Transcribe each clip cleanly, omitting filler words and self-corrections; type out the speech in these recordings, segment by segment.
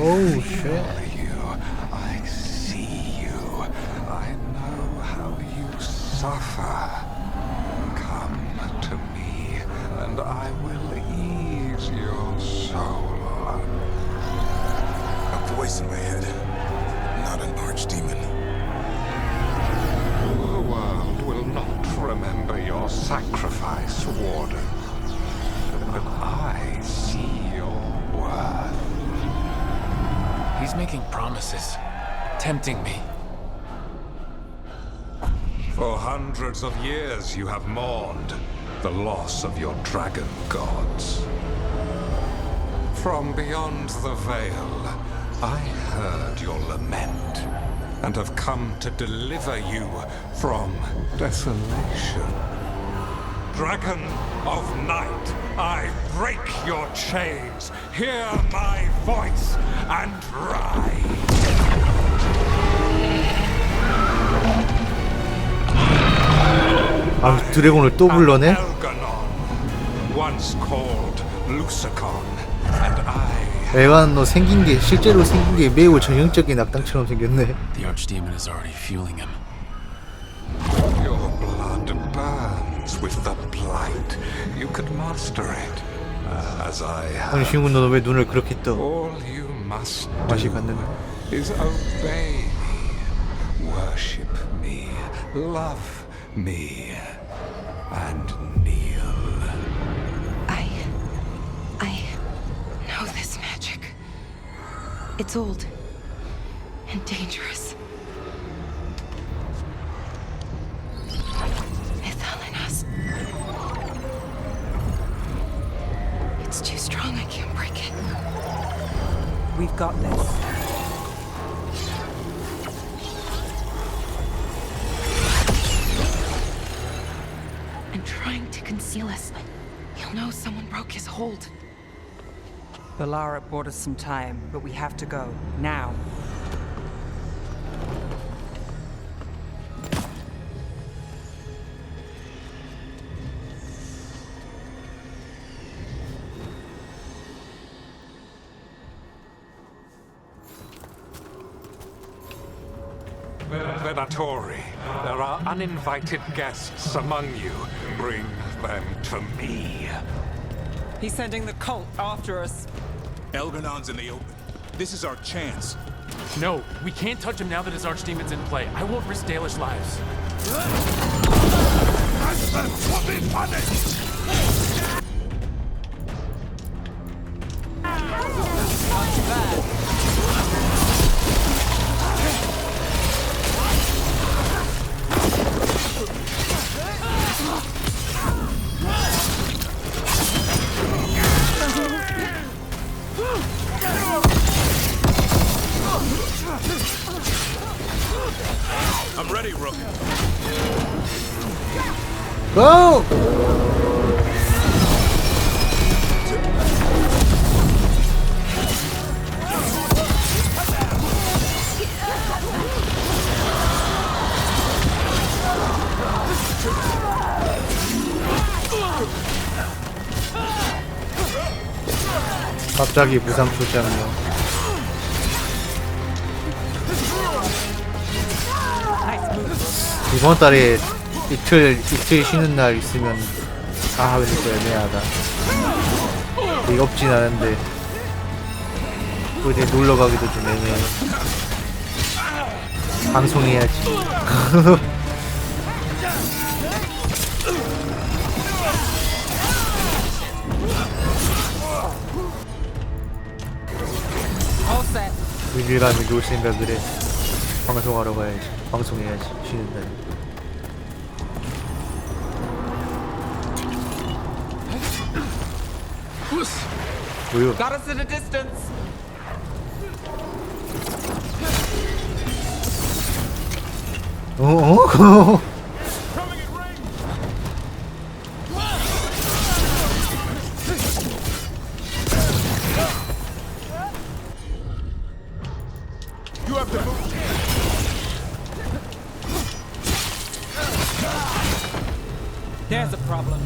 Oh shit. I see you. I know how you suffer. Come to me, and I will ease your soul. A voice in my head, not an archdemon. The world will not remember your sacrifice, Warden. But I see your worth. He's making promises, tempting me. For hundreds of years you have mourned the loss of your dragon gods. From beyond the veil, I heard your lament and have come to deliver you from desolation. Dragon of night, I break your chains. Hear my voice and ride. 아, 드래곤을 또 불러내? Once called Lucicon, and I. 애완 너 생긴 게 실제로 생긴 게 매우 전형적인 악당처럼 생겼네. The archdemon is already fueling him. Your blood burns with the blight. You could master it, as I have. 아니 신군 너 왜 눈을 그렇게 떠? All you must 맛이 do 갔는데. is obey me, worship me, love me, and kneel. I know this magic. It's old and dangerous. It's all in us. It's too strong, I can't break it. We've got this. And trying to conceal us. He'll know someone broke his hold. Balara bought us some time, but we have to go. Now. Venatori, there are uninvited guests among you. Bring them to me. He's sending the cult after us. Elganon's in the open. This is our chance. No, we can't touch him now that his archdemon's in play. I won't risk Dalish lives. I'm ready, Rook. Go! 갑자기 부상 출장이요. 이번 달에 이틀 쉬는 날 있으면 다 하면 또 애매하다. 되게 없진 않은데 어디 놀러 가기도 좀 애매해. 방송해야지. 일감이 놀 생각을 해. 방송하러 가야지. 방송해야지. 쉬는 날에. 뭐요? Got us at a distance. 어? You have to move. There's a problem.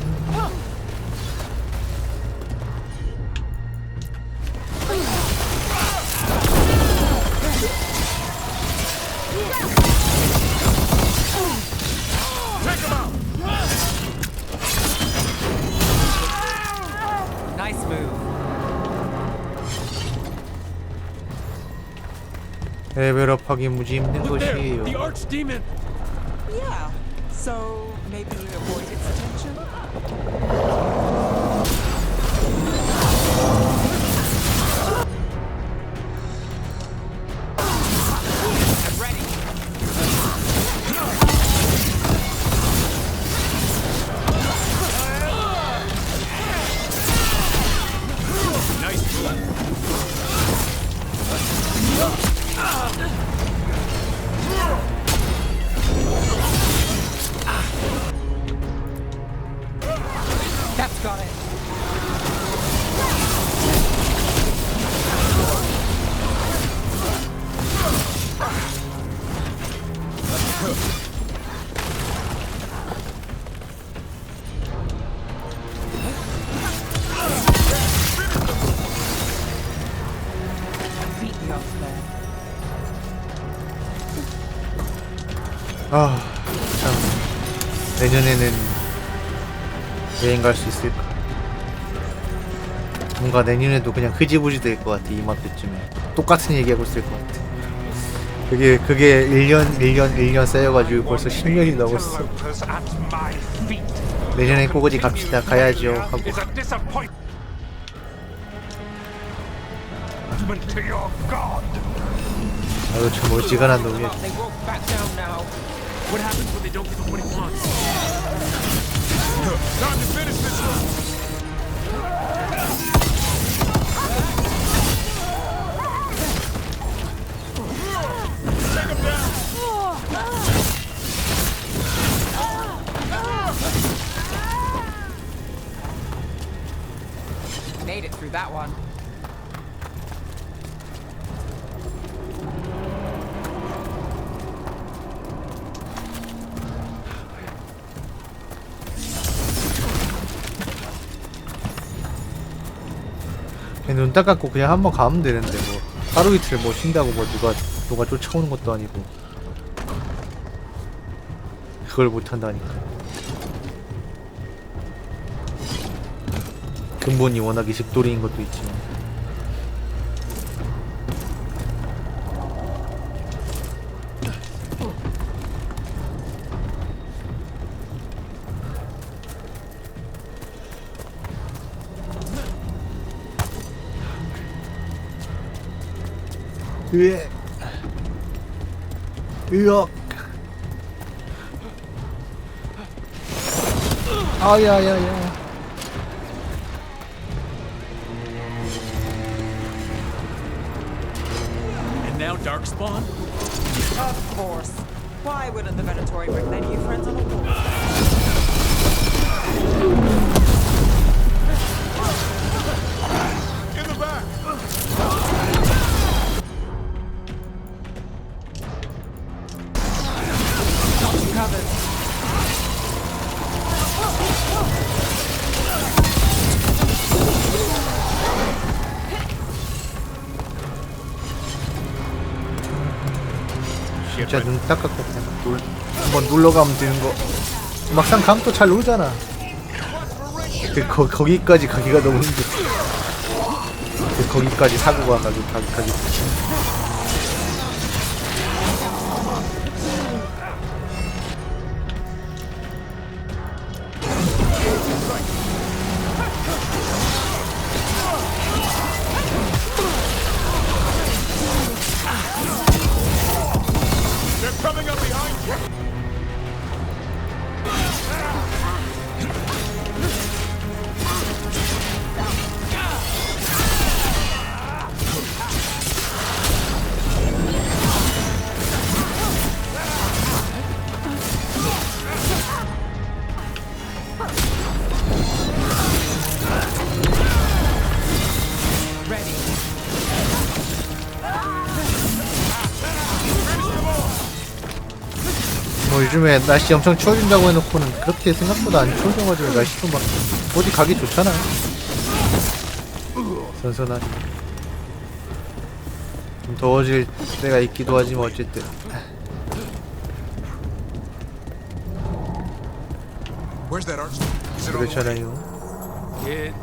레벨업하기 무지 힘든 Look there, 것이에요. the archdemon. Yeah. So maybe avoid its attention? I'm ready. That's got it. Beat me off there. 아, 참. 내년에는 여행 갈 수 있을까? 뭔가 내년에도 그냥 흐지부지 될 것 같아. 이맘때쯤에 똑같은 얘기하고 있을 것 같아. 그게 1년 쌓여가지고 벌써 10년이 넘었어. Interlopers at my feet 내년에 꼭 어디 갑시다. 가야죠 하고. is a disappointment to your god. 나도 참 멀지간한 놈이야. They won't back down now. What happens when they don't give him what he wants? Time to finish this. Made it through that one. 눈 딱 감고 그냥 한번 가면 되는데 뭐 하루 이틀 뭐 쉰다고 뭐 누가 쫓아오는 것도 아니고 그걸 못 한다니까. 근본이 워낙 이식돌이인 것도 있지만. 으악. 아야야야. And now Darkspawn? Of course. Why wouldn't the Venatori bring their new friends on a walk? In the back! Got you covered. 진짜 눈 딱 감고 그냥 한번 눌러가면 되는 거. 막상 가면 또 잘 놀잖아. 거기까지 가기가 너무 힘들어. 거기까지 사고가 가기. 뭐 요즘에 날씨 엄청 추워진다고 해놓고는 그렇게 생각보다 안 추워져가지고 날씨도 막 어디 가기 좋잖아. 선선하니. 좀 더워질 때가 있기도 하지만 어쨌든. Where's that arch? Is it on the way? 그렇잖아요. It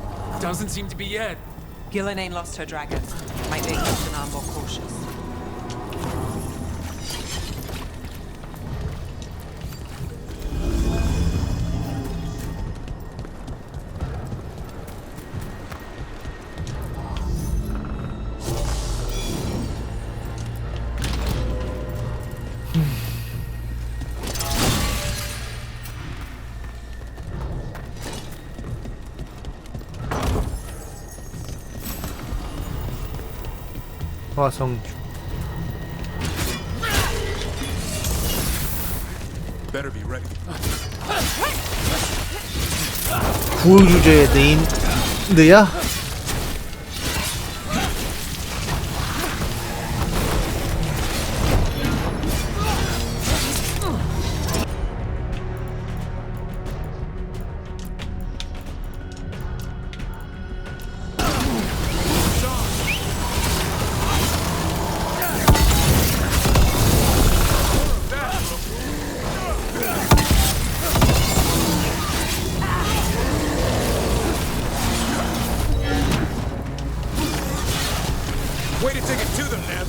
doesn't seem to be yet. Gillen ain't lost her dragon. Might make Justin more cautious. 화성주. Better be ready. 구호 주제의 네임드야? Way to take it to them, Neb.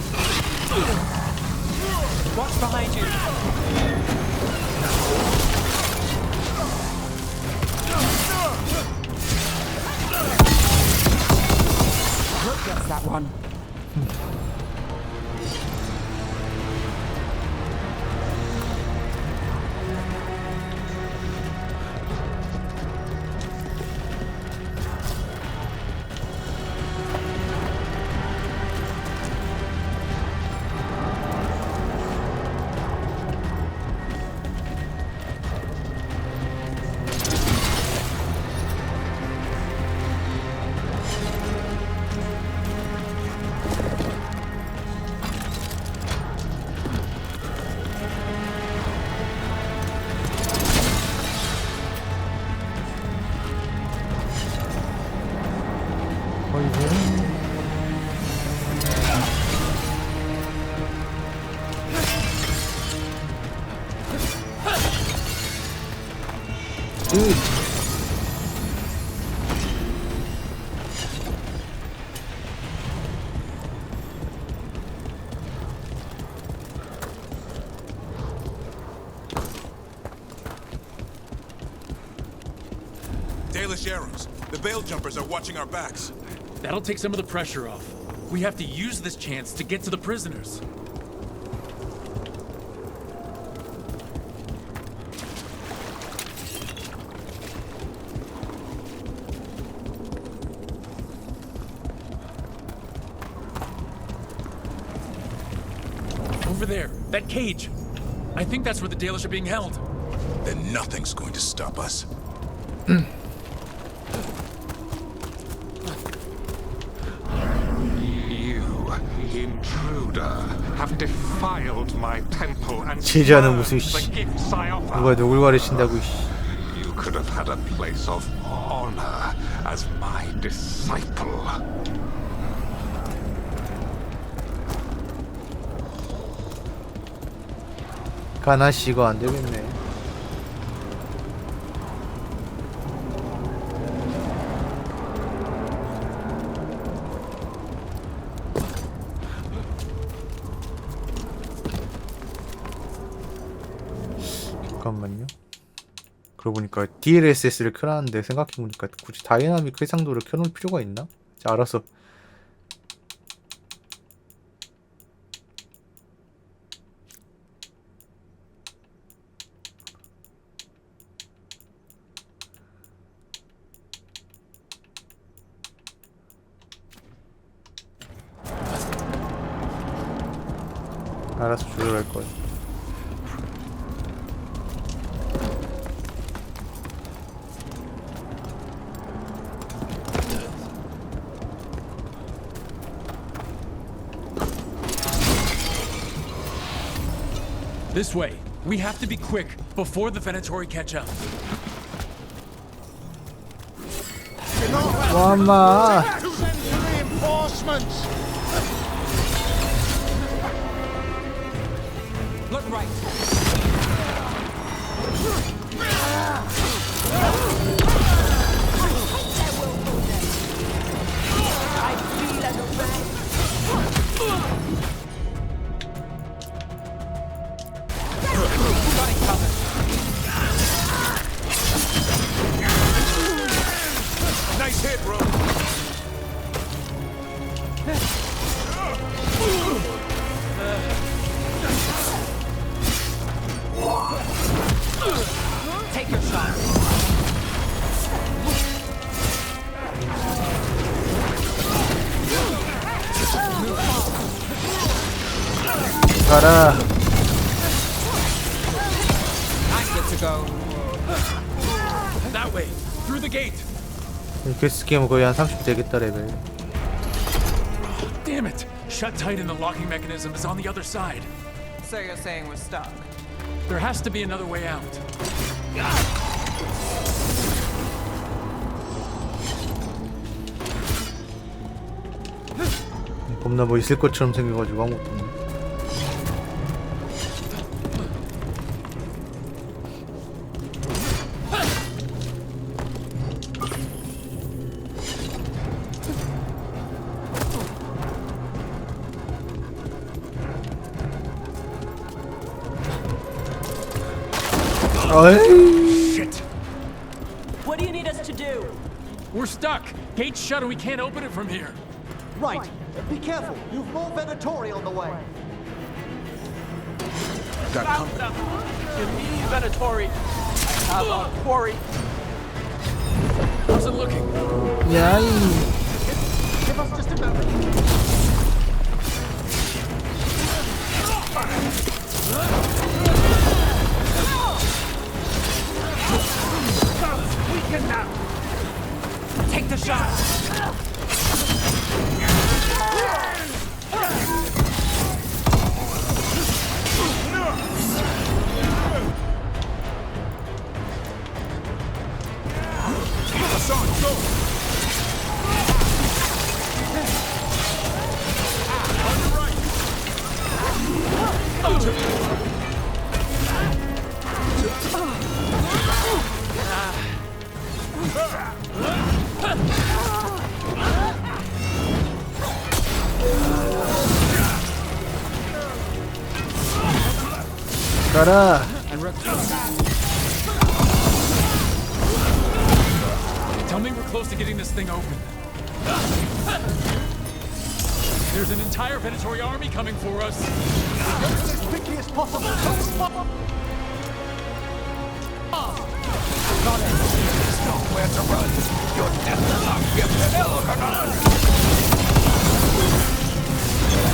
Watch behind you. Gets that one. Dalish arrows. The bale jumpers are watching our backs. That'll take some of the pressure off. We have to use this chance to get to the prisoners. Over there, that cage. I think that's where the Dalish are being held. Then nothing's going to stop us. Intruder, have defiled my temple and 제자는 무슨 the 씨. gifts I offer. 누가 누굴 가르친다고 씨. You could have had a place of honor as my disciple. 가나씨 이거 안 되겠네. 잠깐만요. 그러고 보니까 DLSS를 켜놨는데 생각해보니까 굳이 다이나믹 해상도를 켜놓을 필요가 있나? 자, 알았어. 알아서 조절할 거야. This way. We have to be quick before the Venatori catch up. 와마. Look right. Nice hit, bro. Take your shot. 가라. That way, through the gate. 퀘스트 게임은 거의 한 30 되겠다 레벨. Damn it! Shut tight and the locking mechanism is on the other side. So you're saying we're stuck? There has to be another way out. 겁나 뭐 있을 것처럼 생겨가지고 아무것도 없네. 어이. Shit! What do you need us to do? We're stuck. Gate's shut and we can't open it from here. Right. Be careful. You've more Venatori on the way. Give me Venatori. I have a quarry. How's it looking? 야이. Give us just a moment. Take the shot. 가라. Tell me we're close to getting this thing open. There's an entire predatory army coming for us. As quickly as possible.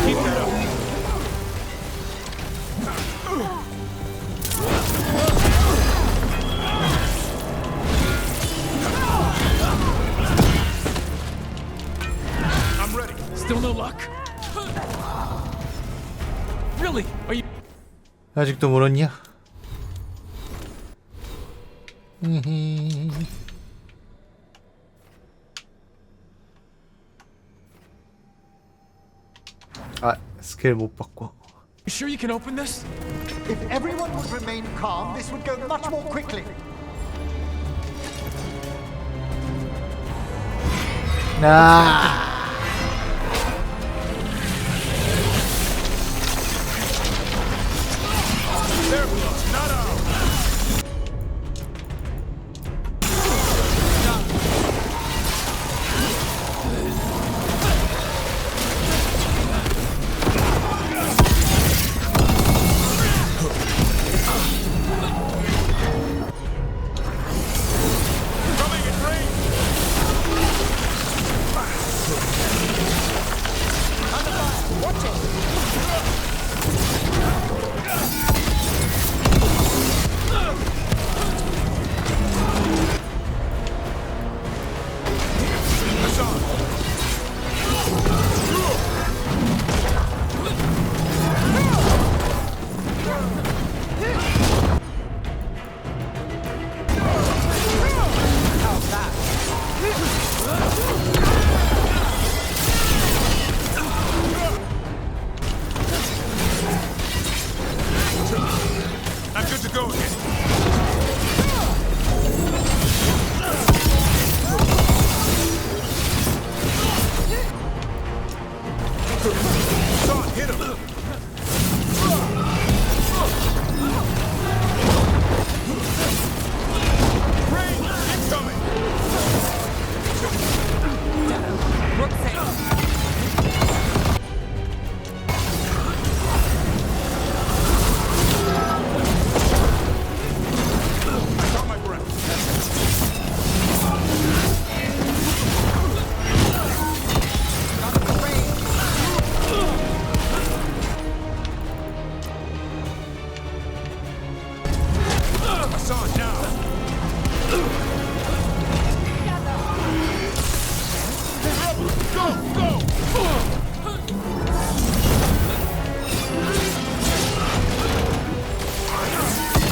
Keep that up. I'm ready. Still no luck? Really? Are you? 아직도 멀었냐? 아, 스킬 못 바꿔. You sure you can open this? If everyone would remain calm, this would go much more quickly. 아.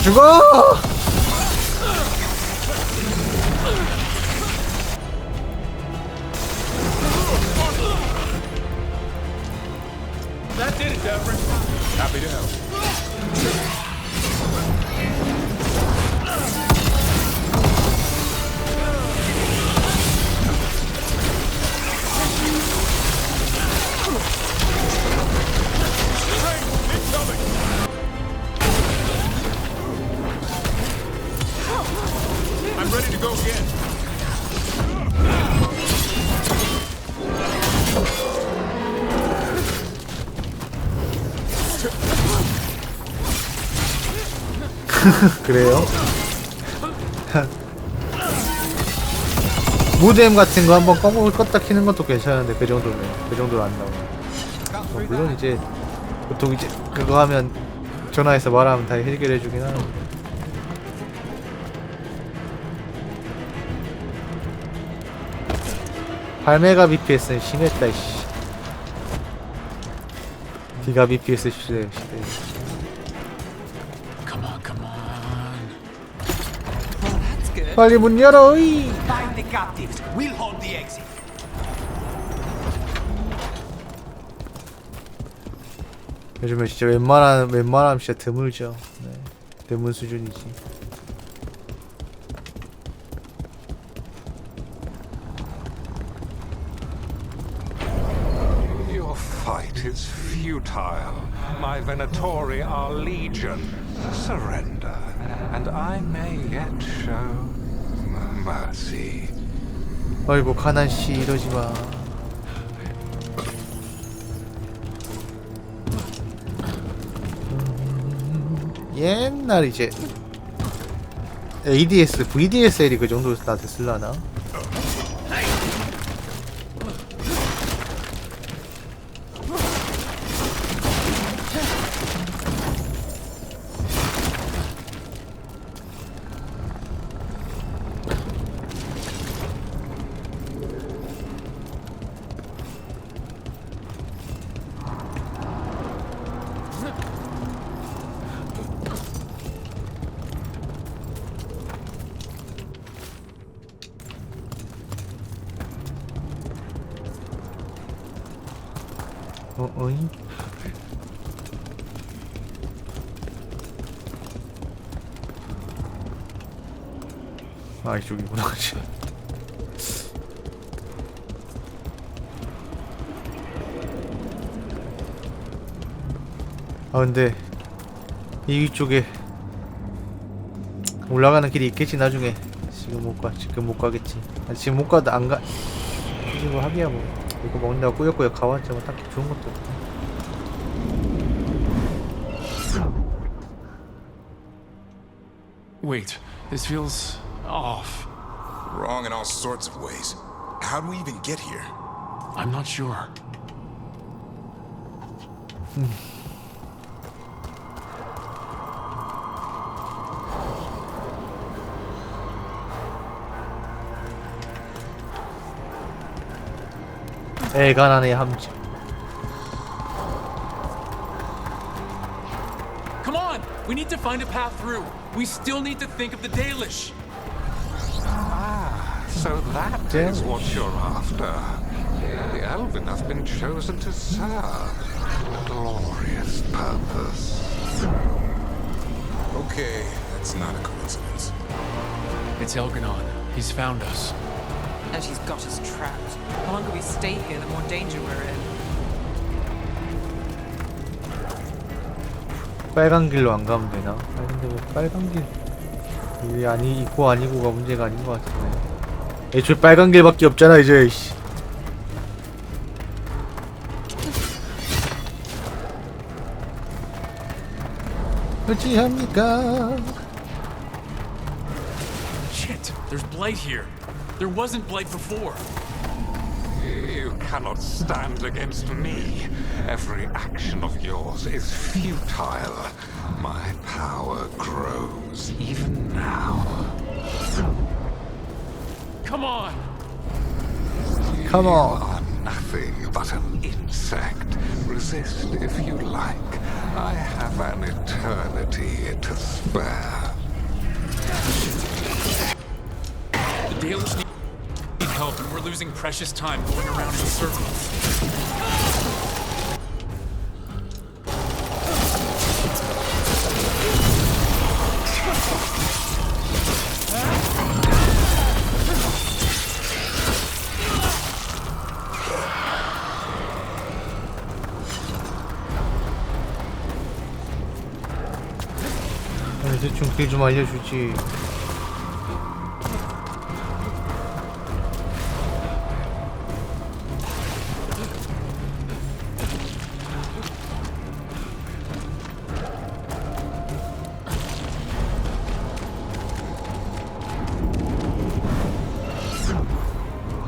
죽어! That did it, Deborah. Happy to help. I'm ready to go again. 그래요? 모뎀 같은 거 한번 껐다 키는 것도 괜찮은데 그 정도는 안 나오네. 물론 이제 보통 이제 그거 하면 전화해서 말하면 다 해결해 주긴 하는데. 발매가 BPS는 심했다 씨. D가 BPS 시대. Come on, come on. Well, that's good. 빨리 문 열어. 이. Find the captives. We'll hold the exit. 요즘에 진짜 웬만하면 진짜 드물죠. 네, 드문 수준이지. Your fight is futile. My Venatori are legion. Surrender, and I may yet show mercy. 아이고 가난 씨 이러지 마. 옛날 이제 ADS, VDSL이 그 정도 다 됐을라나? 어잉? 아 이쪽이구나. 아 근데 이 위쪽에 올라가는 길이 있겠지 나중에. 지금 못 가. 지금 못 가겠지. 아니, 지금 못 가도 안 가. 이제 뭐 하기야 뭐. 이거 먹는다고 꾸역꾸역 가봤자 뭐 딱히 좋은 것도 없고. Wait, this feels off. Wrong in all sorts of ways. How'd we even get here? I'm not sure. 애가난의 함정. Come on! We need to find a path through. We still need to think of the Dalish. So that is what you're after. The Elven have been chosen to serve a glorious purpose. Okay, that's not a coincidence. It's Elganon. He's found us. And she's got us trapped. The longer we stay here, the more danger we're in. 빨간 길로 안 가면 되나? 아니 근데 뭐 빨간 길이 아니 있고 아니고가 문제가 아닌 것 같은데. 애초에 빨간 길밖에 없잖아 이제. 씨. 어찌합니까? Shit, there's blight here. There wasn't blight before. You cannot stand against me. Every action of yours is futile. My power grows even now. Come on! Come on. You are nothing but an insect. Resist if you like. I have an eternity to spare. The Dalish need help, and we're losing precious time going around in circles. 대충 길 좀 알려주지.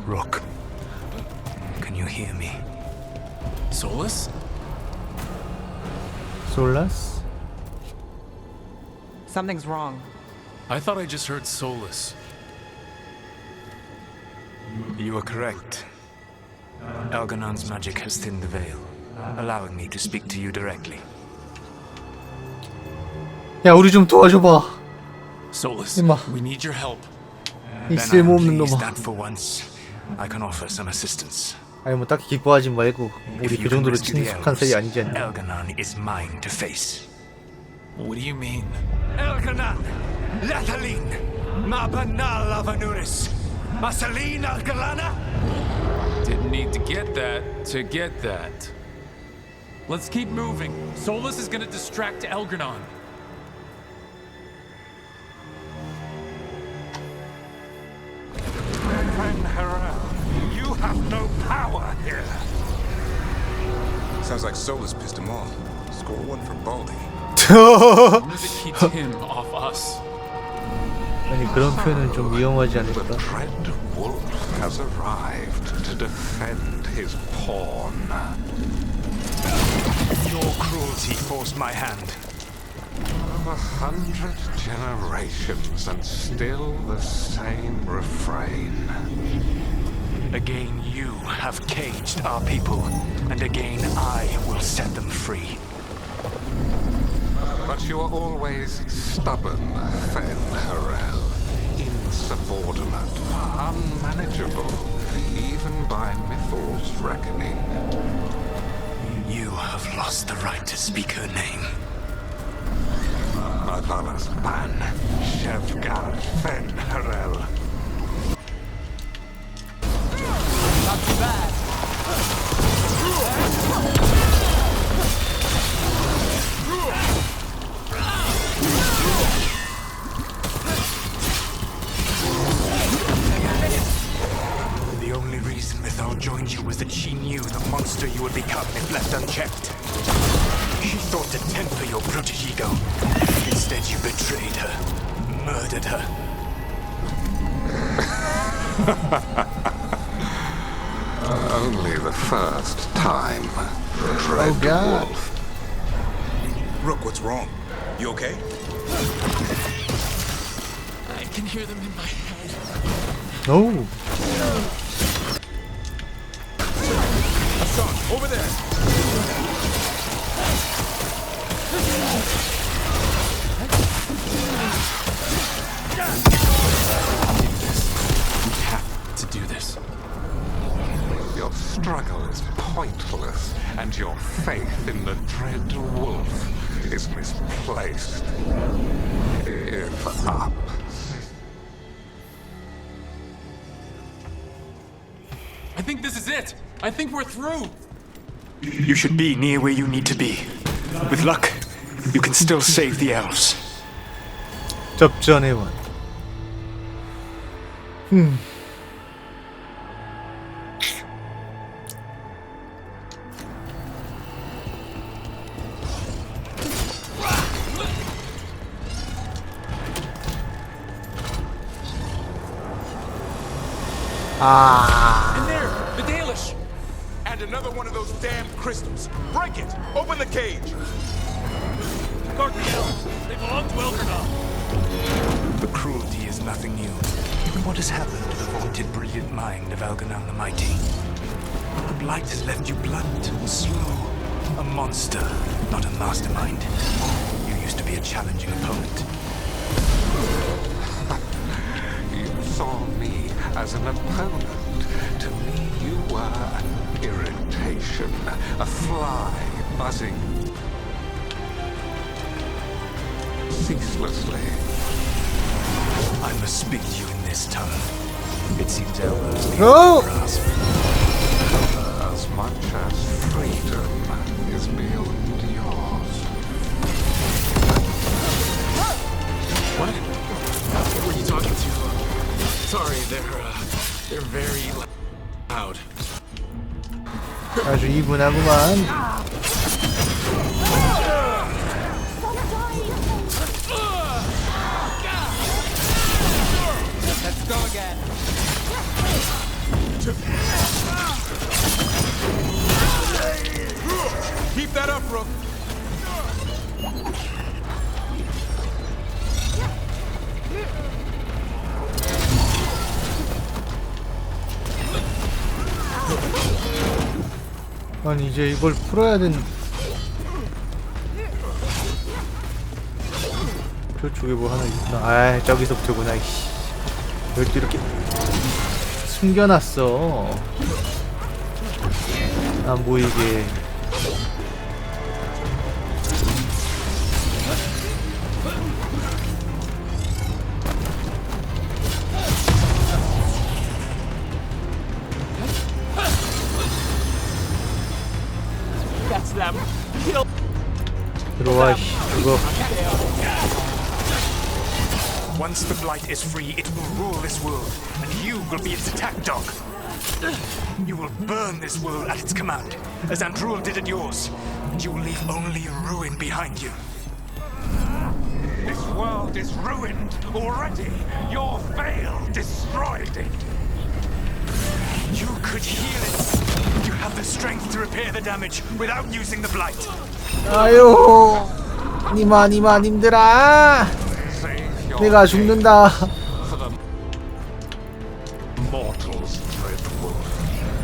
Rook, can you hear me? Solus? 솔라스? Something's wrong. I thought I just heard Solus. You are correct. Elganon's magic has thinned the veil, allowing me to speak to you directly. 야, 우리 좀 도와줘봐. Solus, 임마. we need your help. 이 Then I'm 쓸모없는 pleased 놈아. that for once I can offer some assistance. 아니 뭐 딱히 기뻐하지 말고 우리 If 그 you can 정도로 rescue the 친숙한 셈이 elves, 아니지 않냐. Elganon is mine to face. What do you mean? Elganon, Lathaline, Mabanal Avanuris, Masaline Algalana. Didn't need to get that to get that. Let's keep moving. Solus is gonna distract Elgranon. You have no power here. Sounds like Solus pissed him off. Score one for Baldy. Long as it keeps him off us. 아니 그런 표현은 좀 위험하지 The 않을까? dread wolf has arrived to defend his pawn. Your cruelty forced my hand. 100 generations and still the same refrain. Again, you have caged our people, and again I will set them free. But you are always stubborn, Fen-Harel. Insubordinate, unmanageable, even by Mythal's reckoning. You have lost the right to speak her name. Adala's ban, Shevgar Fen-Harel. Not too bad. The only reason Mythal joined you was that she knew the monster you would become if left unchecked. She thought to temper your brutish ego. Instead, you betrayed her, murdered her. Only the first time, Dread Oh, God. Wolf. Rook, what's wrong? You okay? I can hear them in my head. 오. Hassan, over there. We have to do this. Your struggle is pointless, and your faith in the Dread Wolf is misplaced. Give up. I think this is it. I think we're through. You should be near where you need to be. With luck, you can still save the elves. 접전의 원. In there, the Dalish. And another one of those damn crystals. Break it! Open the cage! Guard the elves. They belong to Elgranon. The cruelty is nothing new. What has happened to the vaunted brilliant mind of Elganon the Mighty? The blight has left you blunt and slow, a monster not a mastermind. You used to be a challenging opponent. You saw me as an opponent. To me, you were an irritation, a fly buzzing ceaselessly. I must speak to you in this tongue. It seems elves No! grasp. As much as freedom is beyond yours. What? Who are you talking to? Sorry, they're very loud. 아주 이분하구만. Let's go again. Keep that up, Rook. 아니 이제 이걸 풀어야 된. 저쪽에 뭐 하나 있나? 아 저기서부터구나. 이씨. 여기 또 이렇게 숨겨놨어. 안 보이게. That's them. Kill. 들어와 씨. 그거. Once the Blight is free, it will rule this world, and you will be its attack dog. You will burn this world at its command, as Andrul did at yours, and you will leave only ruin behind you. This world is ruined already. Your veil destroyed it. You could heal it. You have the strength to repair the damage without using the Blight. 아유, 니마 님들아. 내가 죽는다. For the mortals, Dreadwolf.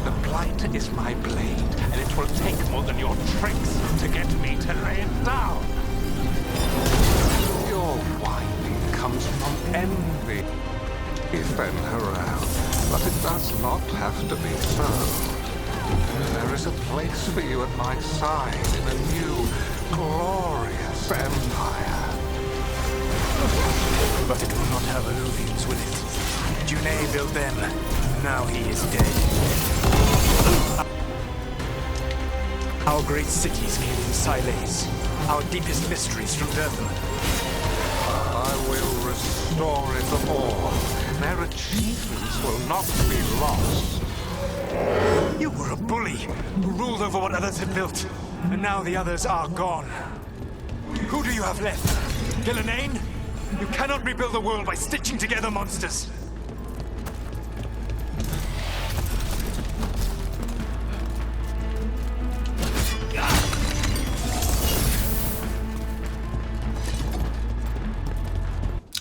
The Blight is my blade, and it will take more than your tricks to get me to lay it down. Your whining comes from envy. Bend around, but it does not have to be so. There is a place for you at my side in a new, glorious empire. But it will not have illusions with it. Junei built them. Now he is dead. Our great cities came from Silex. Our deepest mysteries from Durtham. I will restore it all. Their achievements will not be lost. You were a bully who ruled over what others had built. And now the others are gone. Who do you have left? Gillenane? You cannot rebuild the world by stitching together monsters.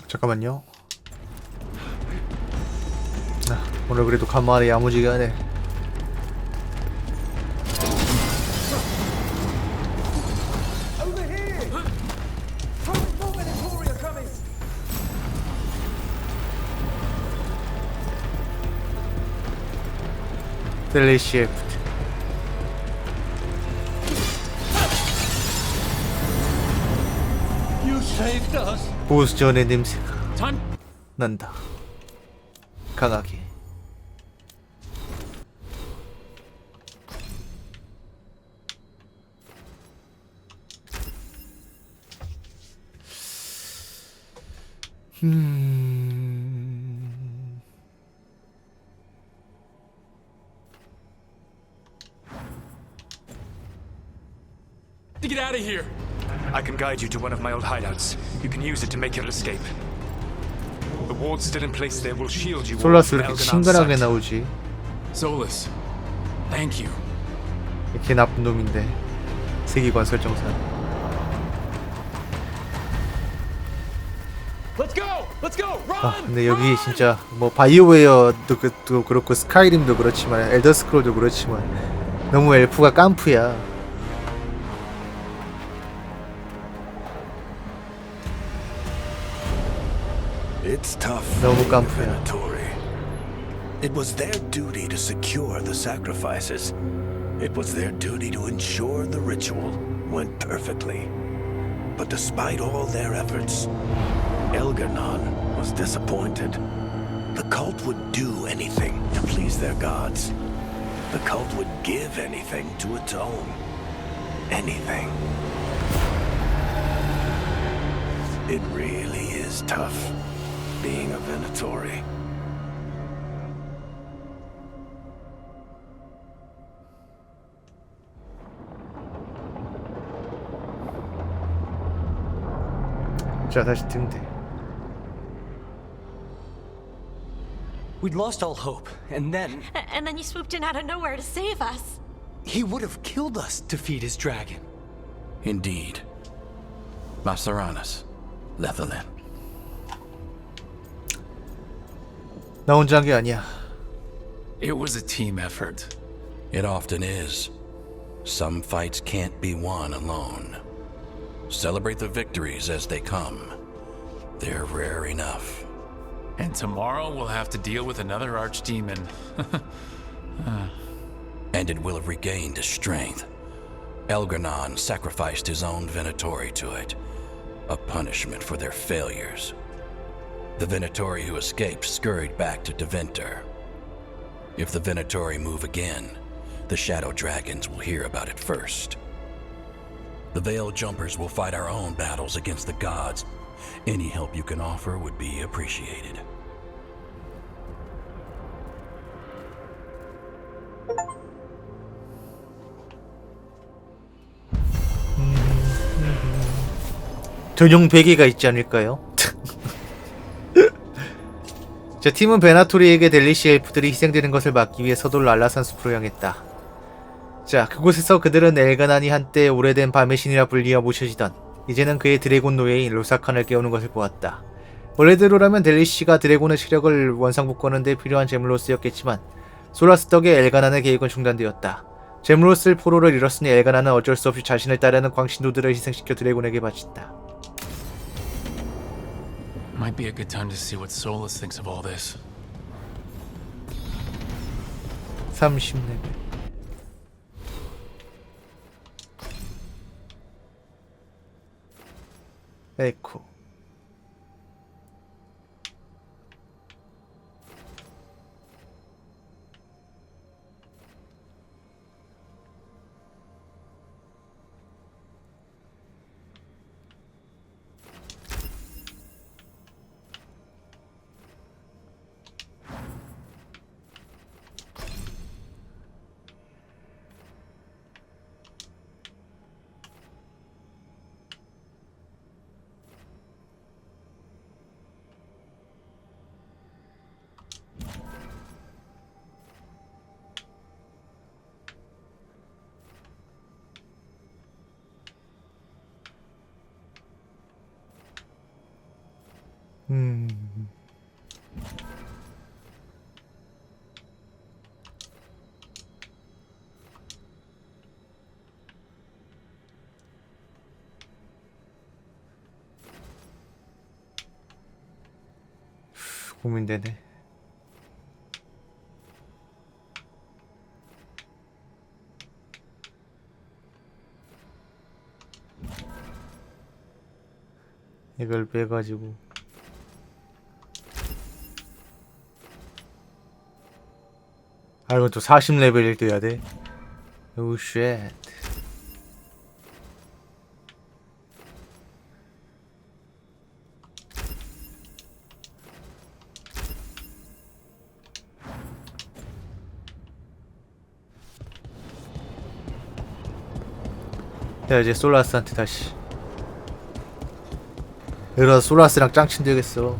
잠깐만요. 오늘 그래도 간만에 야무지게 하네. 델리시프트. 보스 전의 냄새가 난다. 강하게. To get out of here. I can guide you to one of my old hideouts. You can use it to make your escape. The wards still in place there will shield you. 솔라스 왜 이렇게 친근하게 나오지? Solus, thank you. 이렇게 나쁜 놈인데 세계관 설정상. Let's go. Let's go. Run. 아 근데 여기 진짜 뭐 바이오웨어도 그렇고 스카이림도 그렇지만 엘더 스크롤도 그렇지만 너무 엘프가 깜프야. It's tough. 너무 깜프야. Venatori. It was their duty to secure the sacrifices. It was their duty to ensure the ritual went perfectly. But despite all their efforts, Elgar'nan was disappointed. The cult would do anything to please their gods. The cult would give anything to atone. Anything. It really is tough being a Venatori. 자, 다시 등대. We'd lost all hope, and then And then you swooped in out of nowhere to save us. he would have killed us to feed his dragon. Indeed. Masaranas, Lethalin. 나 혼자 한 게 아니야. It was a team effort. It often is. Some fights can't be won alone. Celebrate the victories as they come. They're rare enough. And tomorrow we'll have to deal with another archdemon. And it will have regained its strength. Elgar'nan sacrificed his own Venatori to it. A punishment for their failures. The Venatori who escaped scurried back to Deventer. If the Venatori move again, the Shadow Dragons will hear about it first. The Veil Jumpers will fight our own battles against the gods. Any help you can offer would be appreciated. 전용 베개가 있지 않을까요? 자, 팀은 베나토리에게 델리시 엘프들이 희생되는 것을 막기 위해 서둘러 알라산 숲으로 향했다. 자, 그곳에서 그들은 엘가난이 한때 오래된 밤의 신이라 불리어 모셔지던 이제는 그의 드래곤 노예인 로사칸을 깨우는 것을 보았다. 원래대로라면 델리시가 드래곤의 체력을 원상복구하는 데 필요한 제물로 쓰였겠지만 소라스 덕에 엘가난의 계획은 중단되었다. 제물로 쓸 포로를 잃었으니 엘가난은 어쩔 수 없이 자신을 따르는 광신도들을 희생시켜 드래곤에게 바친다. Might be a good time to see what Solus thinks of all this. 30레벨. 에코. 고민되네. 이걸 빼가지고 아, 이건 또 40레벨일 때 해야 돼? 오우 쉣. 자, 이제 솔라스한테 다시. 이러다 솔라스랑 짱친 되겠어.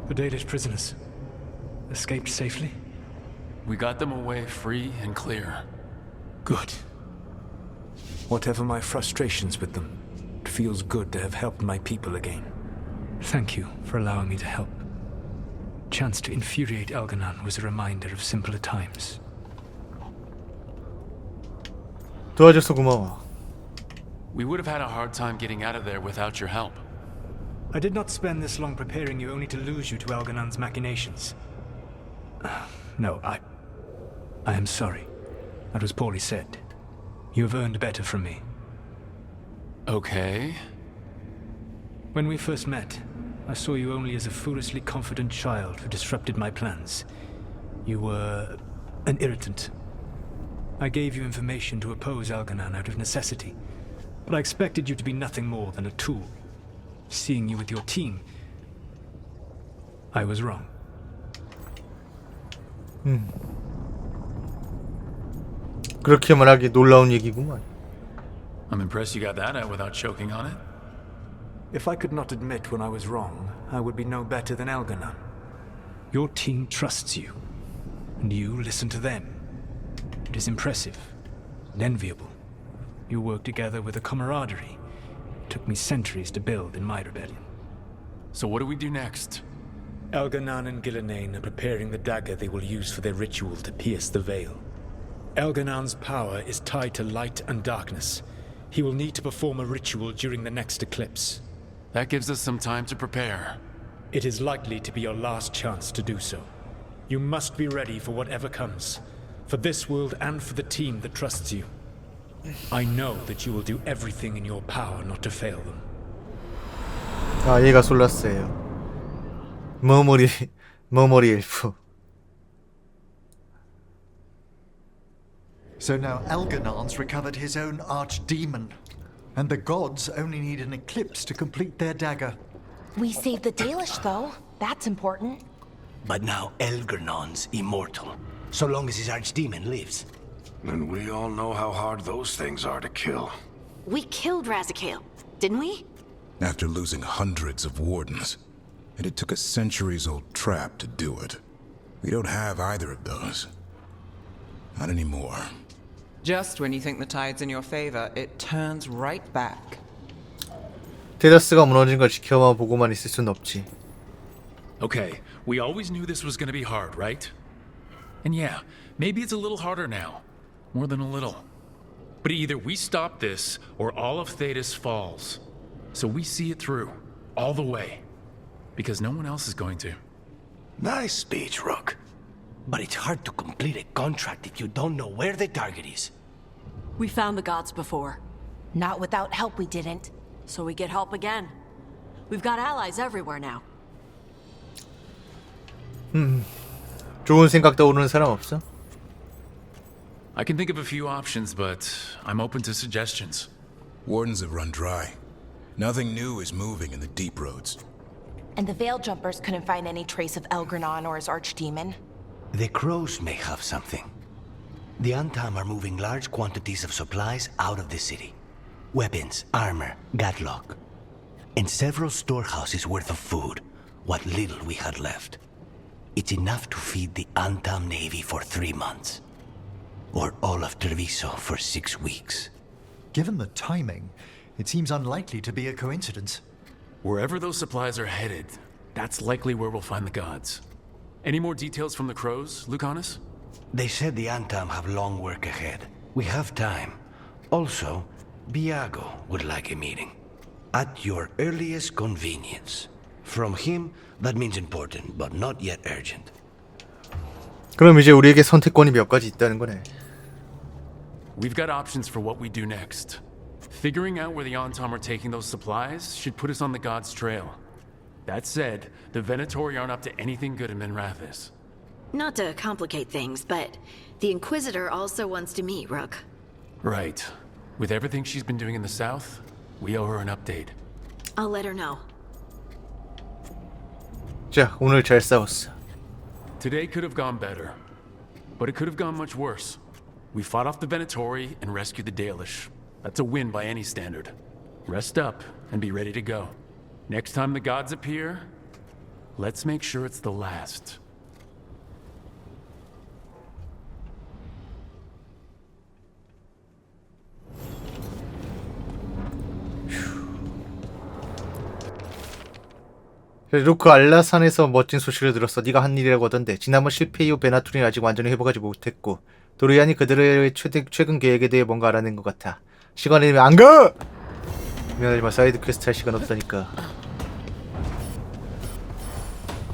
The Danish prisoners escaped safely? We got them away free and clear. Good. Whatever my frustrations with them, it feels good to have helped my people again. Thank you for allowing me to help. Chance to infuriate Elganon was a reminder of simpler times. 도와줘서 고마워. We would have had a hard time getting out of there without your help. I did not spend this long preparing you only to lose you to Elganon's machinations. No, I am sorry. That was poorly said. You have earned better from me. Okay. When we first met, I saw you only as a foolishly confident child who disrupted my plans. You were an irritant. I gave you information to oppose Elganon out of necessity, but I expected you to be nothing more than a tool. Seeing you with your team, I was wrong. 그렇게 말하기 놀라운 얘기구만. I'm impressed you got that out without choking on it. If I could not admit when I was wrong, I would be no better than Elganon. Your team trusts you, and you listen to them. It is impressive and enviable. You work together with a camaraderie it took me centuries to build in my rebellion. So what do we do next? Elganon and Gillenane are preparing the dagger they will use for their ritual to pierce the veil. Elganon's power is tied to light and darkness. He will need to perform a ritual during the next eclipse. That gives us some time to prepare. It is likely to be your last chance to do so. You must be ready for whatever comes, for this world and for the team that trusts you. I know that you will do everything in your power not to fail them. 아, 얘가 솔라스예요. 머머리 엘프. So now Elganon's recovered his own archdemon, and the gods only need an eclipse to complete their dagger. We saved the Dalish, though. That's important. But now Elganon's immortal, so long as his archdemon lives. And we all know how hard those things are to kill. We killed Razikale, didn't we? After losing hundreds of wardens. And it took a centuries-old trap to do it. We don't have either of those. Not anymore. Just when you think the tide's in your favor, it turns right back. 테다스가 무너진 걸 지켜만 보고만 있을 순 없지. Okay, we always knew this was gonna be hard, right? And yeah, maybe it's a little harder now. More than a little. But either we stop this, or all of Thedas falls. So we see it through, all the way. Because no one else is going to. Nice speech, Rook. But it's hard to complete a contract if you don't know where the target is. We found the gods before. Not without help, we didn't. So we get help again. We've got allies everywhere now. 좋은 생각 떠오르는 사람 없어? I can think of a few options, but I'm open to suggestions. Wardens have run dry. Nothing new is moving in the deep roads. And the Veil Jumpers couldn't find any trace of Elganon or his archdemon. The crows may have something. The Antam are moving large quantities of supplies out of the city. Weapons, armor, gadlock. And several storehouses worth of food, what little we had left. It's enough to feed the Antam Navy for 3 months. Or all of Treviso for 6 weeks. Given the timing, it seems unlikely to be a coincidence. Wherever those supplies are headed, that's likely where we'll find the gods. Any more details from the crows, Lucanus? They said the Antam have long work ahead. We have time. Also, Biago would like a meeting. At your earliest convenience. From him, that means important, but not yet urgent. 그럼 이제 우리에게 선택권이 몇 가지 있다는 거네. We've got options for what we do next. Figuring out where the Antam are taking those supplies should put us on the gods' trail. That said, the Venatori aren't up to anything good in Minrathis. Not to complicate things, but the Inquisitor also wants to meet Rook. Right. With everything she's been doing in the south, we owe her an update. I'll let her know. 자, 오늘 잘 싸웠어. Today could have gone better, but it could have gone much worse. We fought off the Venatori and rescued the Dalish. That's a win by any standard. Rest up and be ready to go. Next time the gods appear, let's make sure it's the last. 루크 알라산에서 멋진 소식을 들었어. 네가 한 일이라고 하던데. 지난번 실패 이후 베나투리는 아직 완전히 회복하지 못했고 도리안이 그들의 최근 계획에 대해 뭔가 알아낸 것 같아. 시간이 되면 안 가! 미안하지만 사이드 퀘스트 할 시간 없다니까.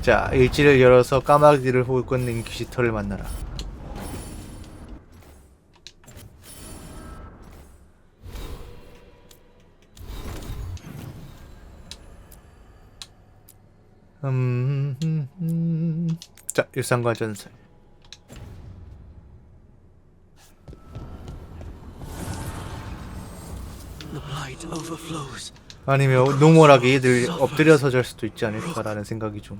자, 일지를 열어서 까마귀를 혹은 인퀴지터를 만나라. 자, 일상과 전설. 아니면 노멀하게 얘들 엎드려서 잘 수도 있지 않을까라는 생각이 좀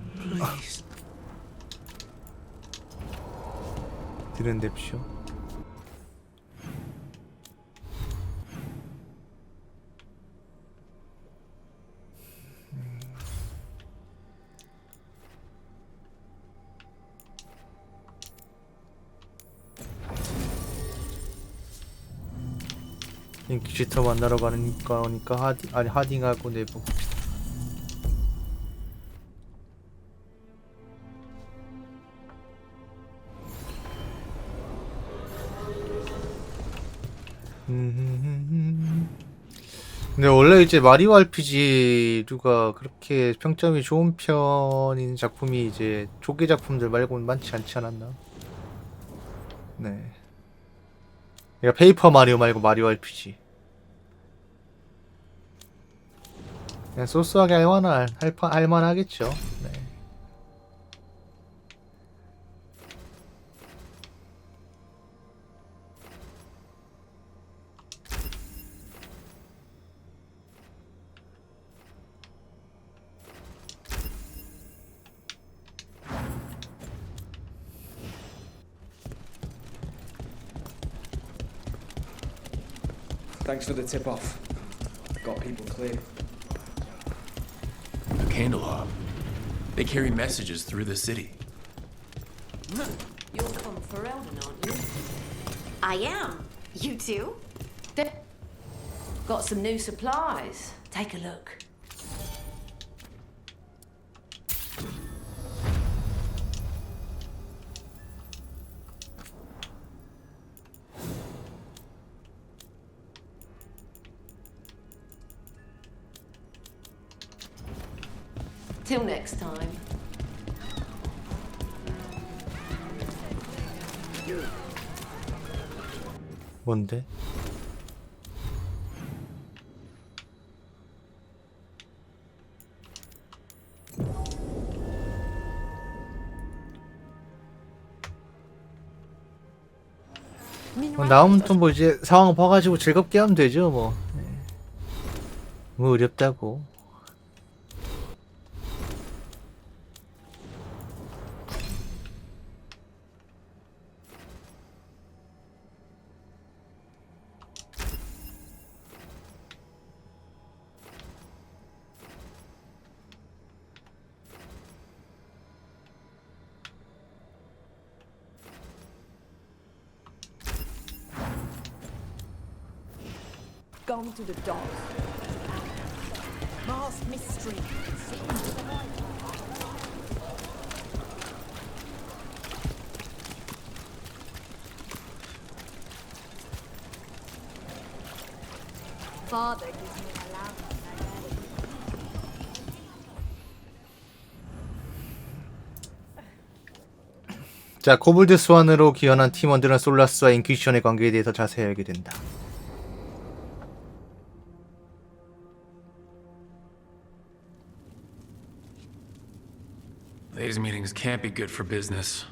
드는데쇼. 인퀴지터 만나러 가는 거니까 하딩하고 내부. 근데 원래 이제 마리오 RPG류가 그렇게 평점이 좋은 편인 작품이 이제 조개 작품들 말고는 많지 않지 않았나? 네. 그러니까 페이퍼 마리오 말고 마리오 RPG. 그냥 소소하게 할만하겠죠. 네. Thanks for the tip-off. Got people clear. A candelabra. They carry messages through the city. You'll come for Eldon, aren't you? I am. You too? Got some new supplies. Take a look. Till next time. 뭔데? 나오면 또 뭐 이제 상황 봐가지고 즐겁게 하면 되죠 뭐. 네. 뭐 어렵다고. Gone to the dock. Mars mystery. Father gives me a lamp. 자, 코볼드 스완으로 기원한 팀원들은 솔라스와 인퀴지션의 관계에 대해서 자세히 알게 된다. These meetings can't be good for business.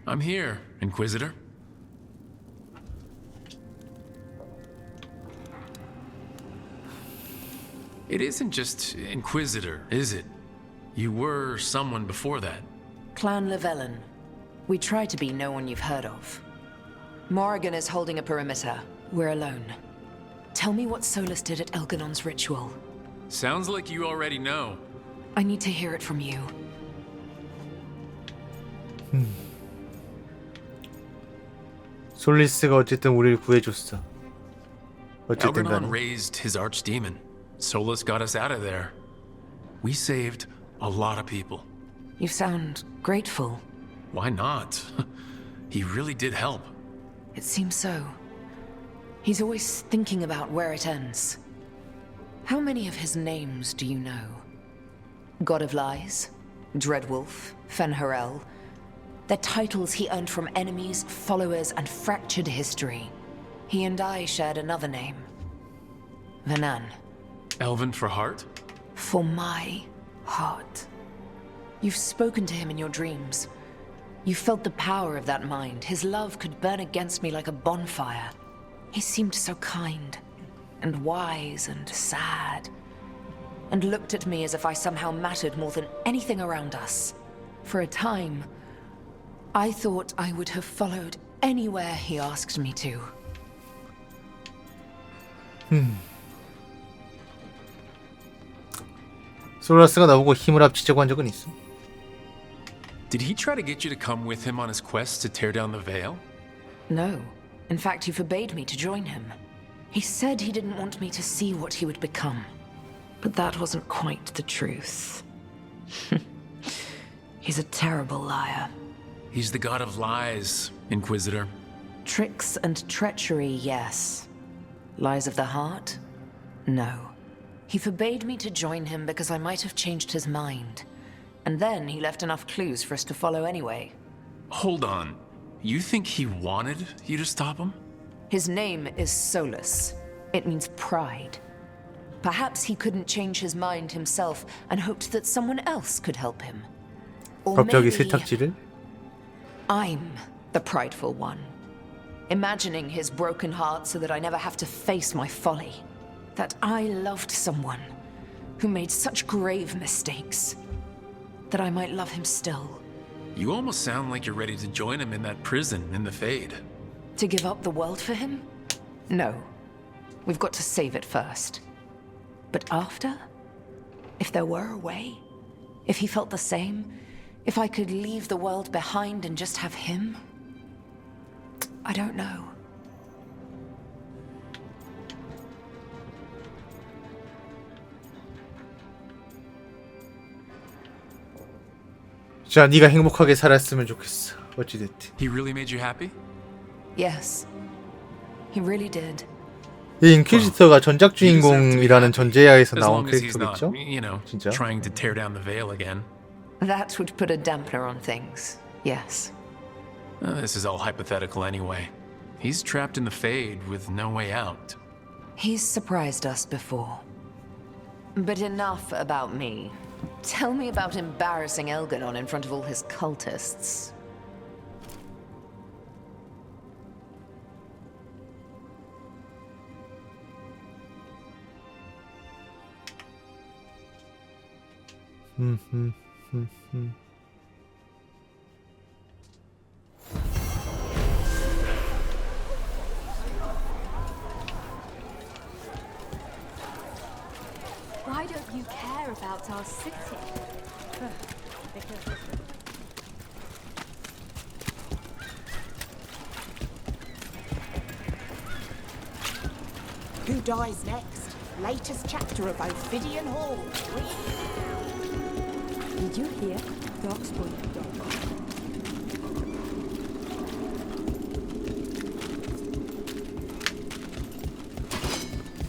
I'm here, Inquisitor. It isn't just Inquisitor, is it? You were someone before that. Clan Llewellyn. We try to be no one you've heard of. Morrigan is holding a perimeter. We're alone. Tell me what Solus did at Elganon's ritual. Sounds like you already know. I need to hear it from you. 솔리스가 어쨌든 우리를 구해줬어. 어쨌든 Elganon 간에. raised his archdemon. Solus got us out of there. We saved a lot of people. You sound grateful. Why not? He really did help. It seems so. He's always thinking about where it ends. How many of his names do you know? God of Lies, Dreadwolf, Fen'Harel. They're titles he earned from enemies, followers, and fractured history. He and I shared another name. Vanan. Elven for heart? For my heart. You've spoken to him in your dreams. You felt the power of that mind. His love could burn against me like a bonfire. He seemed so kind, and wise, and sad, and looked at me as if I somehow mattered more than anything around us. For a time, I thought I would have followed anywhere he asked me to. 솔라스가 나보고 힘을 합치자고 한 적은 있어. Did he try to get you to come with him on his quest to tear down the veil? No. In fact, he forbade me to join him. He said he didn't want me to see what he would become. But that wasn't quite the truth. He's a terrible liar. He's the god of lies, Inquisitor. Tricks and treachery, yes. Lies of the heart? No. He forbade me to join him because I might have changed his mind. And then he left enough clues for us to follow anyway. Hold on. You think he wanted you to stop him? His name is Solus. It means pride. Perhaps he couldn't change his mind himself and hoped that someone else could help him. Or 갑자기 maybe 세탁지를? I'm the prideful one. Imagining his broken heart so that I never have to face my folly. That I loved someone who made such grave mistakes. That I might love him still. You almost sound like you're ready to join him in that prison in the Fade. To give up the world for him? No. We've got to save it first. But after? If there were a way? If he felt the same? If I could leave the world behind and just have him? I don't know. 자, 네가 행복하게 살았으면 좋겠어. 어찌됐든. He really made you happy? Yes. He really did. 이 인퀴지터가 전작 주인공이라는 전제하에서 As 나온 long as he's not, 캐릭터겠죠? you know, 진짜? trying to tear down the veil again. That would put a dampener on things. Yes. This is all hypothetical anyway. He's trapped in the Fade with no way out. He's surprised us before. But enough about me. Tell me about embarrassing Elganon in front of all his cultists. Why don't you care about our city? Who dies next? Latest chapter of Ophidian Hall. Did you hear? Darkspawn.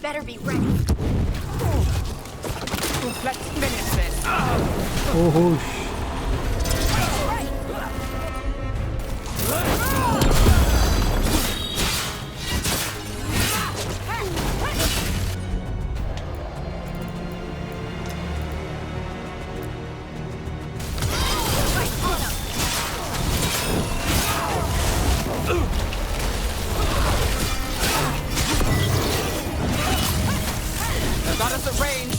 Better be ready. Let's finish this. 오호. Got us at range.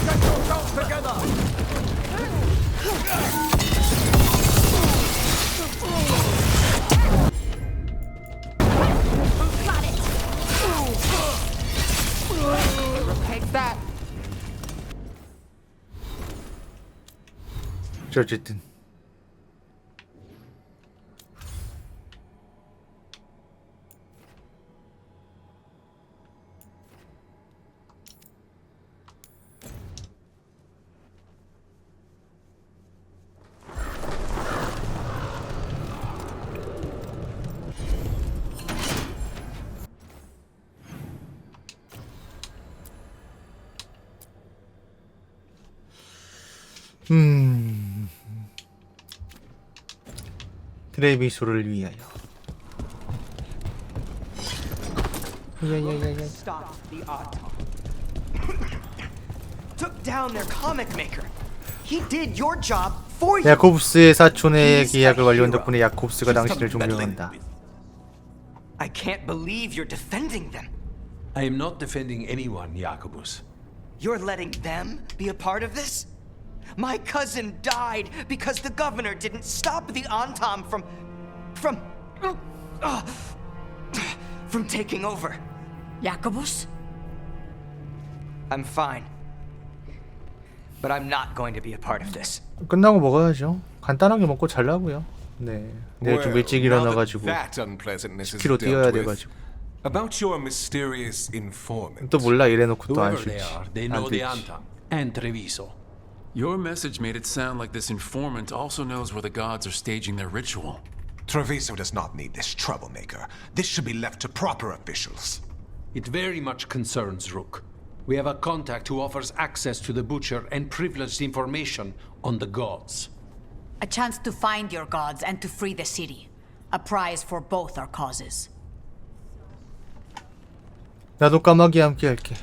Get yourselves together. Take that. 자, 어쨌든 트레비소를 위하여. Stop the Autumn. Took down their comic maker. He did your job for you. 야콥스의 사촌의 계약을 완료한 덕분에 야콥스가 당신을 존경한다. I can't believe you're defending them. I am not defending anyone, Jacobus. You're letting them be a part of this? My cousin died because the governor didn't stop the Antam from taking over. Jacobus? I'm fine. But I'm not going to be a part of this. 끝나고 먹어야죠. 간단하게 먹고 잘라고요. 네. 내일 좀 일찍 일어나가지고 10km 뛰어야 돼가지고. About your mysterious informant. 또 몰라 이래놓고 또 안 Whoever they 쉬지. are, they know the Antam and Treviso. Your message made it sound like this informant also knows where the gods are staging their ritual. Treviso does not need this troublemaker. This should be left to proper officials. It very much concerns Rook. We have a contact who offers access to the butcher and privileged information on the gods. A chance to find your gods and to free the city. A prize for both our causes. 나도 까마귀 함께 할게.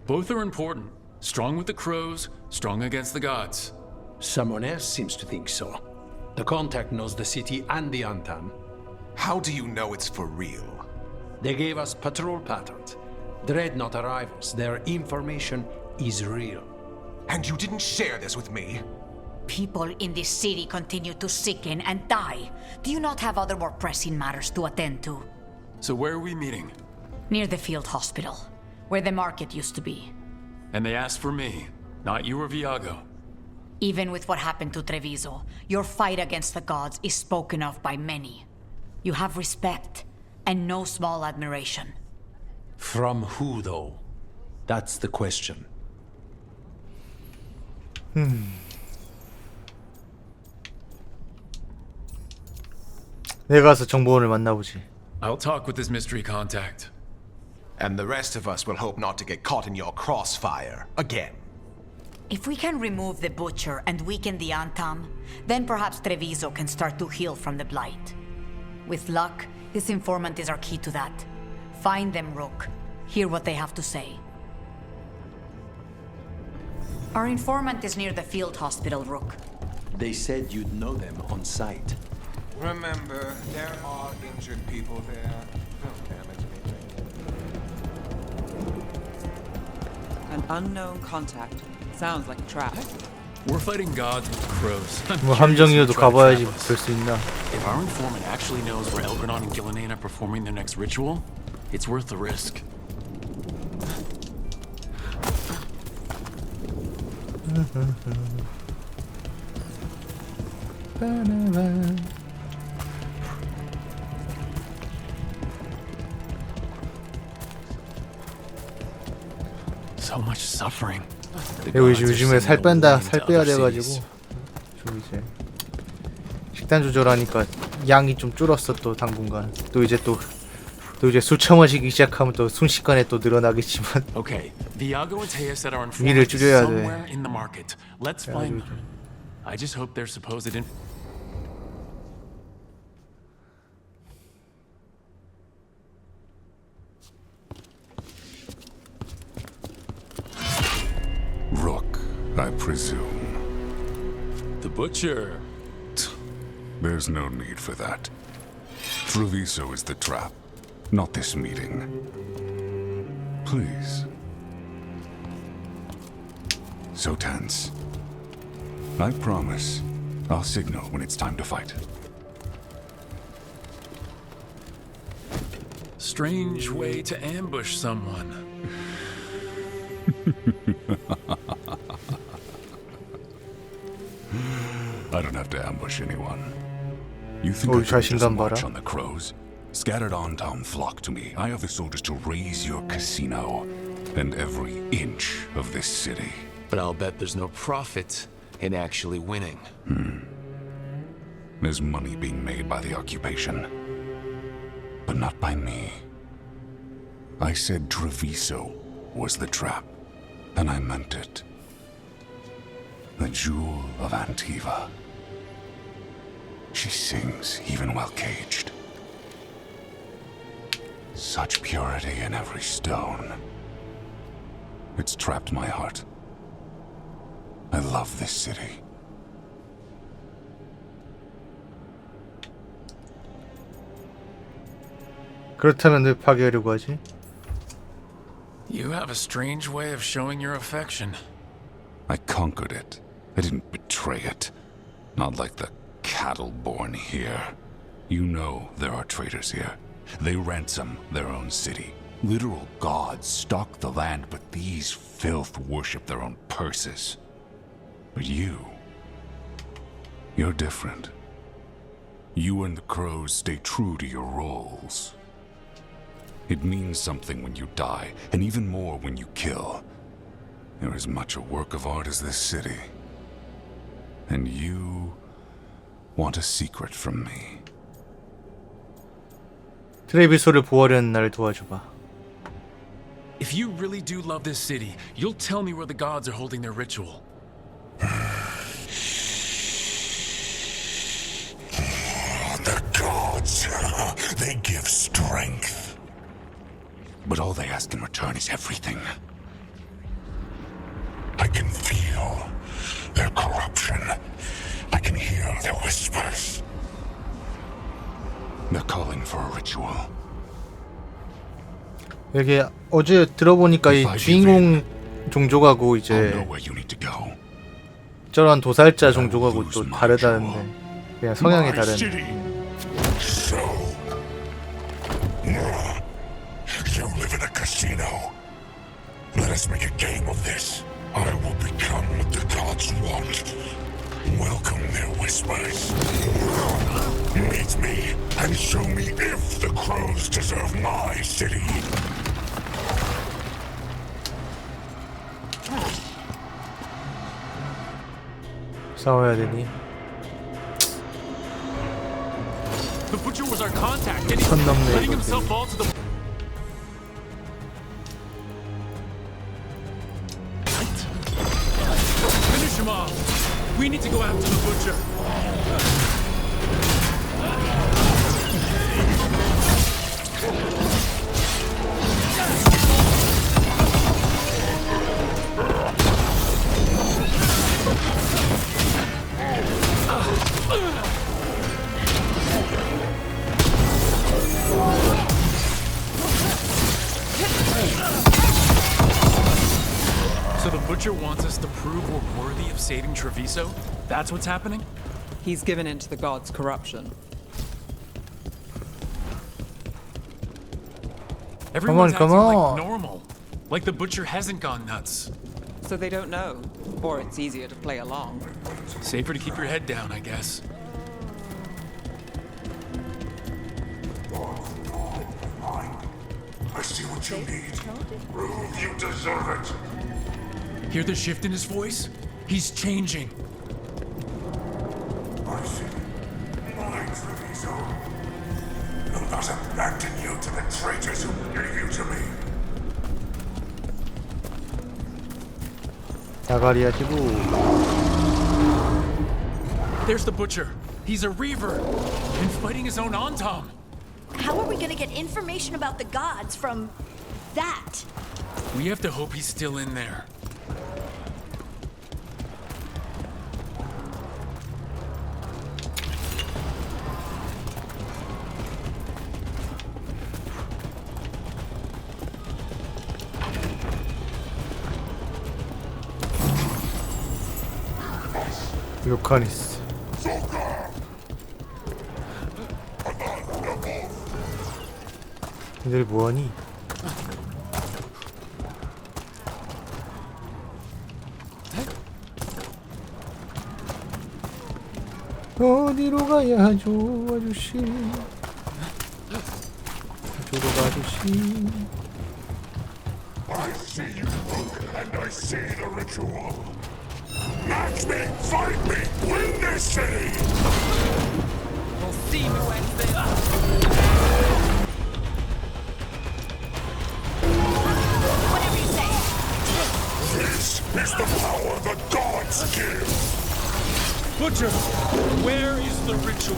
Both are important. Strong with the crows, strong against the gods. Someone else seems to think so. The contact knows the city and the Antam. How do you know it's for real? They gave us patrol patterns. Dreadnought arrivals. Their information is real. And you didn't share this with me? People in this city continue to sicken and die. Do you not have other more pressing matters to attend to? So where are we meeting? Near the field hospital, where the market used to be. And they asked for me, not you or Viago. Even with what happened to Treviso, your fight against the gods is spoken of by many. You have respect, and no small admiration. From who, though? That's the question. 내가 가서 정보원을 만나보지. I'll talk with this mystery contact. And the rest of us will hope not to get caught in your crossfire again. If we can remove the butcher and weaken the Antam, then perhaps Treviso can start to heal from the blight. With luck, this informant is our key to that. Find them, Rook. Hear what they have to say. Our informant is near the field hospital, Rook. They said you'd know them on sight. Remember, there are injured people there. Don't damage anything. An unknown contact. Sounds like a trap. We're fighting gods with the crows. 뭐 함정이어도 가봐야지 볼 수 있나? If our informant actually knows where Elgranon and Gillenane are performing their next ritual, it's worth the risk. So much suffering. 요즘에 살 빼야 돼가지고 좀 이제 식단 조절하니까 양이 좀 줄었어. 또 당분간 또 이제 술 처마시기 시작하면 또 순식간에 또 늘어나겠지만 Okay, Viago and Teja said our 위를 informant is 줄여야 돼. somewhere in the market. Let's find them. I just hope their supposed Rook, I presume. The butcher. There's no need for that. Treviso is the trap, not this meeting. Please. So tense. I promise, I'll signal when it's time to fight. Strange way to ambush someone. I don't have to ambush anyone. You think Oh, I could just 자신감 march 봐라. on the crows? Scattered on town flock to me. I have the soldiers to raise your casino and every inch of this city. But I'll bet there's no profit in actually winning. There's money being made by the occupation, but not by me. I said Treviso was the trap, and I meant it. The jewel of Antiva. She sings even while caged. Such purity in every stone. It's trapped my heart. I love this city. 그렇다면 왜 파괴하려고 하지? You have a strange way of showing your affection. I conquered it. I didn't betray it. Not like the cattle born here. You know there are traitors here. They ransom their own city. Literal gods stalk the land, but these filth worship their own purses. But you're different. You and the crows stay true to your roles. It means something when you die, and even more when you kill. You're as much a work of art as this city. And you want a secret from me. 트레비소를 보호하려는 나를 도와줘봐. If you really do love this city, you'll tell me where the gods are holding their ritual. The gods, they give strength. But all they ask in return is everything. I can feel their corruption. I can hear their whispers. They're calling for a ritual. 이게 어제 들어보니까 이 주인공 종족하고 이제 저런 도살자 종족하고 또 다르다는데 그냥 성향이 다른. You live in a casino. Let us make a game of this. I will become what the gods want. Welcome their whispers. Meet me and show me if the crows deserve my city. 싸워야 되니? The butcher was our contact, and he's 선 넘네, letting 이거. himself fall to the. Finish him off. We need to go after the butcher. So the butcher wants us to prove we're worthy of saving Treviso? That's what's happening? He's given in to the gods' corruption. Everyone's come acting on. like normal. Like the butcher hasn't gone nuts. So they don't know. Or it's easier to play along. Safer to keep your head down, I guess. I see what you need. Prove you deserve it. Hear the shift in his voice? He's changing. I see. My Treviso. Do not abandon you to the traitors who gave you to me. 나가리 하시고. There's the butcher. He's a reaver and fighting his own Antom. How are we gonna get information about the gods from that? We have to hope he's still in there. 요카니스. 얘들 뭐하니? 어디로 가야 하죠, 아저씨? 저로 가, 아저씨. I see you, and I see the ritual. Match me, fight me, win this city! We'll see who ends this. Whatever you say. This is the power the gods give. Butcher, where is the ritual?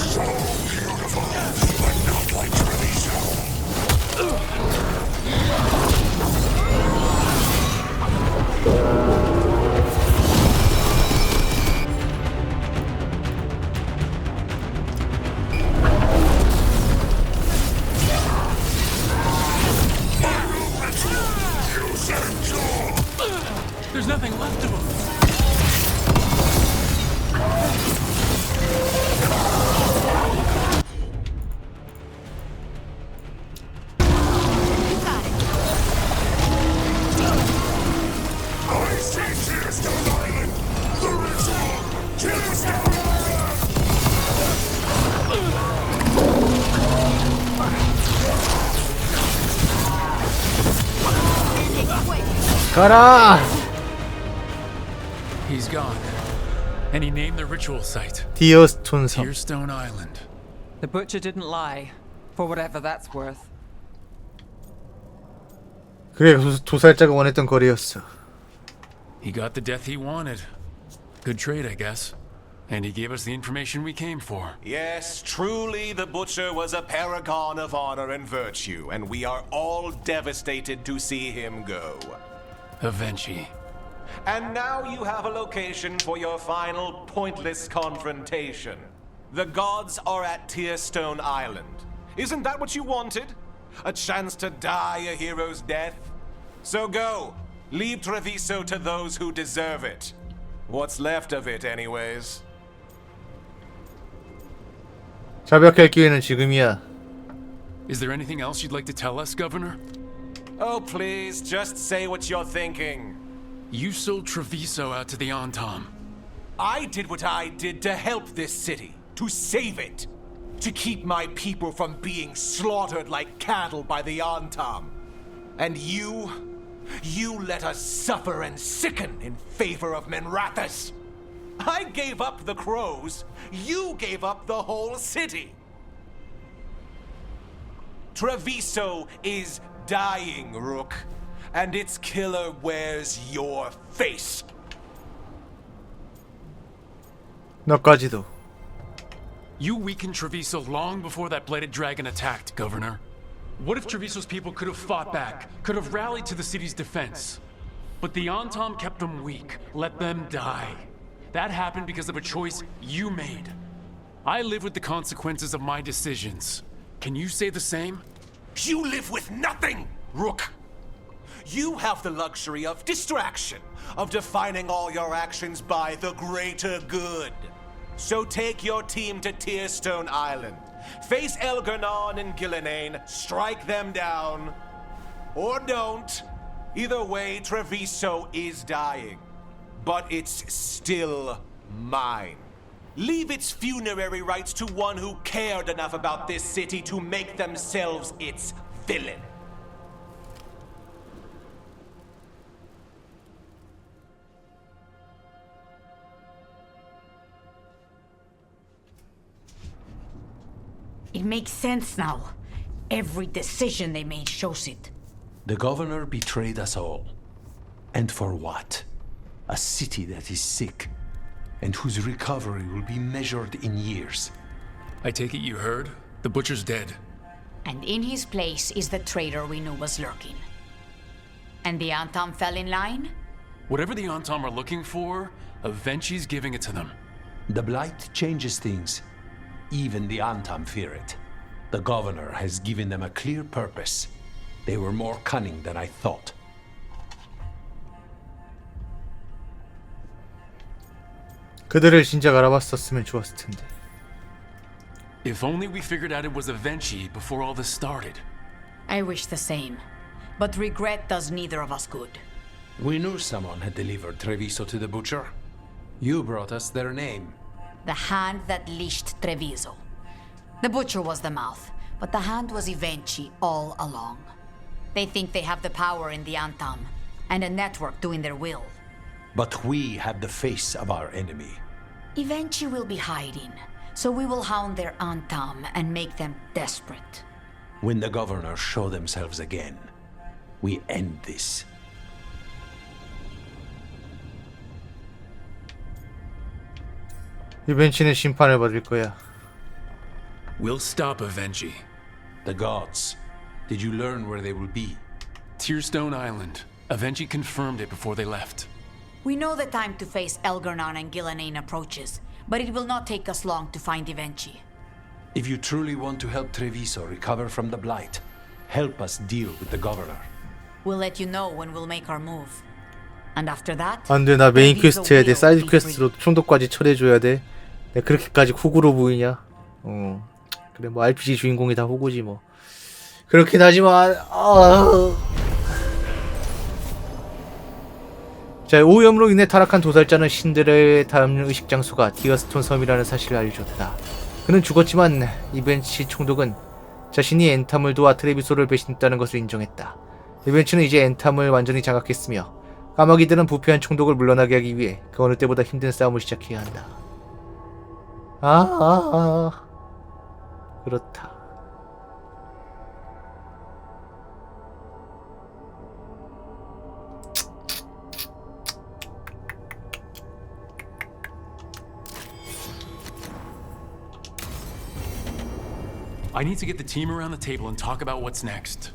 So beautiful, but not like Treviso. There's nothing left of him. I see Tearstone Island! The ritual! Tearstone 가라! He's gone. And he named the ritual site. 디어스톤 섬. Tearstone Island. The butcher didn't lie, for whatever that's worth. 그게 도살자가 원했던 거리였어. He got the death he wanted. Good trade, I guess. And he gave us the information we came for. Yes, truly the Butcher was a paragon of honor and virtue, and we are all devastated to see him go. Eventually. And now you have a location for your final pointless confrontation. The gods are at Tearstone Island. Isn't that what you wanted? A chance to die a hero's death? So go. Leave Treviso to those who deserve it. What's left of it, anyways. 자백할 기회는 지금이야. Is there anything else you'd like to tell us, Governor? Oh, please, just say what you're thinking. You sold Treviso out to the Antam. I did what I did to help this city, to save it, to keep my people from being slaughtered like cattle by the Antam. And you let us suffer and sicken in favor of Minrathous. I gave up the crows, you gave up the whole city. Treviso is dying, Rook, and its killer wears your face. 너까지도. You weakened Treviso long before that bladed dragon attacked, Governor. What if Treviso's people could have fought back, could have rallied to the city's defense? But the Antam kept them weak, let them die. That happened because of a choice you made. I live with the consequences of my decisions. Can you say the same? You live with nothing, Rook. You have the luxury of distraction, of defining all your actions by the greater good. So take your team to Tearstone Island. Face Elgarnon and Gillenane, strike them down. Or don't. Either way, Treviso is dying. But it's still mine. Leave its funerary rites to one who cared enough about this city to make themselves its villain. It makes sense now. Every decision they made shows it. The governor betrayed us all. And for what? A city that is sick, and whose recovery will be measured in years. I take it you heard? The Butcher's dead. And in his place is the traitor we knew was lurking. And the Antam fell in line? Whatever the Antam are looking for, Avenci's giving it to them. The Blight changes things. Even the Antam fear it. The governor has given them a clear purpose. They were more cunning than I thought. 그들을 진작 알아봤었으면 좋았을 텐데. If only we figured out it was Avenci before all this started. I wish the same. But regret does neither of us good. We knew someone had delivered Treviso to the Butcher. You brought us their name. The hand that leashed Treviso. The Butcher was the mouth, but the hand was Avenci all along. They think they have the power in the Antam, and a network doing their will. But we have the face of our enemy. Avenci will be hiding, So we will hound their Antam and make them desperate. When the governors show themselves again, we end this. 이벤치는 심판을 받을 거야. We'll stop Avengi. The gods. Did you learn where they will be? Tearstone Island. Avengi confirmed it before they left. We know the time to face Elgar'nan and Gillenane approaches, but it will not take us long to find Avengi. If you truly want to help Treviso recover from the Blight, help us deal with the governor. We'll let you know when we'll make our move. And after that, 안돼, 나 메인 퀘스트 해야 돼. 사이드 퀘스트로 총독까지 처리해줘야 돼. 내가 그렇게까지 호구로 보이냐? 그래, 뭐 RPG 주인공이 다 호구지 뭐. 그렇긴 하지만 자, 오염으로 인해 타락한 도살자는 신들의 다음 의식 장소가 디어스톤 섬이라는 사실을 알려줬다. 그는 죽었지만 이벤치 총독은 자신이 엔탐을 도와 트레비소를 배신했다는 것을 인정했다. 이벤치는 이제 엔탐을 완전히 장악했으며 까마귀들은 부패한 총독을 물러나게 하기 위해 그 어느 때보다 힘든 싸움을 시작해야 한다. 그렇다. I need to get the team around the table and talk about what's next.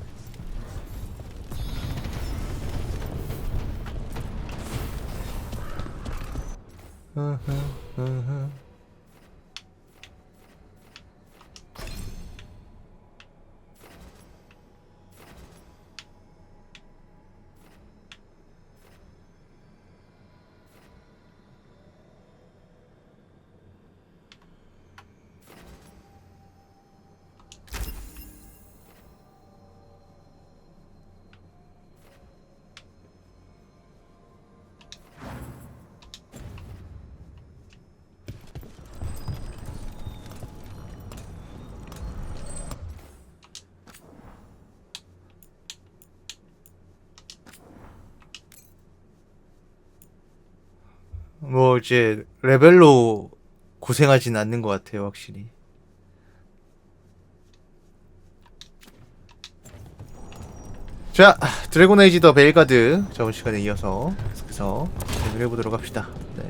뭐 이제 레벨로 고생하진 않는 것 같아요, 확실히. 자, 드래곤 에이지 더 베일가드 저번 시간에 이어서 계속해서 진행을 해보도록 합시다. 네.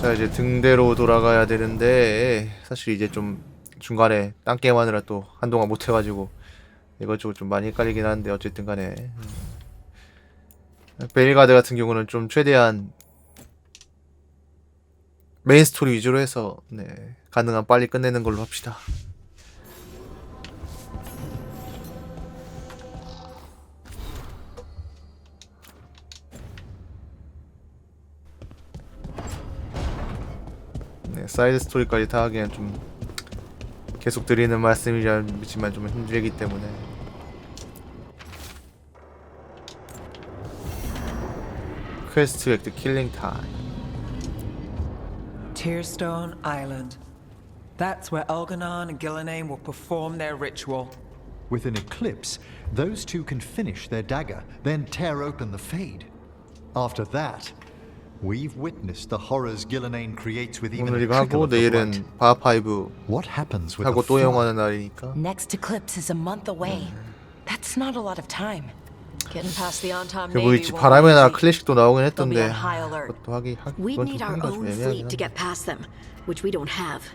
자, 이제 등대로 돌아가야 되는데 사실 이제 좀 중간에 딴 게임 하느라 또 한동안 못해가지고 이것저것 좀 많이 헷갈리긴 하는데 어쨌든 간에 베일가드 같은 경우는 좀 최대한 메인 스토리 위주로 해서 가능한 빨리 끝내는 걸로 합시다. 사이드 스토리까지 다 하기엔 좀 계속 드리는 말씀이지만 좀 힘들기 때문에 퀘스트 획득 킬링 타임. Tearstone Island. That's where Elgar'nan and Gillenane will perform their ritual. With an eclipse, those two can finish their dagger, then tear open the Fade. After that, we've witnessed the horrors Gillenane creates with even 오늘 a 이거 trickle 하고 of the 내일은 blood. 바5 What happens with 하고 the 또 flood? 영화는 날이니까. Next eclipse is a month away. That's not a lot of time. Getting past the on-time 그 뭐 Navy 있지, won't 바람의 be 나라 easy. 클래식도 나오긴 They'll be 했던데 on high alert. 그것도 하기 We'd 그건 need 좀 our 하기가 좀 own 애매하긴 fleet to 한데. get past them, which we don't have.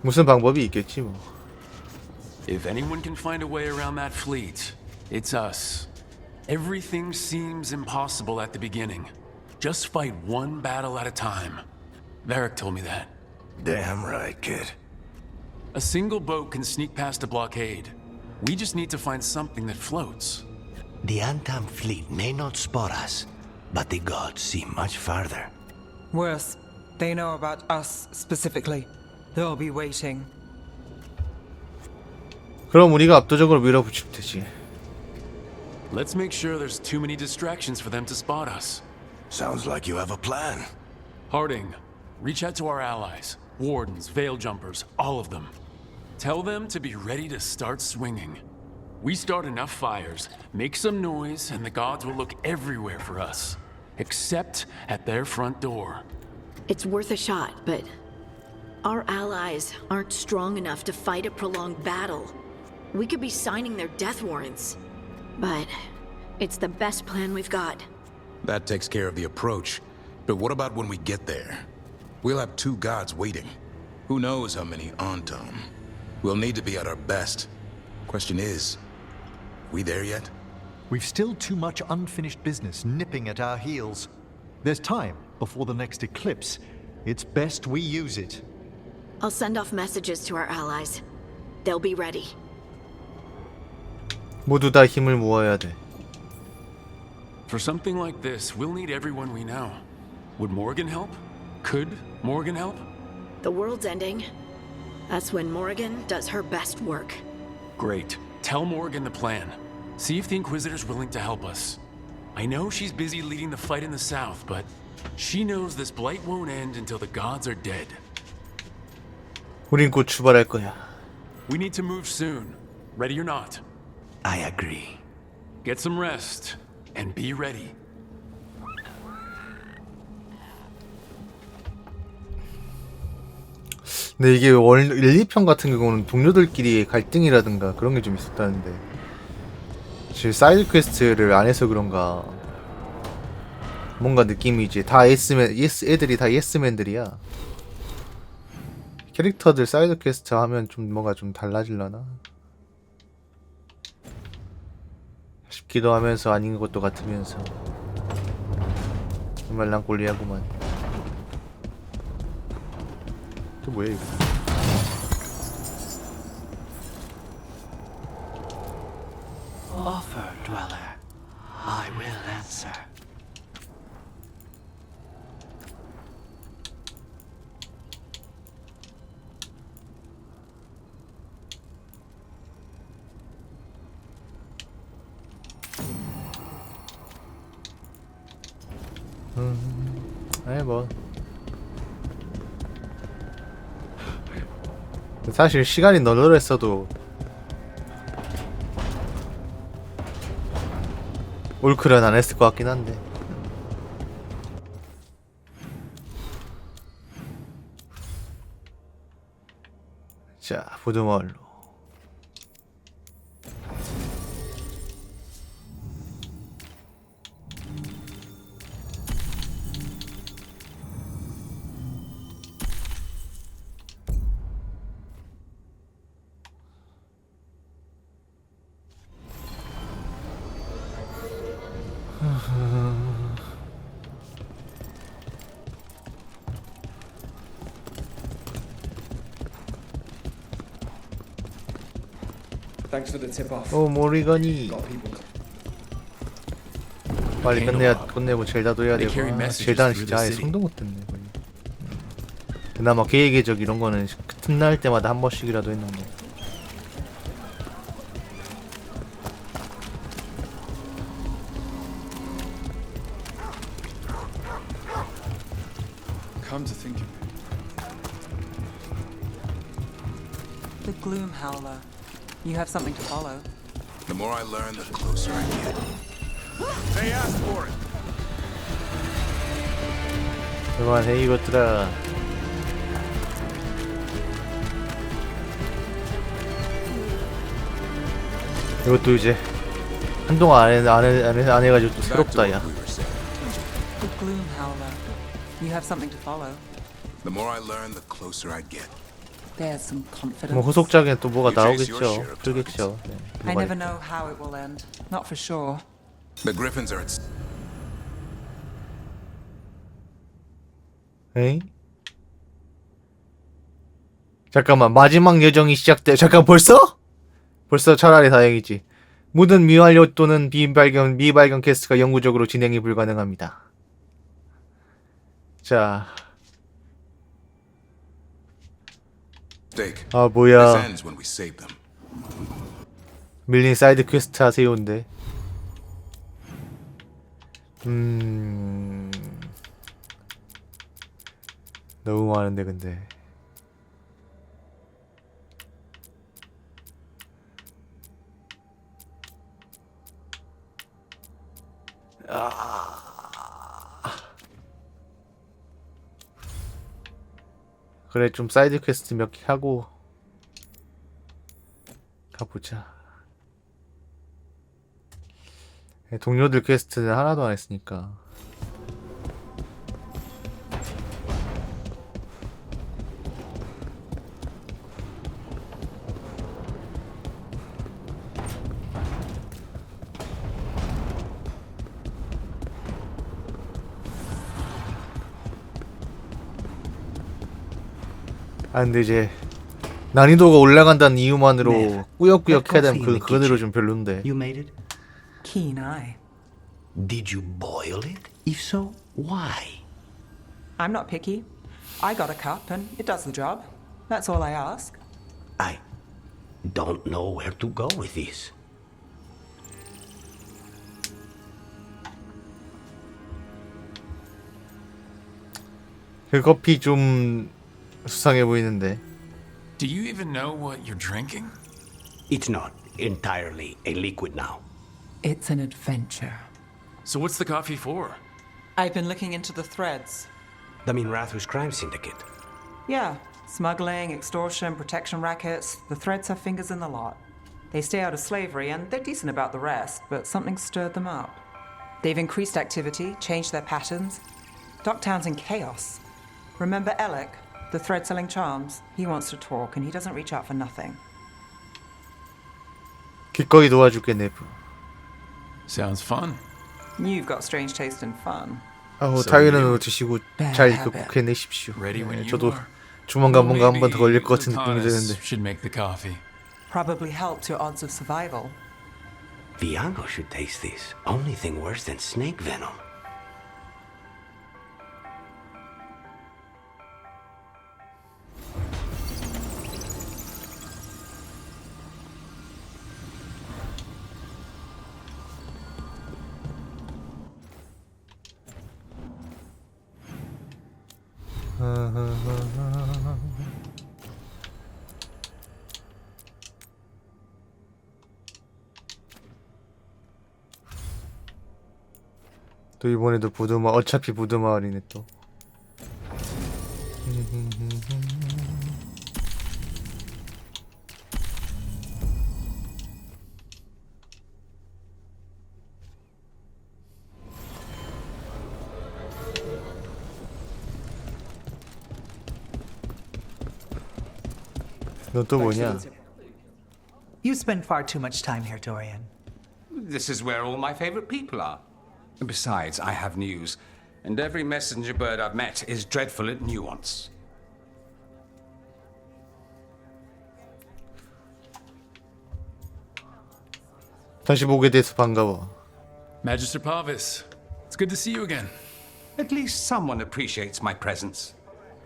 무슨 방법이 있겠지 뭐. If anyone can find a way around that fleet, it's us. Everything seems impossible at the beginning. Just fight one battle at a time. Varric told me that. Damn right, kid. A single boat can sneak past a blockade. We just need to find something that floats. The Antam fleet may not spot us, but the gods see much farther. Worse, they know about us specifically. They'll be waiting. 그럼 우리가 압도적으로 밀어붙이면 되지. Let's make sure there's too many distractions for them to spot us. Sounds like you have a plan. Harding, reach out to our allies. Wardens, Veil Jumpers, all of them. Tell them to be ready to start swinging. We start enough fires, make some noise, and the gods will look everywhere for us. except at their front door. It's worth a shot, but our allies aren't strong enough to fight a prolonged battle. We could be signing their death warrants, but it's the best plan we've got. That takes care of the approach. But what about when we get there? We'll have 2 gods waiting. Who knows how many Antam? We'll need to be at our best. Question is, we there yet? We've still too much unfinished business nipping at our heels. There's time before the next eclipse. It's best we use it. I'll send off messages to our allies. They'll be ready. 모두 다 힘을 모아야 돼. For something like this, we'll need everyone we know. Would Morgan help? Could Morgan help? The world's ending. That's when Morgan does her best work. Great. Tell Morgan the plan. See if the Inquisitor's willing to help us. I know she's busy leading the fight in the south, but she knows this blight won't end until the gods are dead. 우린 곧 출발할 거야. We need to move soon. Ready or not? I agree. Get some rest and be ready. 근데 이게 1, 2편 같은 경우는 동료들끼리의 갈등이라든가 그런 게 좀 있었다는데 지금 사이드 퀘스트를 안 해서 그런가 뭔가 느낌이 이제 다 애들이 다 예스맨들이야. 캐릭터들 사이드 퀘스트 하면 좀 뭔가 좀 달라질라나 싶기도 하면서 아닌 것도 같으면서 말랑꼴리하구만. 또 뭐야 이거? Offer, dweller. I will answer. 아니 뭐 사실 시간이 널널했어도 올클은 안 했을 것 같긴 한데. 자, 부두마을로. Thanks for the tip off. 오 모리건이 빨리 끝내고 젤다도 해야 되고. 젤다는 진짜 아예 손도 못 댔네 거의. 그나마 계획의적 이런 거는 틈날 때마다 한 번씩이라도 했는데. Come to think of it. The Gloom Howler. You have something to follow. The more I learn, the closer I get. They asked for it. 그만해 이것들아. 이것도 이제 한동안 안 해가지고 또 새롭다 야. The Gloom Howler. You have something to follow. The more I learn, the closer I get. There's some confidence. 뭐 후속작에 또 뭐가 나오겠죠. 그러겠죠. 네, I never know how it will end. Not for sure. The Griffins are at. 에이? 잠깐만 마지막 여정이 시작돼. 잠깐 벌써? 벌써 차라리 다행이지. 모든 미완료 또는 미발견 퀘스트가 영구적으로 진행이 불가능합니다. 자. 아 뭐야. 밀린 사이드 퀘스트 하세요인데. 너무 많은데 근데. 그래, 좀 사이드 퀘스트 몇 개 하고 가보자. 동료들 퀘스트는 하나도 안 했으니까. 아 근데 이제 난이도가 올라간다는 이유만으로 꾸역꾸역 해야 되면 그거대로 좀 별론데. You made it? Keen eye. Did you boil it? If so, why? I'm not picky. I got a cup and it does the job. That's all I ask. I don't know where to go with this. 그 커피 좀 수상해 보이는데. Do you even know what you're drinking? It's not entirely a liquid now. It's an adventure. So what's the coffee for? I've been looking into the threads. The Minrathus crime syndicate. Yeah, smuggling, extortion, protection rackets. The threads have fingers in the lot. They stay out of slavery and they're decent about the rest, but something stirred them up. They've increased activity, changed their patterns. Docktown's in chaos. Remember Alec, the thread-selling charms? He wants to talk and he doesn't reach out for nothing. 기꺼이 도와줄게, 내부. Sounds fun. You've got strange taste in fun. 아우, 타이런으로 드시고 잘 극복해내십시오. 네, 저도 조만간 뭔가 한 번 더 걸릴 것 같은 느낌이 드는데. Should make the coffee. Probably helped your odds of survival. Viago should taste this. Only thing worse than snake venom. 또 이번에도 부두마을, 어차피 부두마을이네 또. 너 또 뭐냐? You spend far too much time here, Dorian. This is where all my favorite people are. Besides, I have news, and every messenger bird I've met is dreadful at nuance. 다시 보게 돼서 반가워. Magister Pavis, it's good to see you again. At least someone appreciates my presence.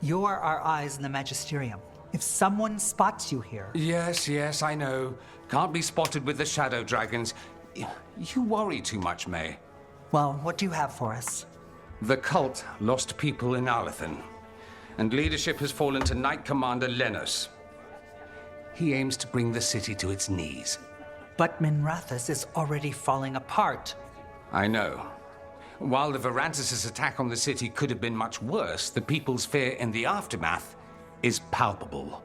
You are our eyes in the Magisterium. If someone spots you here... Yes, I know. Can't be spotted with the shadow dragons. You worry too much, May. Well, what do you have for us? The cult lost people in Arlethan, and leadership has fallen to Knight Commander Lenos. He aims to bring the city to its knees. But Minrathus is already falling apart. I know. While the Varantis' attack on the city could have been much worse, the people's fear in the aftermath is palpable.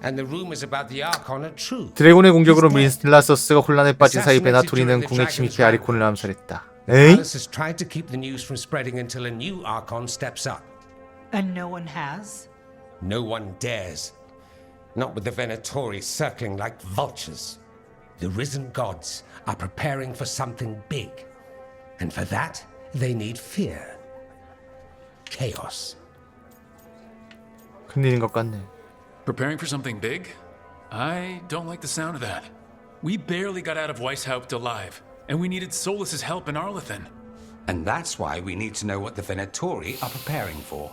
And the rumors about the Archon are true. 드래곤의 공격으로 민라서스가 혼란에 빠진 사이 베나토리는 궁에 침입해 아리콘을 암살했다. 에이? Alice has tried to keep the news from spreading until a new Archon steps up. And no one has? No one dares. Not with the Venatori circling like vultures. The risen gods are preparing for something big. And for that, they need fear. Chaos. 큰일인 것 같네. Preparing for something big? I don't like the sound of that. We barely got out of Weishaupt alive, and we needed Solus's help in Arlethan. And that's why we need to know what the Venatori are preparing for.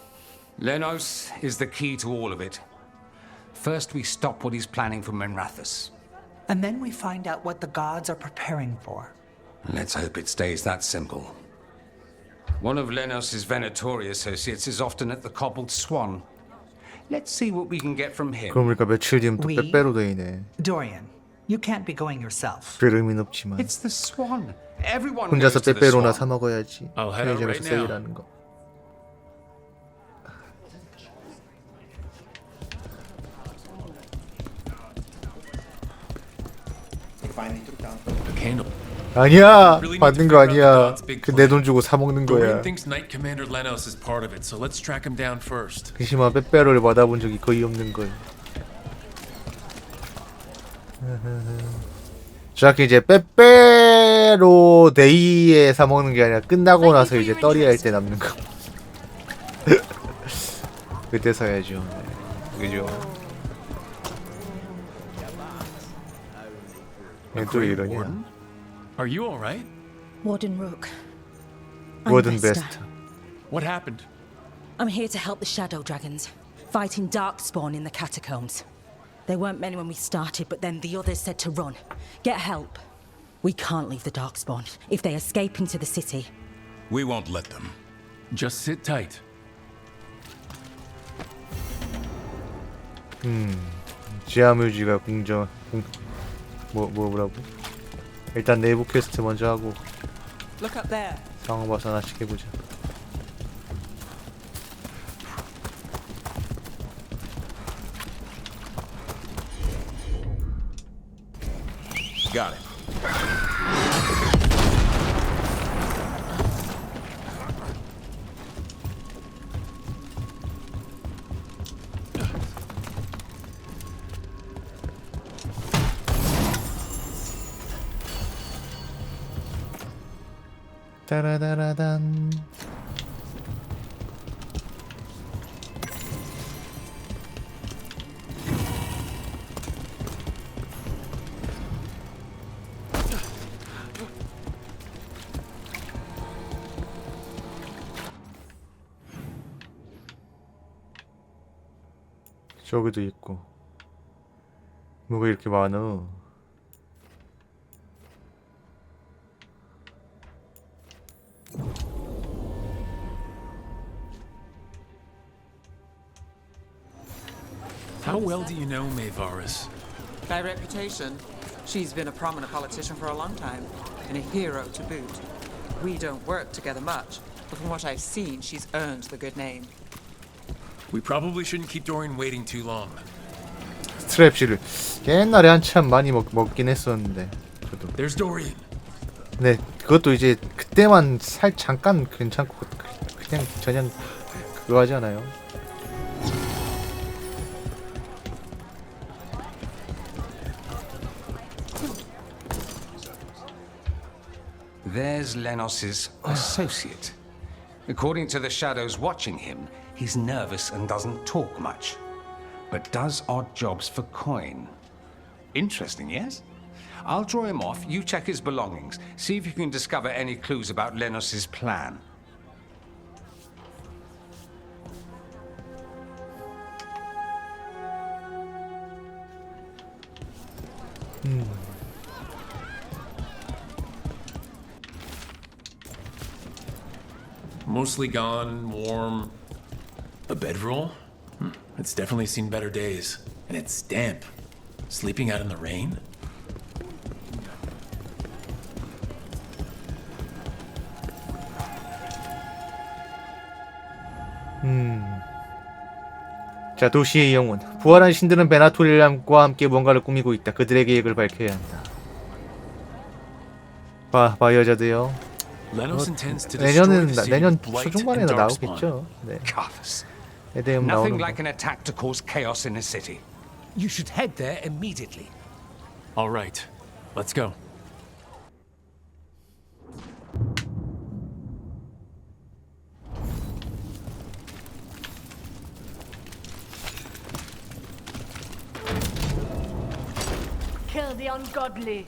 Lenos is the key to all of it. First, we stop what he's planning for Minrathus. And then we find out what the gods are preparing for. Let's hope it stays that simple. One of Lenos's Venatori associates is often at the Cobbled Swan. Let's see what we can get from him. 그러니까 며칠 뒤면 또 빼빼로 데이네. Dorian, you can't be going yourself. 별 의미는 없지만. It's the Swan. Everyone 혼자서 goes to the 빼빼로나 Swan. 사 먹어야지. 편의점에서 세일하는 거. finally took down. A candle. 아니야, 받는 거 아니야. 그 내 돈 주고 사 먹는 The 거야. Ring thinks Knight Commander Lenos is part of it, so let's track him down first. 그시마 빼빼로를 받아본 적이 거의 없는 걸. 정확히 이제 빼빼로 데이에 사 먹는 게 아니라 끝나고 나서 이제 떨이 할 때 남는 거. 그때 사야죠. 그죠? 또 이러냐? Are you all right? Warden Rook. Warden best. What happened? I'm here to help the Shadow Dragons, fighting Darkspawn in the catacombs. There weren't many when we started, but then the others said to run. Get help. We can't leave the Darkspawn. If they escape into the city, We won't let them. Just sit tight. 지하묘지가 뭐라고? 일단 내부 퀘스트 먼저 하고 Look up there. 상황 봐서 하나씩 해보자. Got it. 따라다라단. 저기도 있고. 뭐가 이렇게 많아? How well do you know Maevaris? By reputation, she's been a prominent politician for a long time, and a hero to boot. We don't work together much, but from what I've seen, she's earned the good name. We probably shouldn't keep Dorian waiting too long. 스트랩실을 옛날에 한참 많이 먹긴 했었는데 저도. There's Dorian. 네, 그것도 이제 그때만 잠깐 괜찮고 그냥 그거 하지 않아요? There's Lenos's associate. According to the shadows watching him, he's nervous and doesn't talk much, but does odd jobs for coin. Interesting, yes? I'll draw him off, you check his belongings, see if you can discover any clues about Lenos's plan. Mostly gone, warm. A bedroll? It's definitely seen better days. And it's damp. Sleeping out in the rain? 자, 도시의 영혼. 부활한 신들은 베나토릴람과 함께 뭔가를 꾸미고 있다. 그들의 계획을 밝혀야 한다. 바이오자드요. 내년 초중반에나 나오겠죠. 네. 에데움 Nothing 나오는 like an attack to cause chaos in the city. You should head there immediately. All right, let's go. Kill the ungodly.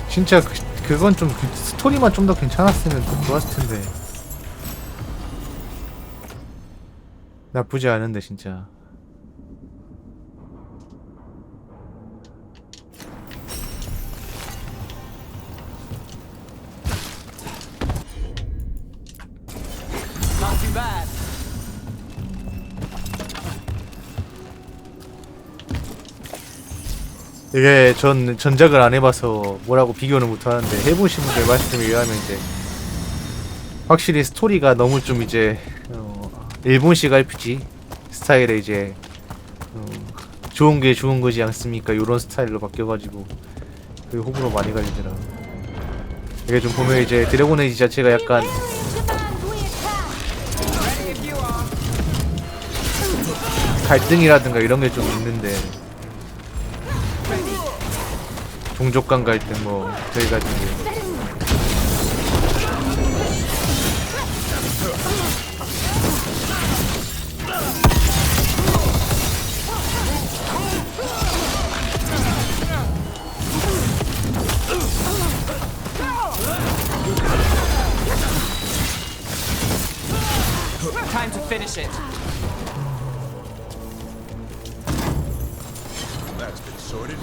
진짜 그건 좀 스토리만 좀 더 괜찮았으면 좀 좋았을 텐데. 나쁘지 않은데 진짜. Not too bad. 이게 전 전작을 안 해봐서 뭐라고 비교는 못하는데 해보신 분들 말씀에 의하면 이제 확실히 스토리가 너무 좀 이제 일본식 RPG 스타일의 이제 좋은 게 좋은 거지 않습니까? 요런 스타일로 바뀌어가지고 그 호불호 많이 갈리더라. 이게 좀 보면 이제 드래곤 에이지 자체가 약간 갈등이라든가 이런 게 좀 있는데 종족 간 갈등 뭐 베일가드 Time to finish it. That's been sorted.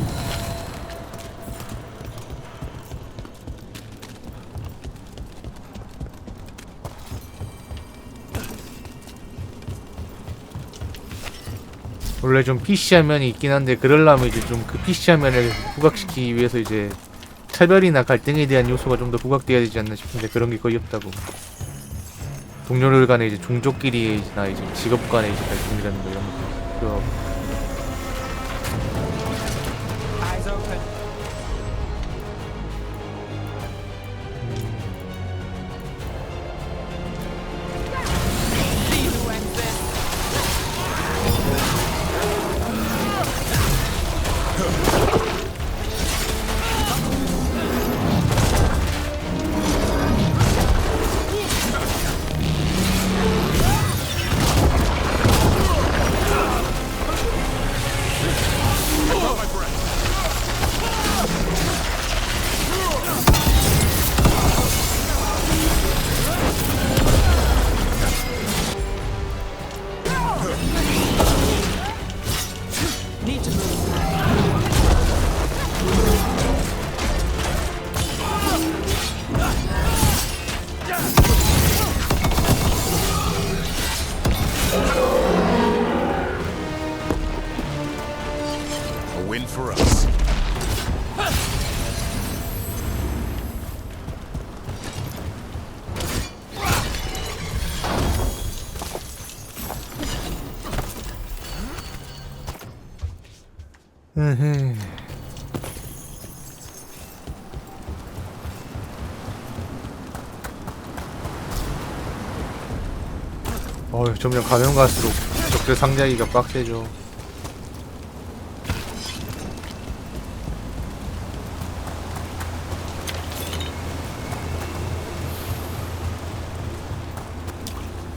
원래 좀 PC 화면이 있긴 한데 그러려면 이제 좀 그 PC 화면을 부각시키기 위해서 이제 차별이나 갈등에 대한 요소가 좀 더 부각돼야 되지 않나 싶은데 그런 게 거의 없다고. 동료들 간의 이제 종족끼리나 이제 직업 간의 이제 갈등이라는 거 이런 거. Eyes open. See who ends this. Need to move. A win for us. 점점 가면 갈수록 적들 상대하기가 빡세죠.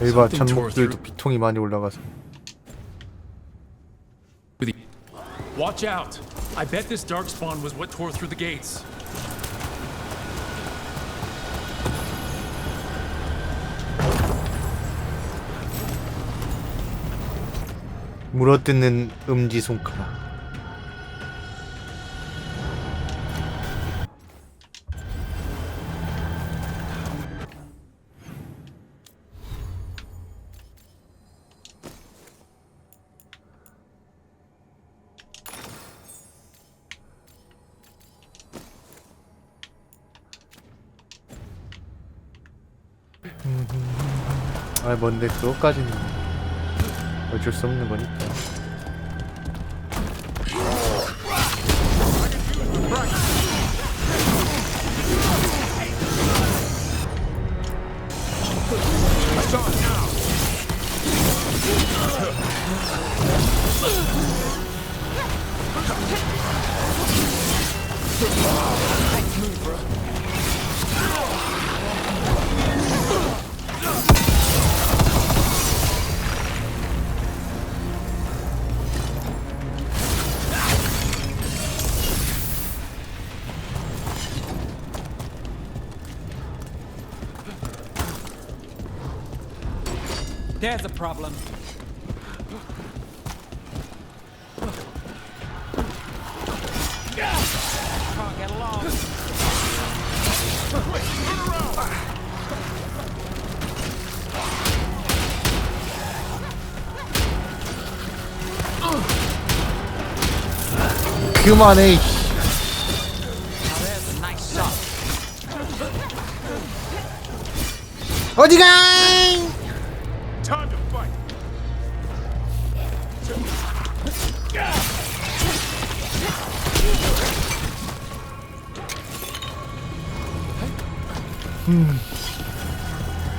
일반 천목들도 비통이 많이 올라가서. Watch out! I bet this darkspawn was what tore through the gates. 물어뜯는 엄지손가락. 아 뭔데 그것까지는 어쩔 수 없는 거니까. There's a problem. Can't get along. 그만해. Now there's a nice shot. 어디가? Time to fight.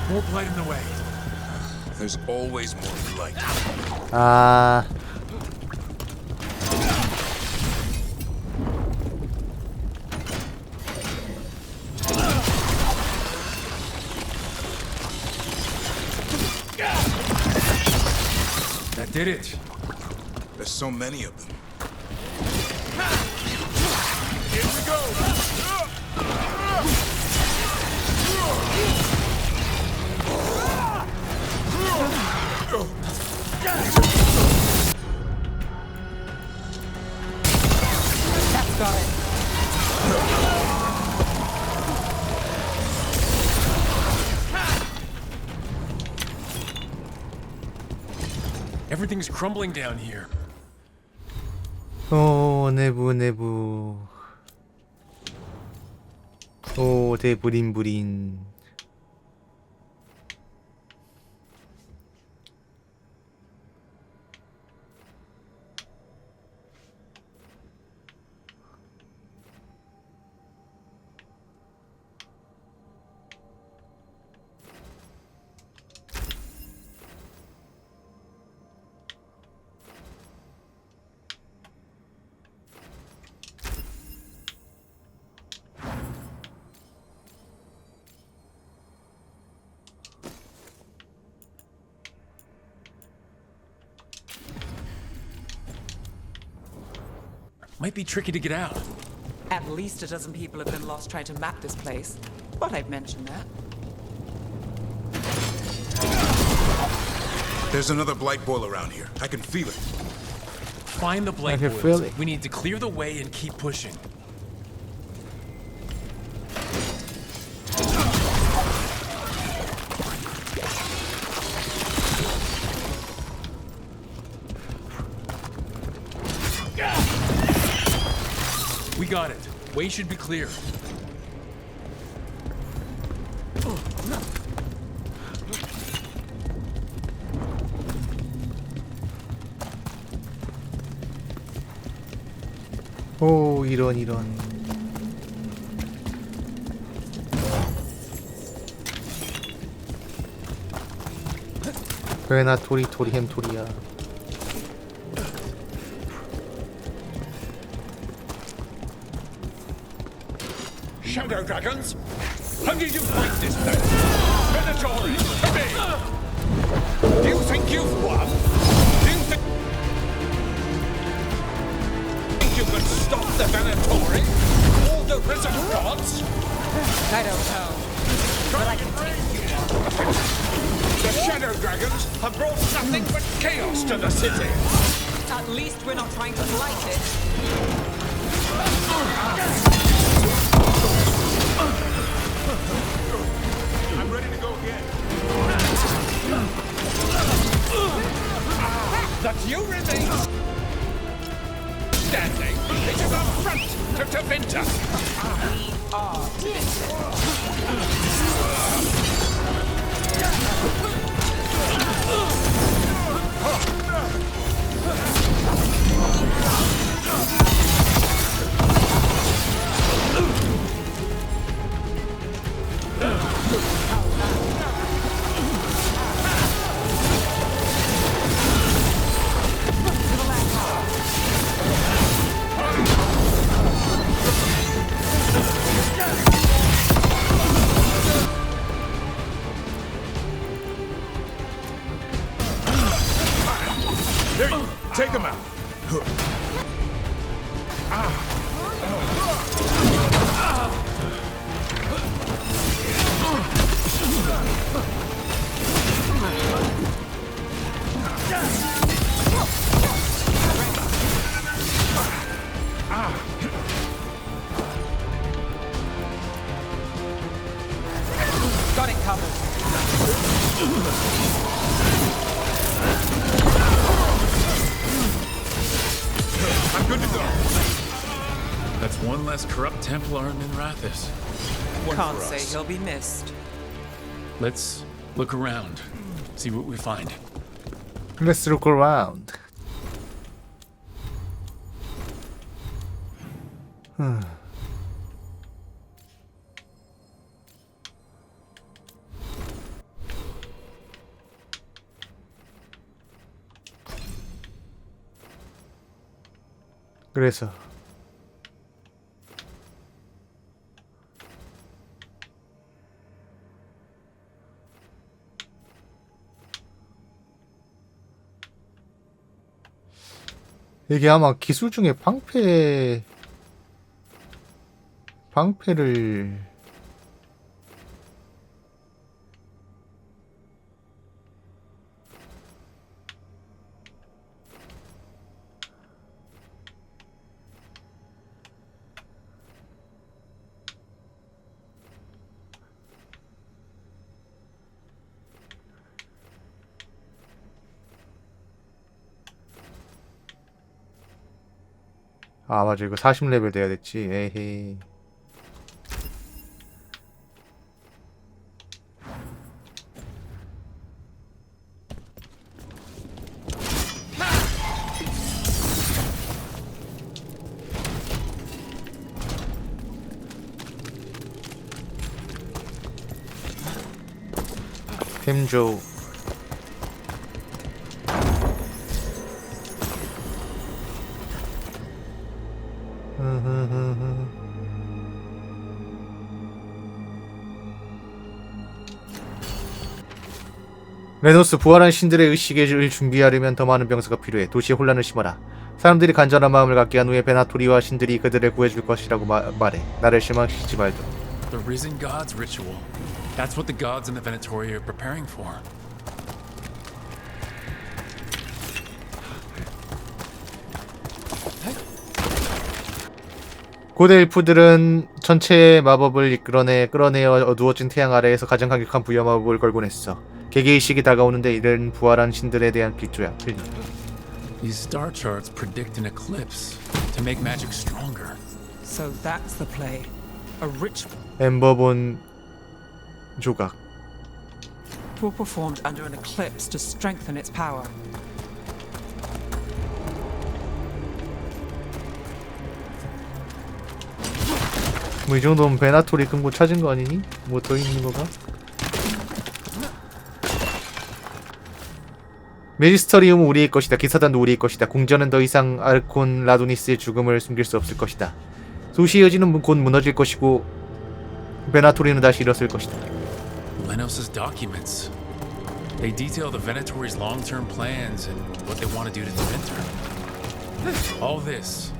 More blight in the way. There's always more light. 아. That did it. There's so many of them. Here we go. That's got it. Everything's crumbling down here. 내부. 대부린. Might be tricky to get out. At least a dozen people have been lost trying to map this place. But I've mentioned that. There's another blight boil around here. I can feel it. Find the blight can feel boils. it. We need to clear the way and keep pushing. We got it. Way should be clear. 오, 이런. 베나토리 햄토리야. Shadow dragons? How did you fight this thing? Venatori, come in! Do you think you've won? Do you think you can stop the Venatori? All the risen gods? I don't know. But I can take you on. The Shadow dragons have brought nothing but chaos to the city. At least we're not trying to blight it. I'm ready to go again. That you remain standing is an affront to Tevinter. We are Here, take him out. Got it covered. I'm good to go. That's one less corrupt Templar in Rathis. Can't say he'll be missed. Let's look around, see what we find. Let's look around. 그래서 이게 아마 기술 중에 방패를 아 맞아 이거 40레벨 돼야 됐지 에헤이 템조 레노스, 부활한 신들의 의식을 준비하려면 더 많은 병사가 필요해. 도시에 혼란을 심어라. 사람들이 간절한 마음을 갖게 한 후에 베나토리와 신들이 그들을 구해줄 것이라고 말해. 나를 실망시키지 말도. The risen gods ritual. That's what the gods in the Venatori are preparing for. 고대 엘프들은 전체의 마법을 끌어내어 어두워진 태양 아래에서 가장 강력한 부여 마법을 걸곤 했어. 개개의식이 다가오는데 이른 부활한 신들에 대한 필조야. 필리. These star charts predict an eclipse to make magic stronger. So that's the play. A ritual 엠버본 조각. performed under an eclipse to strengthen its power. 뭐 이 정도면 베나토리 금고 찾은 거 아니니? 뭐 더 있는 거가? 메지스터리움은 우리의 것이다. 기사단도 우리의 것이다. 궁전은 더 이상 아르콘 라도니스의 죽음을 숨길 수 없을 것이다. 도시의 여지는 곧 무너질 것이고 베나토리는 다시 일어설 것이다. Lenos's documents. They detail the Venatori's long-term plans and what they want to do to the Ventor. All this,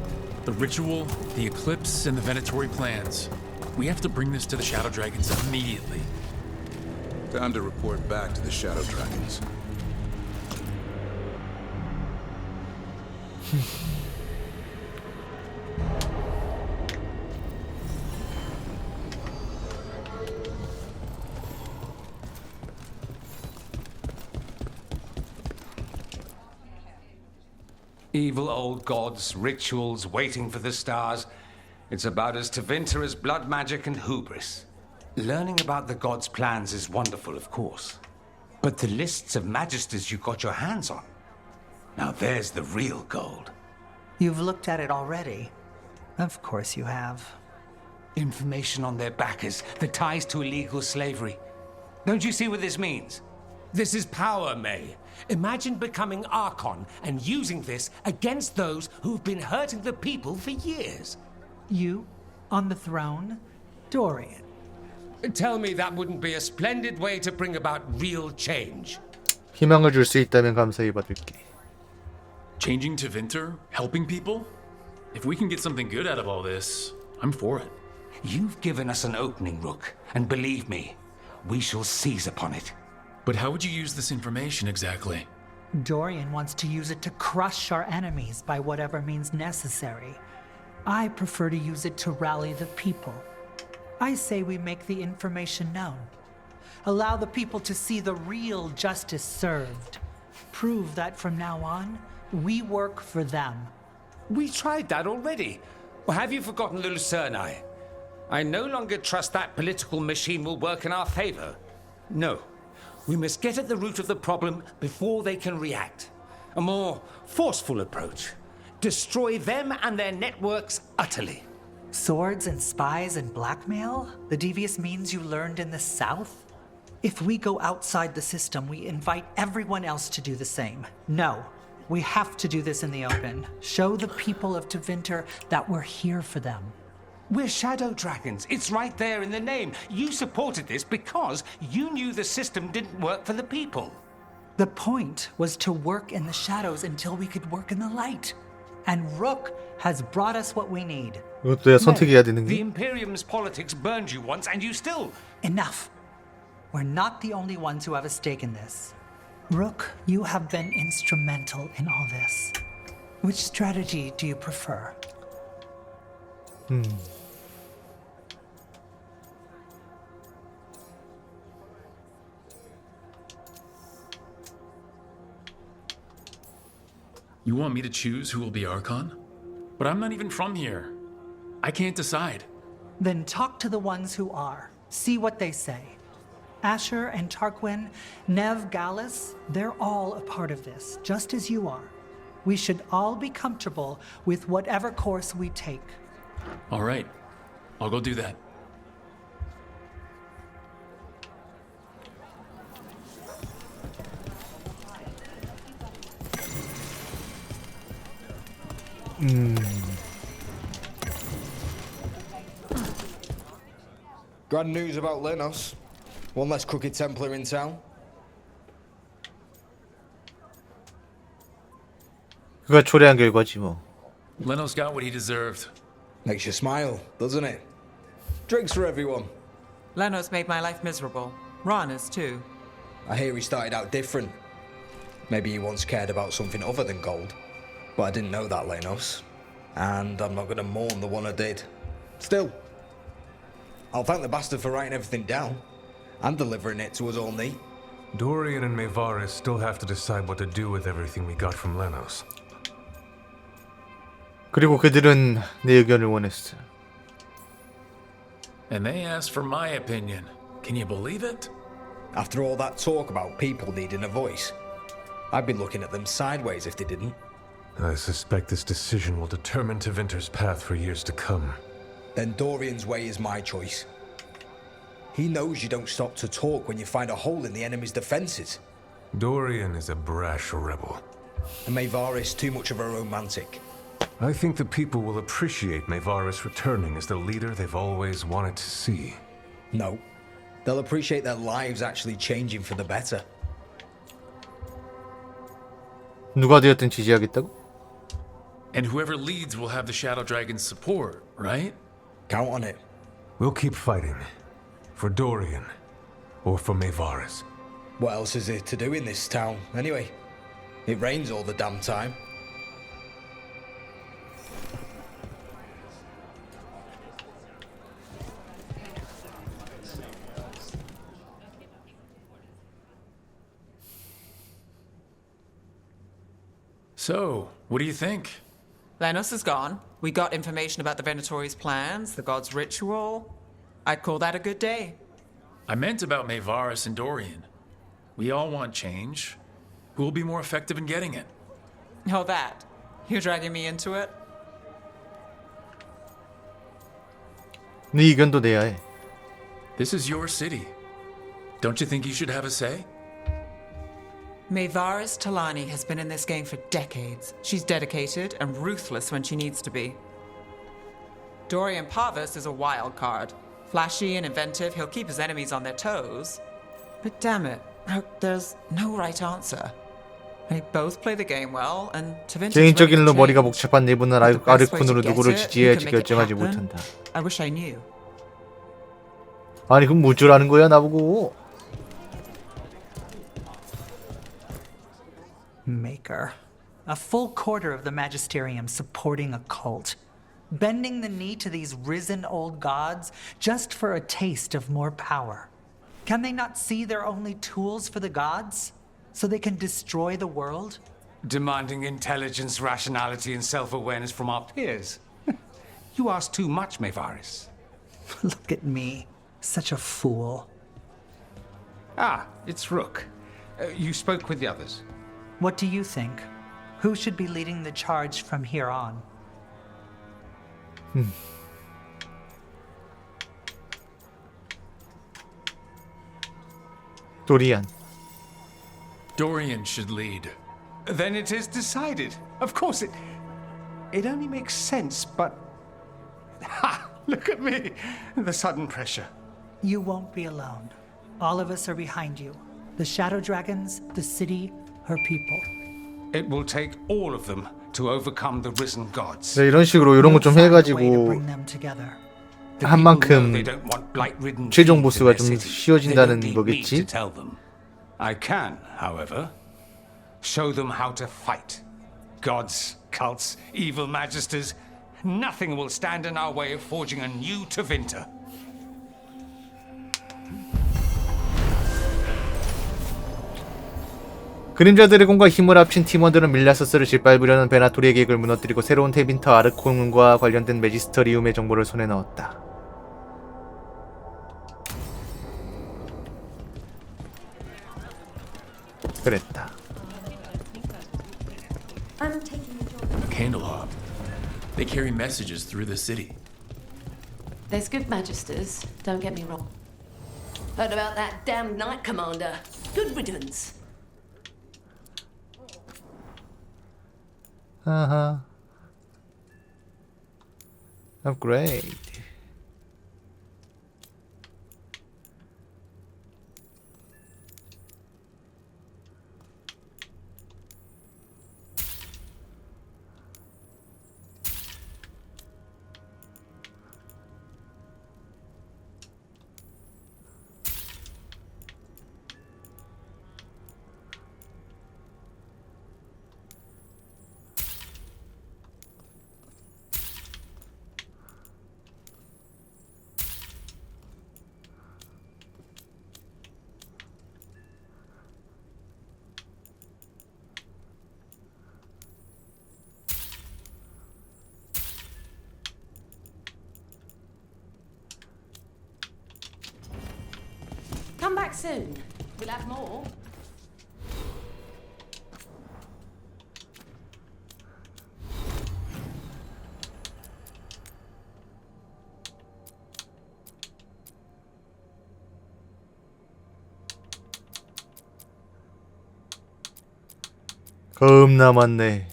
the ritual, the eclipse, and the Venatori plans. We have to bring this to the Shadow Dragons immediately. Time to report back to the Shadow Dragons. Evil old gods, rituals, waiting for the stars. It's about as Tevinter as blood magic and hubris. Learning about the gods' plans is wonderful, of course. But the lists of magisters you got your hands on, now there's the real gold. You've looked at it already. Of course you have. Information on their backers, the ties to illegal slavery. Don't you see what this means? This is power, May. Imagine becoming Archon and using this against those who've been hurting the people for years. You? On the throne? Dorian. Tell me that wouldn't be a splendid way to bring about real change. 희망을 줄 수 있다면 감사히 받을게. Changing to Vinter? Helping people? If we can get something good out of all this, I'm for it. You've given us an opening, Rook, and believe me, we shall seize upon it. But how would you use this information exactly? Dorian wants to use it to crush our enemies by whatever means necessary. I prefer to use it to rally the people. I say we make the information known. Allow the people to see the real justice served. Prove that from now on, we work for them. We tried that already. Or have you forgotten the Lucerni? I no longer trust that political machine will work in our favor. No. We must get at the root of the problem before they can react. A more forceful approach. Destroy them and their networks utterly. Swords and spies and blackmail? The devious means you learned in the South? If we go outside the system, we invite everyone else to do the same. No, we have to do this in the open. Show the people of Tevinter that we're here for them. We're shadow dragons. It's right there in the name. You supported this because you knew the system didn't work for the people. The point was to work in the shadows until we could work in the light. And Rook has brought us what we need. 이것도 선택해야 되는 The 게. Imperium's politics burned you once and you still... Enough. We're not the only ones who have a stake in this. Rook, you have been instrumental in all this. Which strategy do you prefer? You want me to choose who will be Archon? But I'm not even from here. I can't decide. Then talk to the ones who are. See what they say. Asher and Tarquin, Nev, Gallus, they're all a part of this, just as you are. We should all be comfortable with whatever course we take. All right. I'll go do that. Grand news about Lenos. One less crooked Templar in town. 그가 초래한 결과지 뭐. Lenos got what he deserved. Makes you smile, doesn't it? Drinks for everyone. Lenos made my life miserable. Rana's too. I hear he started out different. Maybe he once cared about something other than gold. But I didn't know that, Lenos. And I'm not going to mourn the one I did. Still, I'll thank the bastard for writing everything down and delivering it to us all neat. Dorian and Maevaris still have to decide what to do with everything we got from Lenos. 그리고 그들은 내 의견을 원했어. And they asked for my opinion. Can you believe it? After all that talk about people needing a voice, I'd be looking at them sideways if they didn't. I suspect this decision will determine Tevinter's path for years to come. Then Dorian's way is my choice. He knows you don't stop to talk when you find a hole in the enemy's defenses. Dorian is a brash rebel. And Maevaris too much of a romantic. I think the people will appreciate Maevaris returning as the leader they've always wanted to see. No. They'll appreciate their lives actually changing for the better. 누가 되었든 지지하겠다고? And whoever leads will have the Shadow Dragon's support, right? Count on it. We'll keep fighting. For Dorian. Or for Maevaris. What else is there to do in this town, anyway? It rains all the damn time. So, what do you think? Lenos is gone. We got information about the Venatori's plans, the god's ritual. I'd call that a good day. I meant about Maevaris and Dorian. We all want change. Who will be more effective in getting it? Oh, that. You're dragging me into it? 네 의견도 내야 해. This is your city. Don't you think you should have a say? Maevaris Talani has been in this game for decades. She's dedicated and ruthless when she needs to be. Dorian Parvis is a wild card. Flashy and inventive, he'll keep his enemies on their toes. But damn it, there's no right answer. They both play the game well, and Tavinta's 개인적인 ready 일로 to 머리가 change. 복잡한 내부는 But the best way to 아르콘으로 get 누구를 it, 지지해야 who 할지 can make it 결정하지 happen, 못한다. I wish I knew. 아니 그럼 무주라는 거야 나보고. Maker. A full quarter of the Magisterium supporting a cult. Bending the knee to these risen old gods just for a taste of more power. Can they not see they're only tools for the gods? So they can destroy the world? Demanding intelligence, rationality, and self-awareness from our peers. You ask too much, Maevaris. Look at me. Such a fool. Ah, it's Rook. You spoke with the others. What do you think? Who should be leading the charge from here on? 도리안. Dorian should lead. Then it is decided. Of course, it only makes sense, but... Ha! Look at me! The sudden pressure. You won't be alone. All of us are behind you. The Shadow Dragons, the city, her people. It will take all of them to overcome the risen gods. 네, 이런 식으로 이런 거 좀 해가지고 Bring them together. 한 만큼 최종 보스가 좀 쉬워진다는 거겠지? I can, however, show them how to fight. Gods, cults, evil magisters, nothing will stand in our way of forging a new Tevinter. 그림자 드래곤과 힘을 합친 팀원들은 밀라서스를 짓밟으려는 베나토리의 계획을 무너뜨리고 새로운 테빈터 아르콘과 관련된 매지스터리움의 정보를 손에 넣었다. 그랬다. Candelab. They carry messages through the city. There's good magisters, don't get me wrong. Heard about that damn Knight Commander. Good riddance. Oh, great. Come back soon. We'll have more. 겁나 많네.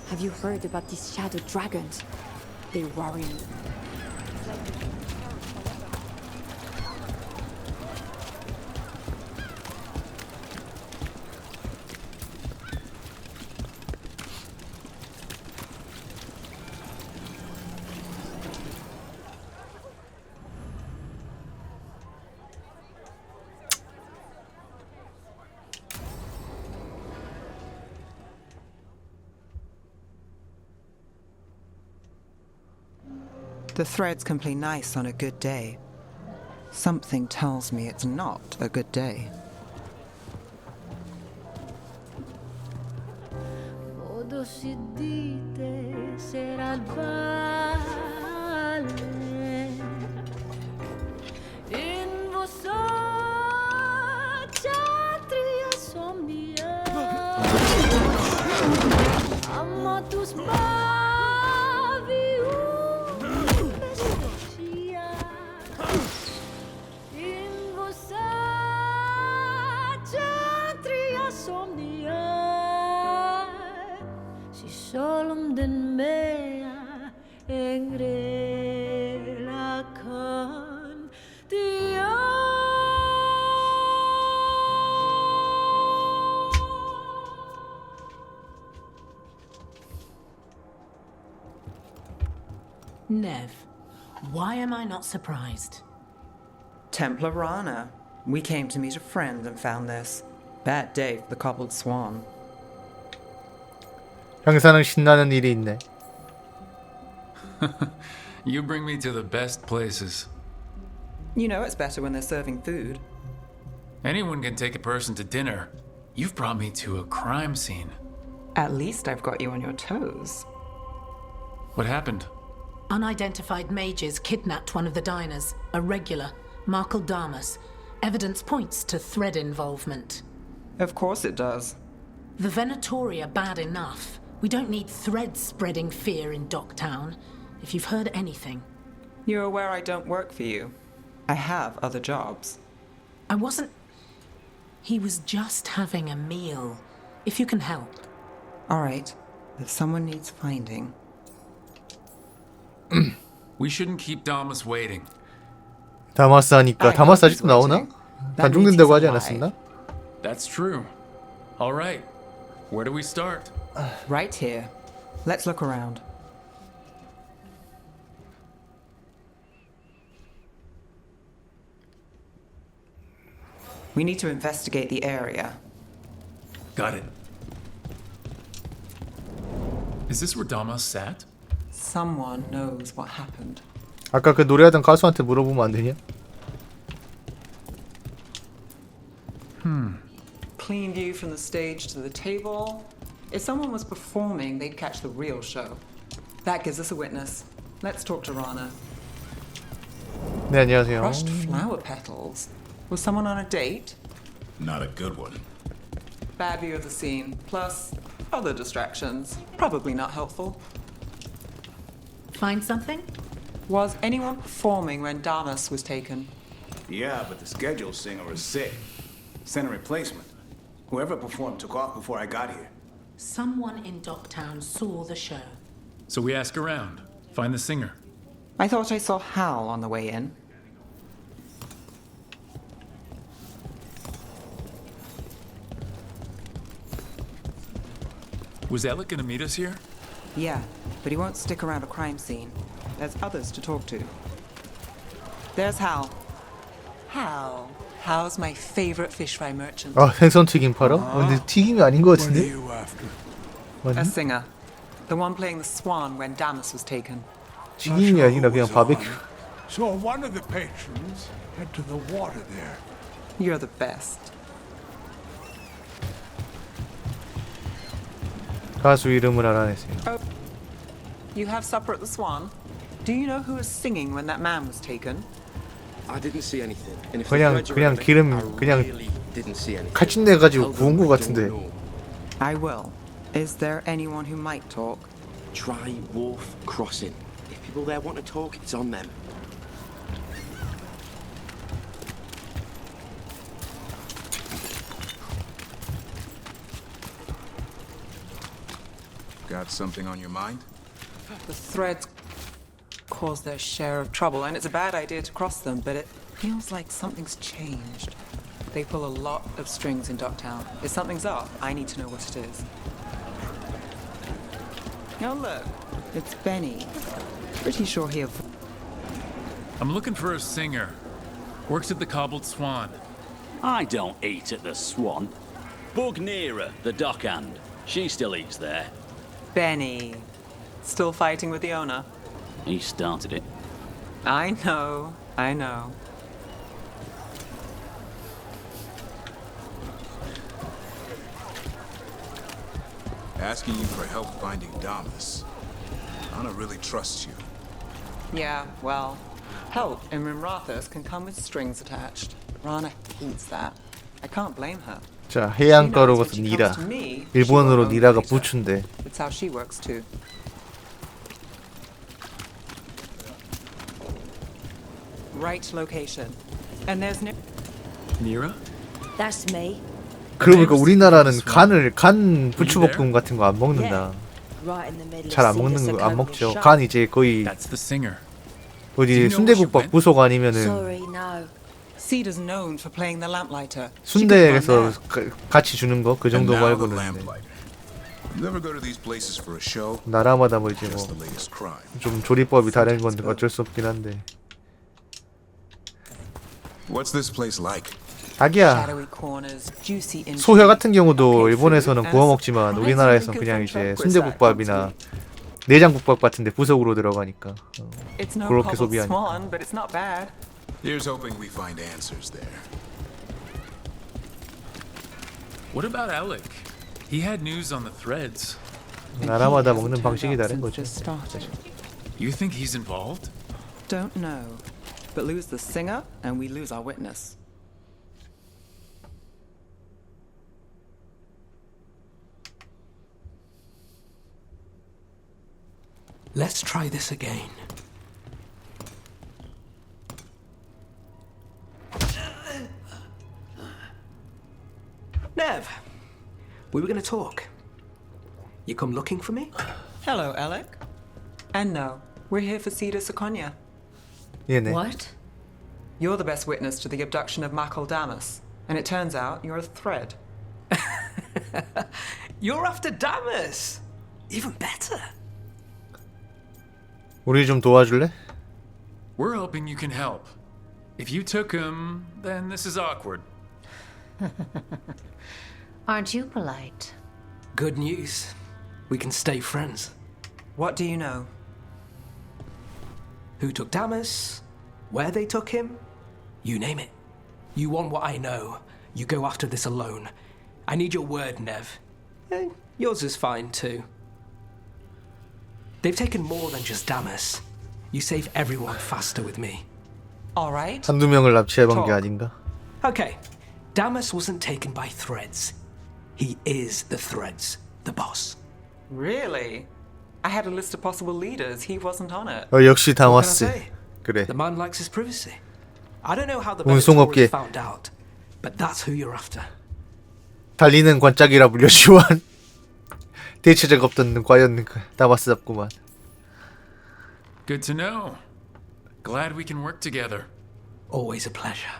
Have you heard about these shadow dragons? They worry me. The threads can play nice on a good day. Something tells me it's not a good day. Modo si dite sarà il vale in vostra kshatriya somnia amma tu sbavi in vostra kshatriya somnia solemn mea engrela con Nev, why am I not surprised? Templar Rana. We came to meet a friend and found this. Bad day for the cobbled swan. 항상 신나는 일이 있네. You bring me to the best places. You know it's better when they're serving food. Anyone can take a person to dinner. You've brought me to a crime scene. At least I've got you on your toes. What happened? Unidentified mages kidnapped one of the diners, a regular, Markle Damas. Evidence points to thread involvement. Of course it does. The Venatori are bad enough. We don't need threads spreading fear in Docktown. If you've heard anything. You're aware I don't work for you. I have other jobs. I wasn't... He was just having a meal. If you can help. All right. If someone needs finding. We shouldn't keep Damas waiting. 다마스 하니까 다마스 아직도 나오나? 안 죽는다고 하지 않았었나? That's true. All right. Where do we start? Right here. Let's look around. We need to investigate the area. Got it. Is this where Damas sat? Someone knows what happened. 아까 그 노래하던 가수한테 물어보면 안 되냐? Clean view from the stage to the table. If someone was performing, they'd catch the real show. That gives us a witness. Let's talk to Rana. 네, 안녕하세요. Crushed flower petals. Was someone on a date? Not a good one. Bad view of the scene. Plus, other distractions. Probably not helpful. Find something? Was anyone performing when Damas was taken? Yeah, but the scheduled singer was sick. Sent a replacement. Whoever performed took off before I got here. Someone in Docktown saw the show. So we ask around. Find the singer. I thought I saw Hal on the way in. Was Alec gonna meet us here? Yeah, but he won't stick around a crime scene. There's others to talk to. There's Hal. Hal. Hal's my favorite fish fry merchant. 아, 생선 튀김 팔아? 근데 튀김이 아닌 것 같은데? A singer. The one playing the swan when Damas was taken. 튀김이 아니라 그냥 바베큐. So one of the patrons head to the water there. You're the best. 가수 이름을 알아내세요. Oh, you have supper at the Swan? Do you know who was singing when that man was taken? I didn't see anything. And if 그냥 기름 그냥 칼집내 가지고 구운 거 같은데. I will. Is there anyone who might talk? Try Wharf Crossing. If people there want to talk, it's on them. Got something on your mind? The threads cause their share of trouble, and it's a bad idea to cross them, but it feels like something's changed. They pull a lot of strings in Docktown. If something's up, I need to know what it is. Oh, look. It's Benny. Pretty sure he'll... I'm looking for a singer. Works at the Cobbled Swan. I don't eat at the Swan. Bug Nearer, the dockhand. She still eats there. Benny. Still fighting with the owner? He started it. I know. I know. Asking you for help finding Damas. I don't really trust you. Yeah, well, help in Rimrathos can come with strings attached. Rana hates that. I can't blame her. 자, 해안가로부터 니라. 일본어로 니라가 부추인데. That's how she works too. Right location. And there's Nira? That's me. 그러니까 우리나라는 간 부추볶음 같은 거 안 먹는다. right in the middle 잘 of 안 먹는 거 안 Cedar 먹죠. Circle 간 이제 거의 That's the singer. 어디 순대국밥 부속 아니면은 Sorry, no. Cedar's known for playing the lamplighter. 순대에서 같이 주는 거 그 정도 And now the 말고는 네. lamplighter. You ever go to these places for a show? 나라마다 뭐 이제 Just 뭐 the latest crime. 좀 조리법이 다른 건 어쩔 수 없긴 한데. What's this place like? 닭이야. Shadowy corners, juicy 소회 같은 경우도 일본에서는 구워 먹지만 우리나라에서는 그냥 이제 순대국밥이나 내장국밥 같은데 부속으로 들어가니까 It's no 그렇게 cobbled 소비하니까. swan, but it's not bad. Here's hoping we find answers there. What about Alec? He had news on the threads. 나라마다 먹는 방식이 다른 거죠. You think he's involved? Don't know, but lose the singer and we lose our witness. Let's try this again. Nev, we were going to talk. You come looking for me? Hello, Alec. And no, we're here for Cedar Seconia. 얘네. What? You're the best witness to the abduction of Makol Damas, and it turns out you're a thread. You're after Damas. Even better. 우리 좀 도와줄래? We're hoping you can help. If you took him, then this is awkward. Aren't you polite? Good news. We can stay friends. What do you know? Who took Damas? Where they took him? You name it. You want what I know. You go after this alone. I need your word, Nev. Yours is fine too. They've taken more than just Damas. You save everyone faster with me. All right. 한두 명을 납치해본 게 아닌가? Okay. Damas wasn't taken by threads. He is the threads, the boss. Really? I had a list of possible leaders. He wasn't on it. 역시 What can I 다마스. say? 그래. The man likes his privacy. I don't know how the 운송업계. Venatori found out, but that's who you're after. 달리는 관짝이라 불려지원. 대체제가 없던 과연 다마스답구만. Good to know. Glad we can work together. Always a pleasure.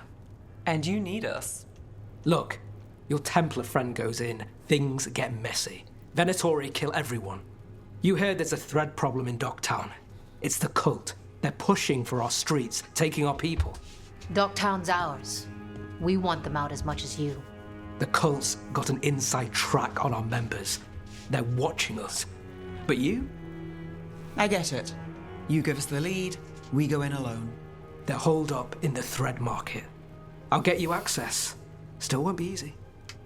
And you need us. Look, your Templar friend goes in, things get messy. Venatori kill everyone. You heard there's a thread problem in Docktown. It's the cult. They're pushing for our streets, taking our people. Docktown's ours. We want them out as much as you. The cult's got an inside track on our members. They're watching us. But you? I get it. You give us the lead, we go in alone. They're holed up in the thread market. I'll get you access. Still won't be easy.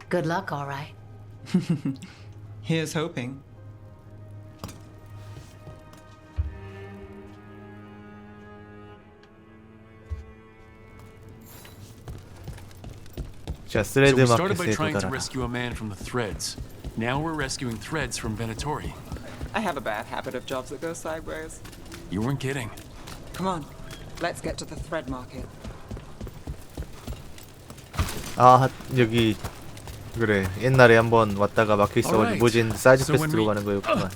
Good luck, all right. Here's hoping. 자, So 스레드 we started by 마켓에 trying to 도달하라. rescue a man from the threads. Now we're rescuing threads from Venatori. I have a bad habit of jobs that go sideways. You weren't kidding. Come on, let's get to the thread market. 아, 여기 그래. 옛날에 한번 왔다가 막혀 있어가지고 뭐진 사이드 퀘스트로 가는 거였구만.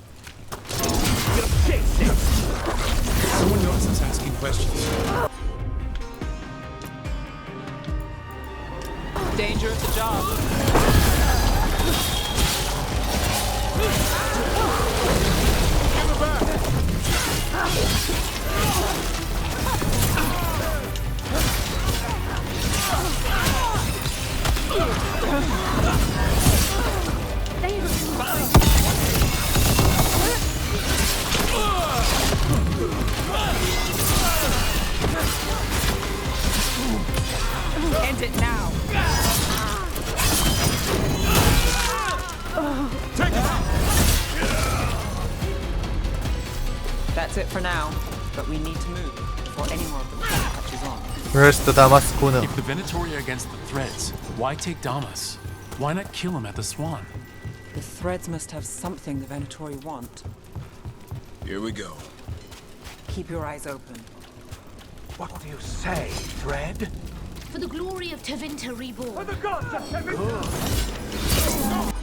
Someone notices asking questions. Danger at the job. End it now. Take him out. That's it for now, but we need to move before any more of them catches on. Where's the Damas corner? If the Venatori are against the threads, why take Damas? Why not kill him at the Swan? The threads must have something the Venatori want. Here we go. Keep your eyes open. What do you say, Thread? For the glory of Tevinter Reborn. For the gods of Tevinter!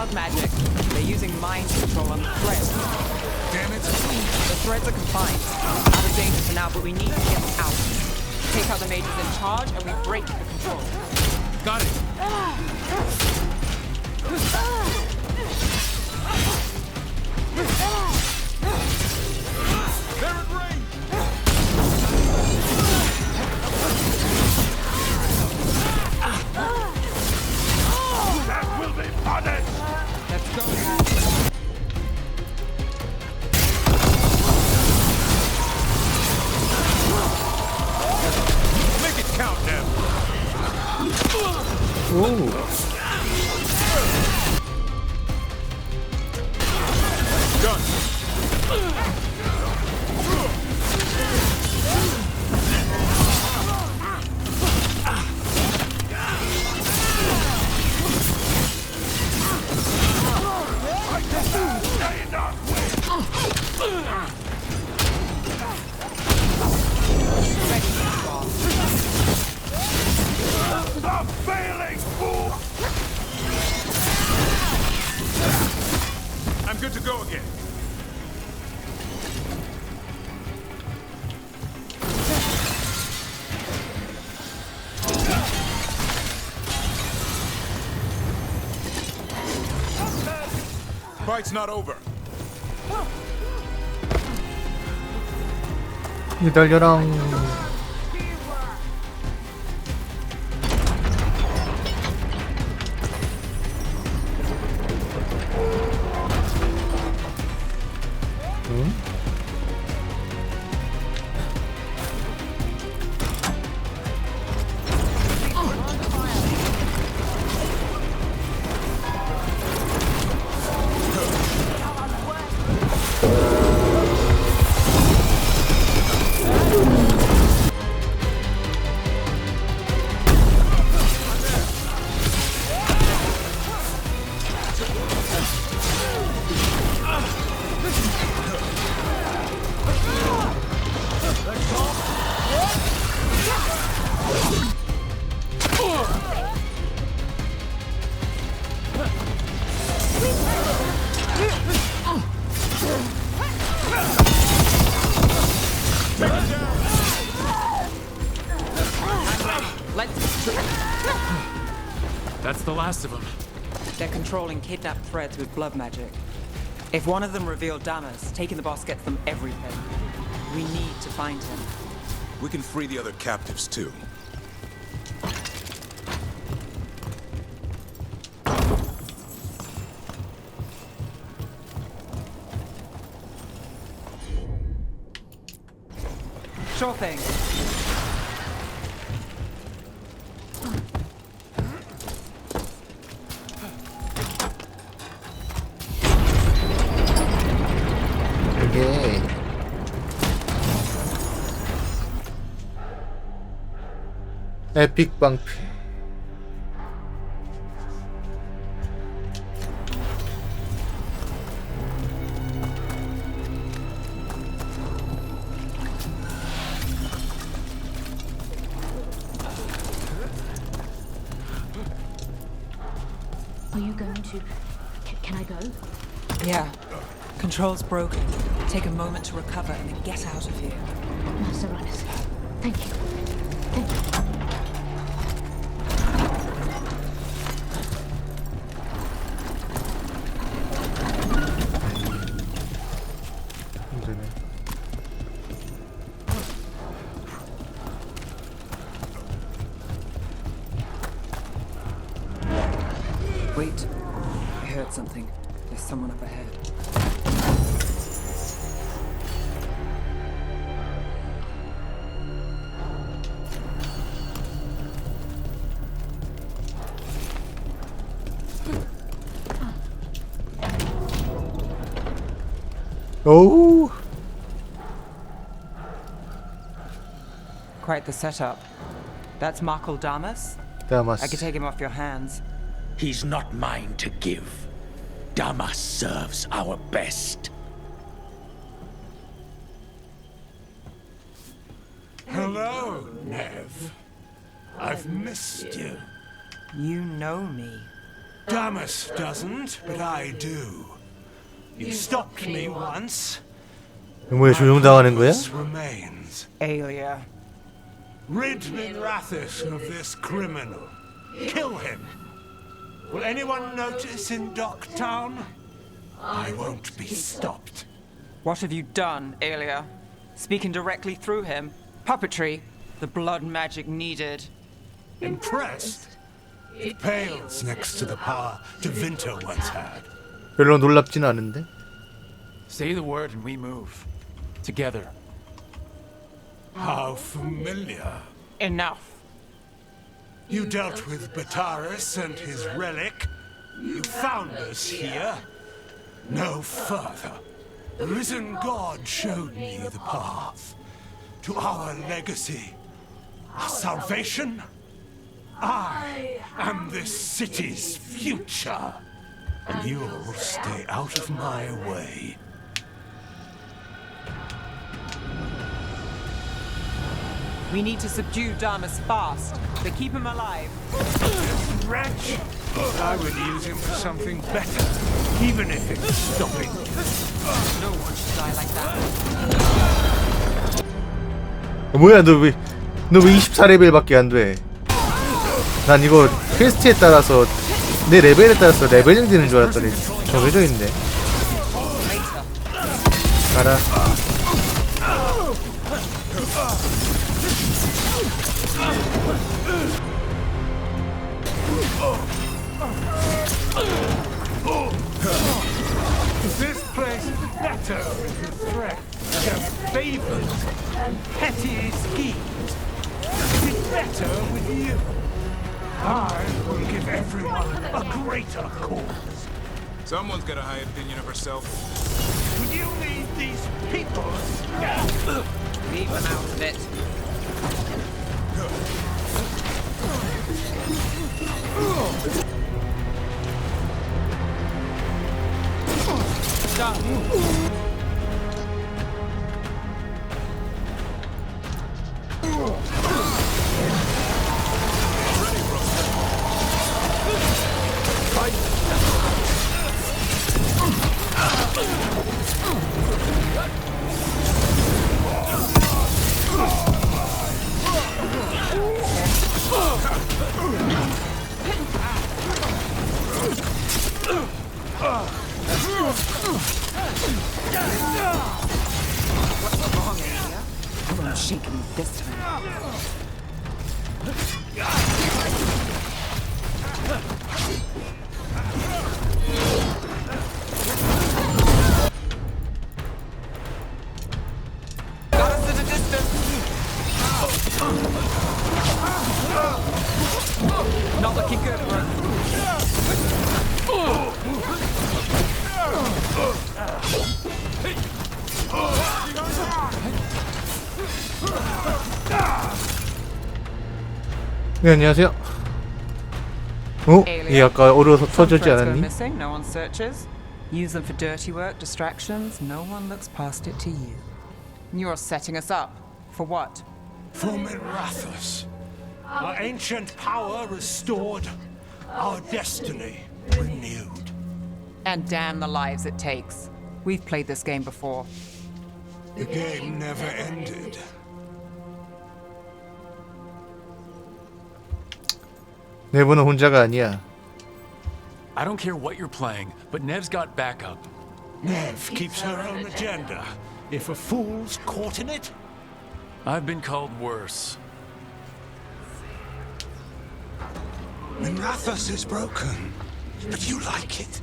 blood magic. They're using mind control on the threads. Damn it! The threads are confined. Out of danger for now, but we need to get them out. Take out the mages in charge, and we break the control. Got it. They're in range! That will be punished! Let's go. Make it count now! Stop failing, fool! I'm good to go again. Fight's not over. 기다려랑. That's the last of them. They're controlling kidnapped threads with blood magic. If one of them revealed Damas, taking the boss gets them everything. We need to find him. We can free the other captives too. Sure thing. 이게 에픽 방패. Are you going to... Can I go? Yeah. Control's broken. Take a moment to recover and then get out of here. Master Runners. Thank you. Thank you. Wait. I heard something. There's someone up ahead. Oh! Quite the setup. That's Markle Damas? Damas. I could take him off your hands. He's not mine to give. Damas serves our best. Hello, Nev. I've missed you. You know me. Damas doesn't, but I do. You stopped me once. 뭐야, 조종당하는 거야? Remains. Aelia. Rid Minrathus of this criminal. Kill him. Will anyone notice in Docktown? I won't be stopped. What have you done, Aelia? Speaking directly through him? Puppetry? The blood magic needed. Impressed? It pales next to the power Devinter once had. 별로 놀랍진 않은데. Say the word and we move. Together. How familiar. Enough. You dealt with Bataris and his relic. You found us here. No further. The risen God showed me the path to our legacy, our salvation. I am this city's future, and you'll stay out of my way. We need to subdue Damas fast, but keep him alive. This wretch! I would use him for something better, even if it's stopping. No one should die like that. 뭐야, 너 왜 24레벨밖에 안 돼? 난 이거 퀘스트에 따라서 내 레벨에 따라서 레벨링 되는 줄 알았더니 정해져 있네. 가라. This place is better with the threat of favors and petty schemes. It's better with you. I will give everyone a greater cause. Someone's got a high opinion of herself. Would you leave these people? Leave them out of it. What's wrong, Aelia? You won't shake me this time. Got us at a distance. Not looking good, bro. 네, 안녕하세요. 얘 아까 어려워서 터지지 않았니? Missing, no one searches. Use them for dirty work, distractions. No one looks past it to you. You're setting us up. For what? For Minrathus. Our ancient power restored. Our destiny renewed. And damn the lives it takes. We've played this game before. The game never ended. 네브는 혼자가 아니야. I don't care what you're playing, but Nev's got backup. Nev keeps her own agenda. If a fool's caught in it, I've been called worse. Minrathus is broken, but you like it.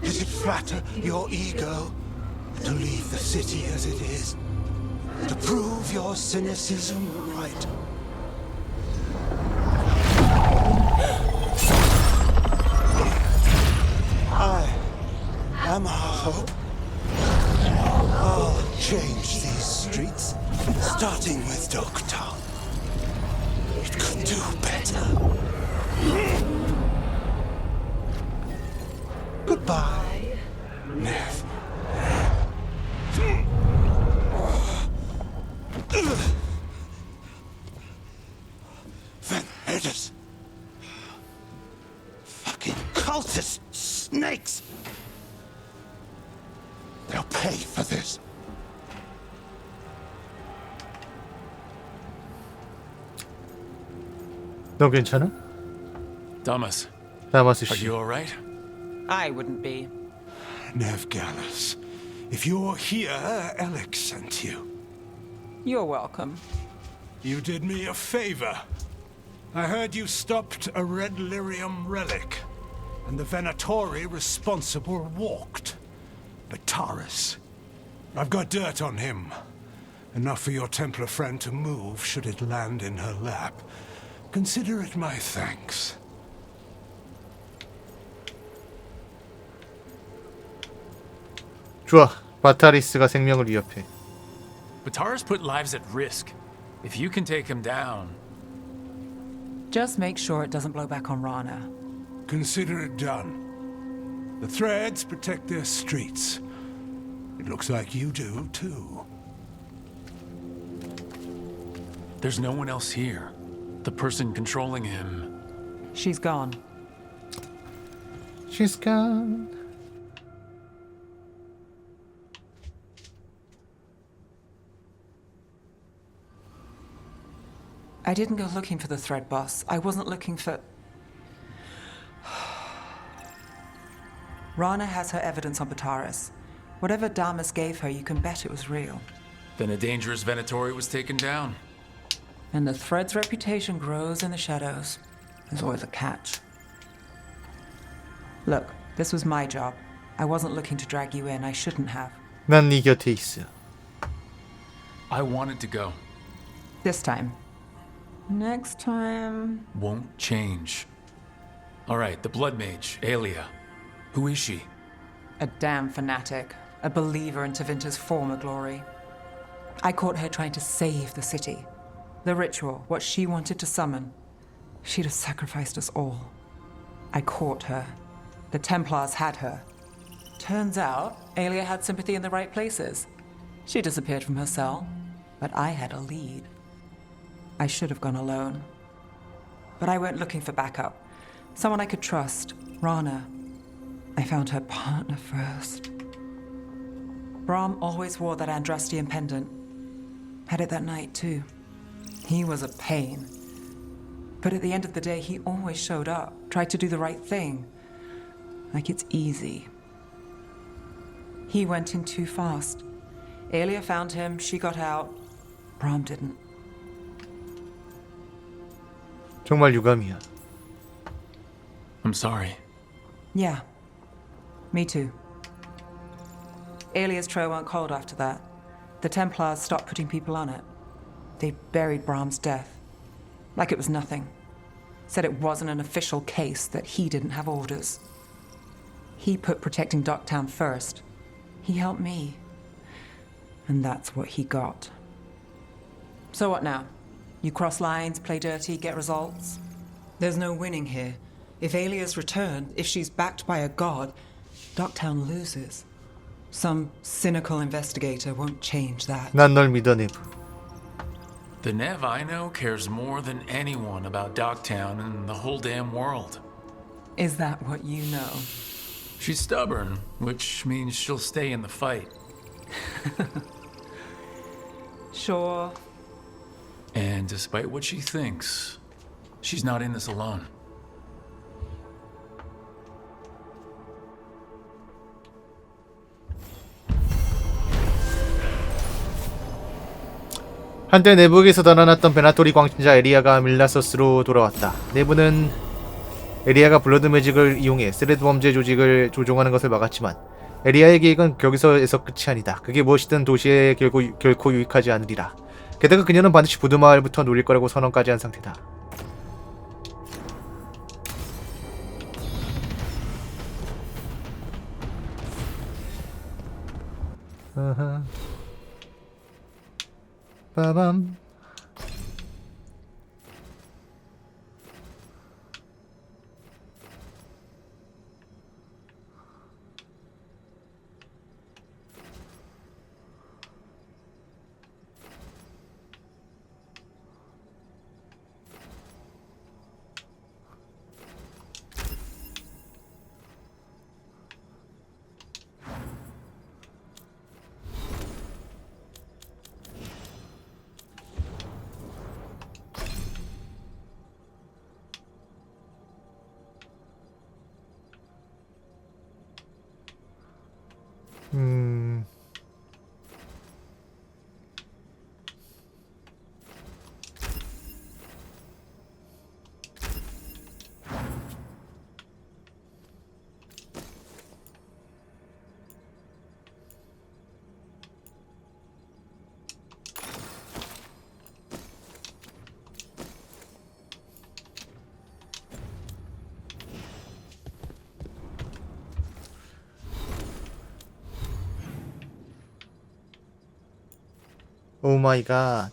Does it flatter your ego to leave the city as it is? To prove your cynicism right? I am our hope. I'll change these streets, starting with Docktown. It could do better. Goodbye, Nev. Van Herders. Fucking cultist snakes! They'll pay for this. 너 괜찮아? Damas, 다마스 are 씨. you alright? I wouldn't be. Nevgalas, if you're here, Alec sent you. You're welcome. You did me a favor. I heard you stopped a red lyrium relic, and the Venatori responsible walked. But Taurus, I've got dirt on him. Enough for your Templar friend to move should it land in her lap. Consider it my thanks. 좋아. 바타리스가 생명을 위협해. Bataris put lives at risk. If you can take him down... Just make sure it doesn't blow back on Rana. Consider it done. The Threads protect their streets. It looks like you do, too. There's no one else here. The person controlling him... She's gone. She's gone. I didn't go looking for the Thread boss. I wasn't looking for... Rana has her evidence on Bataris. Whatever Damas gave her, you can bet it was real. Then a dangerous Venatori was taken down. And the Thread's reputation grows in the shadows. There's always a catch. Look, this was my job. I wasn't looking to drag you in. I shouldn't have. 난 네 곁에 있어. I wanted to go. This time. Next time... Won't change. Alright, the Blood Mage, Aelia. Who is she? A damn fanatic. A believer in Tevinter's former glory. I caught her trying to save the city. The ritual, what she wanted to summon. She'd have sacrificed us all. I caught her. The Templars had her. Turns out, Aelia had sympathy in the right places. She disappeared from her cell, but I had a lead. I should have gone alone. But I went looking for backup. Someone I could trust. Rana. I found her partner first. Brahm always wore that Andrastian pendant. Had it that night, too. He was a pain. But at the end of the day, he always showed up, tried to do the right thing. Like it's easy. He went in too fast. Aelia found him, she got out. Brahm didn't. 정말 유감이야. I'm sorry. Yeah. Me too. Aelia's trail went cold after that. The Templars stopped putting people on it. They buried Brahm's death. Like it was nothing. Said it wasn't an official case, that he didn't have orders. He put protecting Docktown first. He helped me. And that's what he got. So what now? You cross lines, play dirty, get results? There's no winning here. If Aelia's returned, if she's backed by a god, Docktown loses. Some cynical investigator won't change that. 난 널 믿어, 네브. The Nev I know cares more than anyone about Docktown and the whole damn world. Is that what you know? She's stubborn, which means she'll stay in the fight. Sure. And despite what she thinks, she's not in this alone. 한때 내부에서 달아났던 베나토리 광신자 에리아가 밀라서스로 돌아왔다. 내부는 에리아가 블러드 매직을 이용해 스레드 범죄 조직을 조종하는 것을 막았지만 에리아의 계획은 거기서에서 끝이 아니다. 그게 무엇이든 도시에 결코 유익하지 않으리라. 게다가 그녀는 반드시 부두마을부터 노릴 거라고 선언까지 한 상태다. 아하. 빠밤. 오 마이 갓.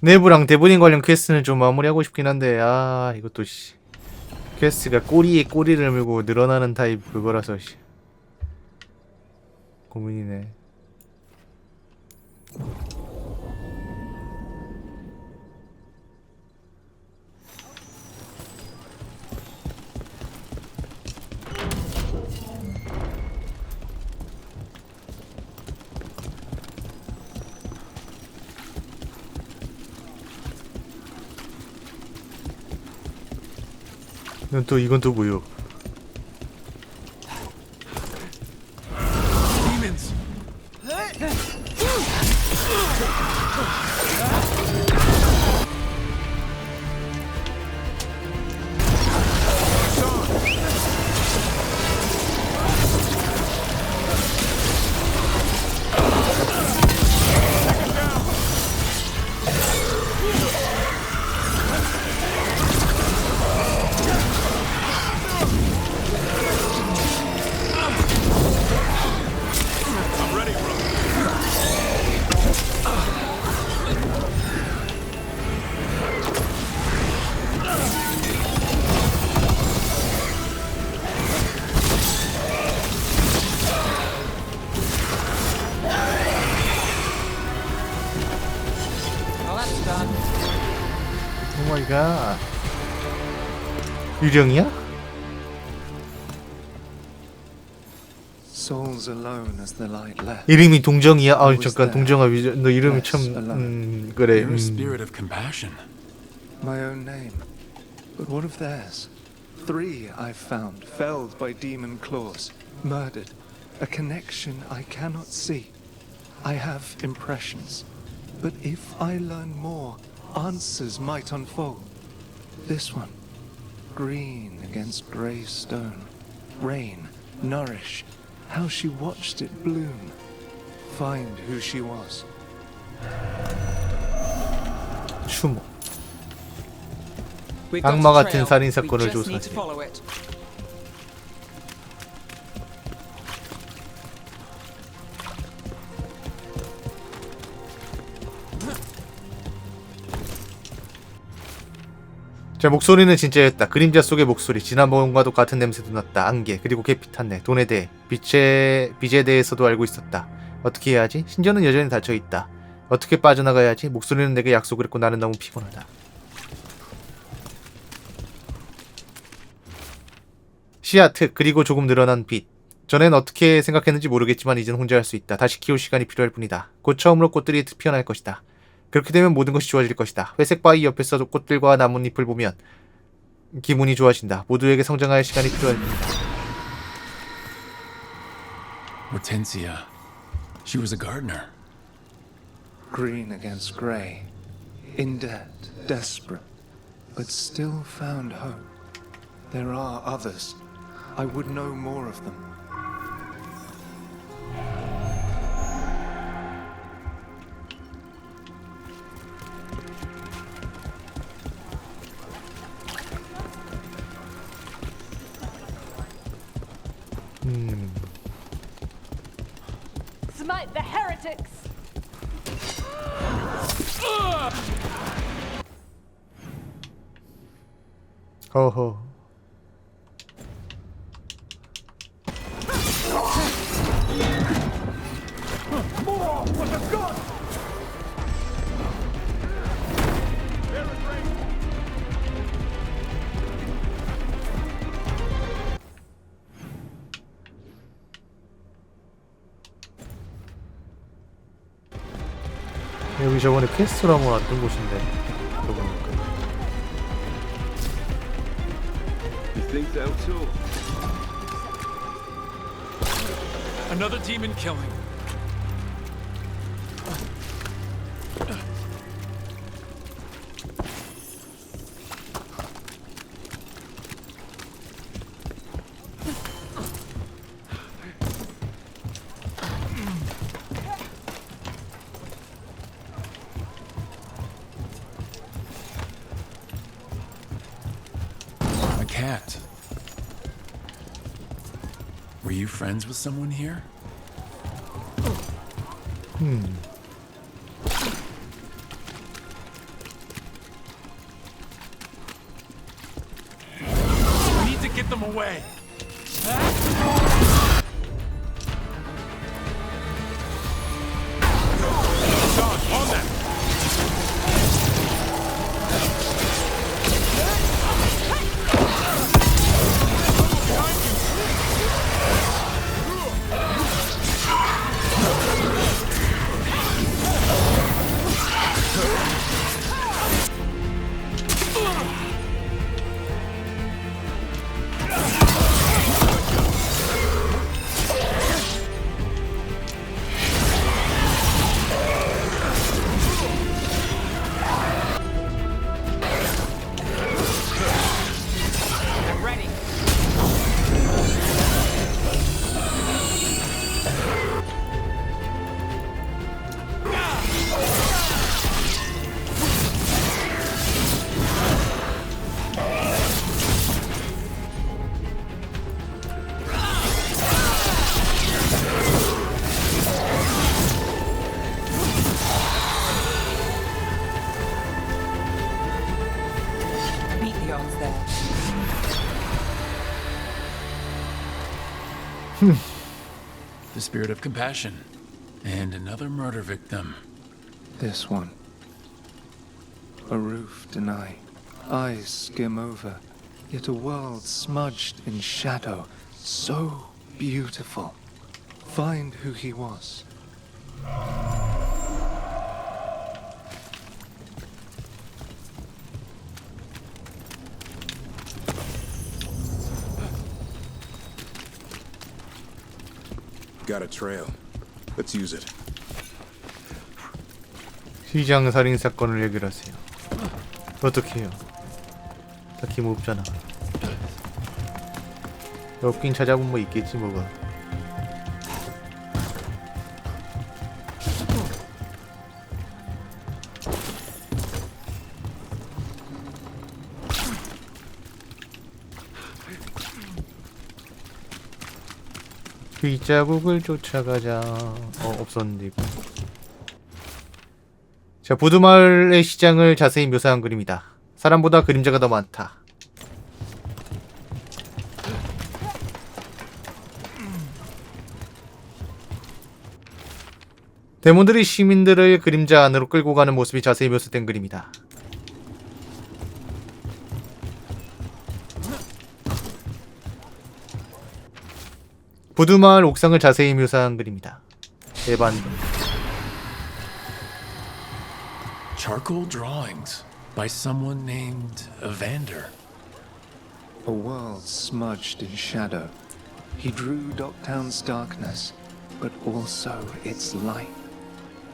내부랑 대본인 관련 퀘스트는 좀 마무리하고 싶긴 한데 이것도 퀘스트가 꼬리에 꼬리를 물고 늘어나는 타입 그거라서 고민이네. 이건 또 뭐요? 오마이갓. 유령이야? 이름이 동정이야? 잠깐 동정아 너 이름이 참 그래. You're a spirit of compassion. My own name. But what of theirs? 3 I've found, felled by demon claws, murdered. A connection I cannot see. I have impressions. But if I learn more, answers might unfold. This one. Green against grey stone. Rain, nourish. How she watched it bloom. Find who she was. 추모. 악마 같은 살인 사건을 조사해. 자, 목소리는 진짜였다. 그림자 속의 목소리. 지난번과도 같은 냄새도 났다. 안개, 그리고 계피 탔네. 돈에 대해, 빚에 대해서도 알고 있었다. 어떻게 해야 하지? 신전은 여전히 닫혀있다. 어떻게 빠져나가야 하지? 목소리는 내게 약속을 했고 나는 너무 피곤하다. 시아트, 그리고 조금 늘어난 빛. 전엔 어떻게 생각했는지 모르겠지만 이젠 혼자 할 수 있다. 다시 키울 시간이 필요할 뿐이다. 곧 처음으로 꽃들이 피어날 것이다. 그렇게 되면 모든 것이 좋아질 것이다. 회색 바위 옆에서 꽃들과 나뭇잎을 보면 기분이 좋아진다. 모두에게 성장할 시간이 필요할 뿐이다. Hortensia. She was a gardener. Green against grey. In debt, desperate. But still found hope. There are others. I would know more of them. Smite the heretics! 허허. 여기 저번에 퀘스트로 한번 왔던 곳인데. You think so too. Another demon killing. A cat. Were you friends with someone here? We need to get them away. John, on that. The spirit of compassion. And another murder victim. This one. A roof denied. Eyes skim over. Yet a world smudged in shadow. So beautiful. Find who he was. Got a trail. Let's use it. 시장 살인 사건을 해결하세요. 어떻게 해요? 딱히 뭐 없잖아. 없긴 찾아보면 뭐 있겠지 뭐가. 빗자국을 쫓아가자. 없었는데 이거. 자, 부두마을의 시장을 자세히 묘사한 그림이다. 사람보다 그림자가 더 많다. 데몬들이 시민들을 그림자 안으로 끌고 가는 모습이 자세히 묘사된 그림이다. 부두마을 옥상을 자세히 묘사한 그림이다. 대반. Charcoal drawings by someone named Evander. A world smudged in shadow. He drew Docktown's darkness, but also its light.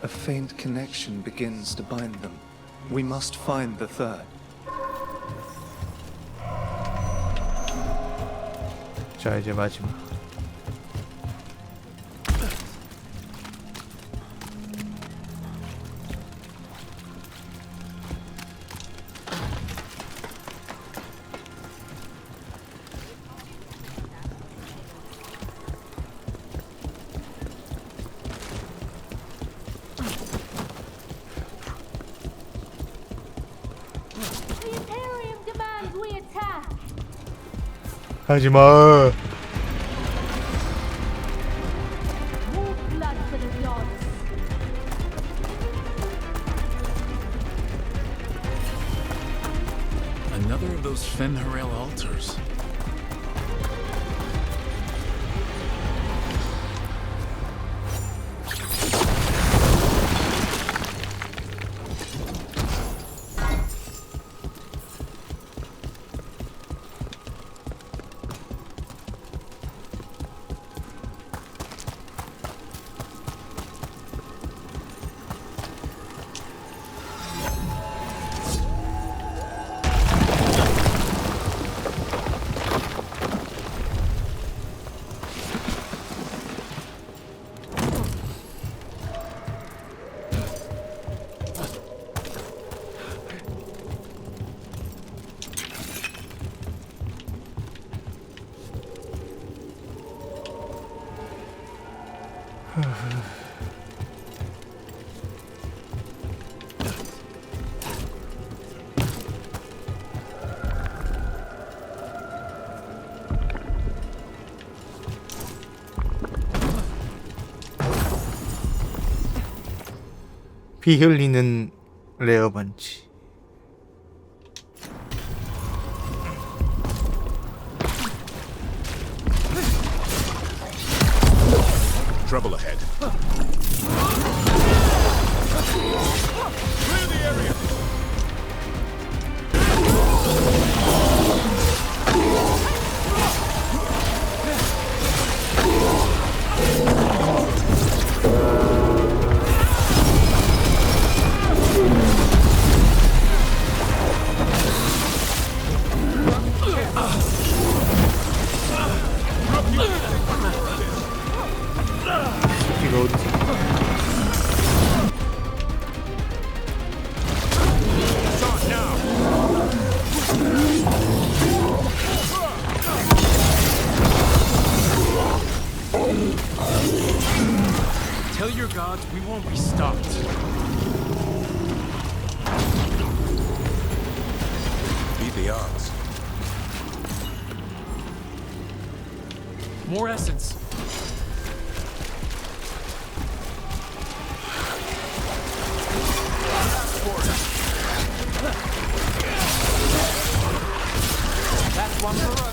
A faint connection begins to bind them. We must find the third. 자, 이제 마지막. 하지마. Another of those Fen'Harel altars. 피 흘리는 레어 번지. Trouble ahead. Clear the area. 이거 어디서? Tell your gods we won't be stopped. Beat the odds. More essence. That's one for us.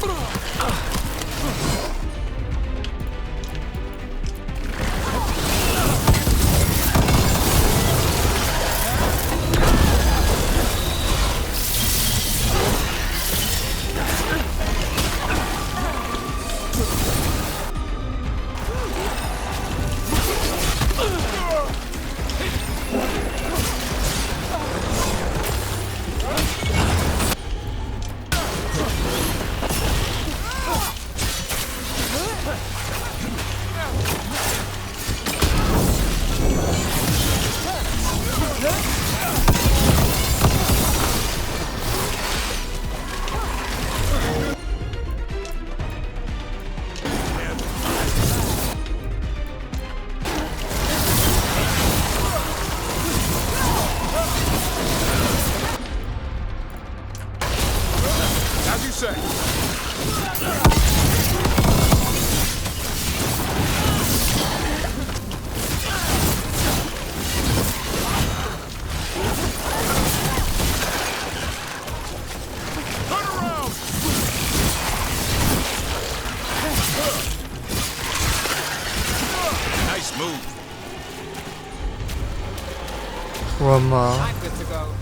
As you say. Turn around. Nice move. One more. I'm good to go.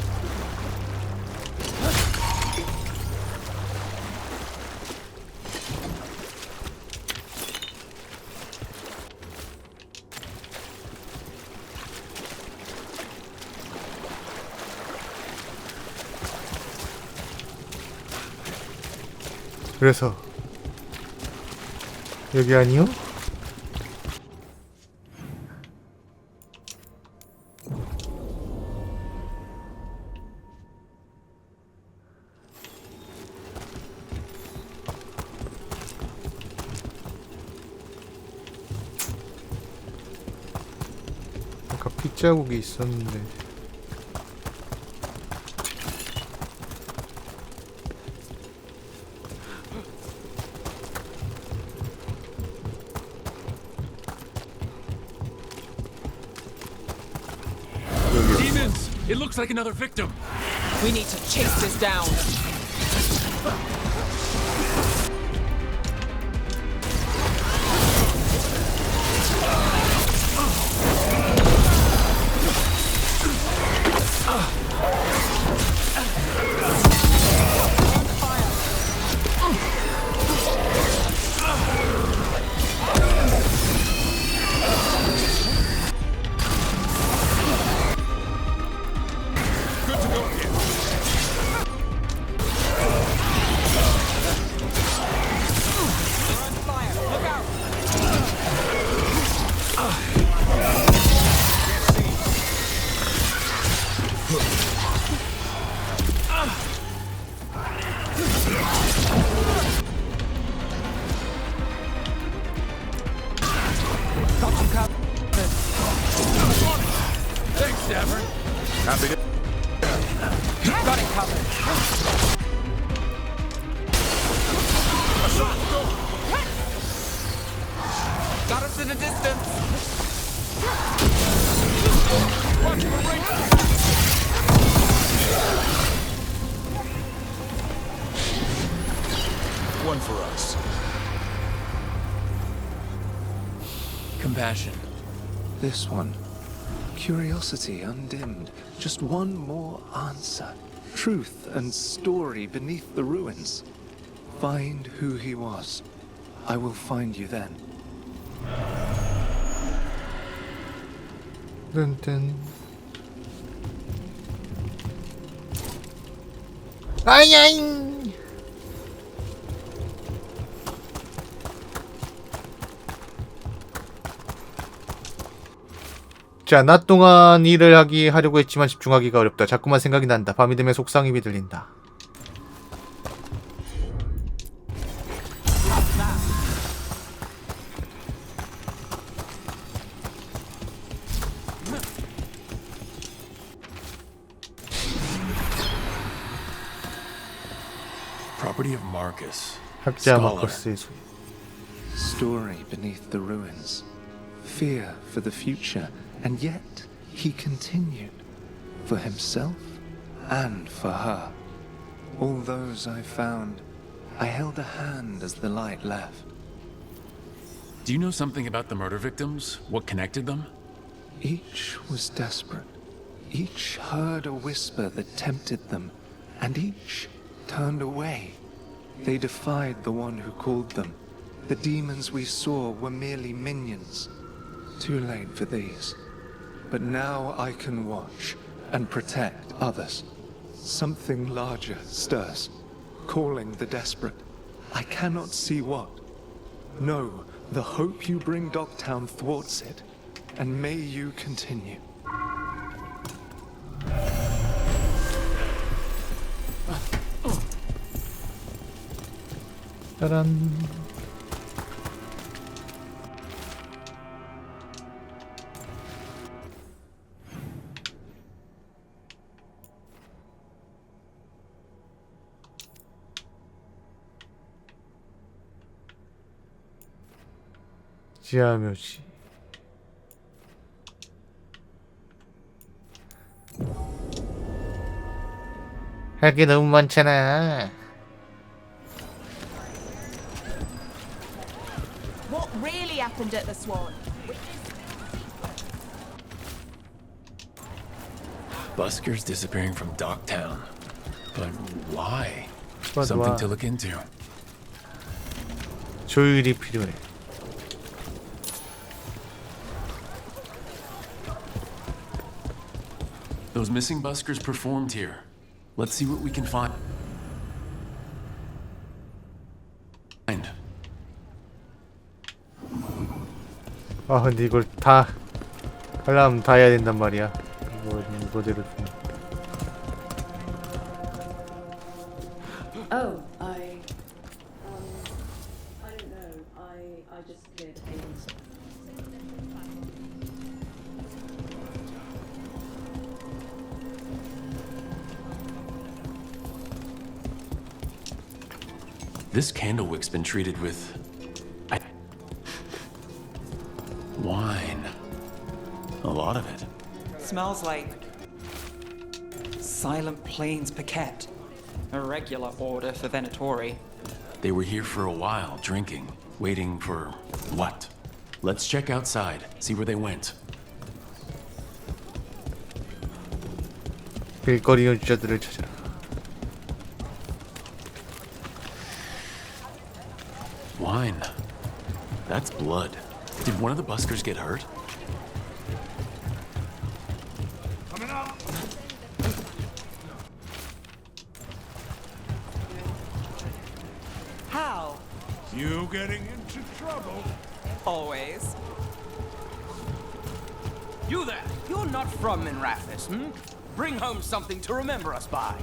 그래서 여기 아니요? 아까 핏자국이 있었는데. Demons! It looks like another victim. We need to chase this down. Good to go again. Happy to... Got it covered. Got us in the distance. Watch the break. One for us. Compassion. This one. Curiosity undimmed. Just one more answer. Truth and story beneath the ruins. Find who he was. I will find you then. 뜬뜬. 아야잉. 자, 낮 동안 일을 하려고 했지만 집중하기가 어렵다. 자꾸만 생각이 난다. 밤이 되면 속상임이 들린다. Property of Marcus. 학자 마커스의 소유. Story beneath the ruins. Fear for the future. And yet, he continued. For himself and for her. All those I found, I held a hand as the light left. Do you know something about the murder victims? What connected them? Each was desperate. Each heard a whisper that tempted them, and each turned away. They defied the one who called them. The demons we saw were merely minions. Too late for these. But now I can watch and protect others. Something larger stirs, calling the desperate. I cannot see what. No, the hope you bring Dogtown thwarts it, and may you continue. 짜란. 지하묘지. 할 게 너무 많잖아. What really happened at the Swan? Buskers disappearing from Dogtown. But why? But Something why? to look into. 조율이 필요해. Those missing buskers performed here. Let's see what we can find. 아, 근데 이걸 다 하려면 다 해야 된단 말이야. 이거대로 좀. Oh, I don't know. I just cleared tables. This candlewick's been treated with wine. A lot of it. Smells like Silent Plains Paquette. A regular order for Venatori. They were here for a while, drinking, waiting for what? Let's check outside, see where they went. 길거리 연주자들을 찾아라. Wine. That's blood. Did one of the buskers get hurt? Coming up. How? You getting into trouble? Always. You there! You're not from Minrathis, hmm? Bring home something to remember us by.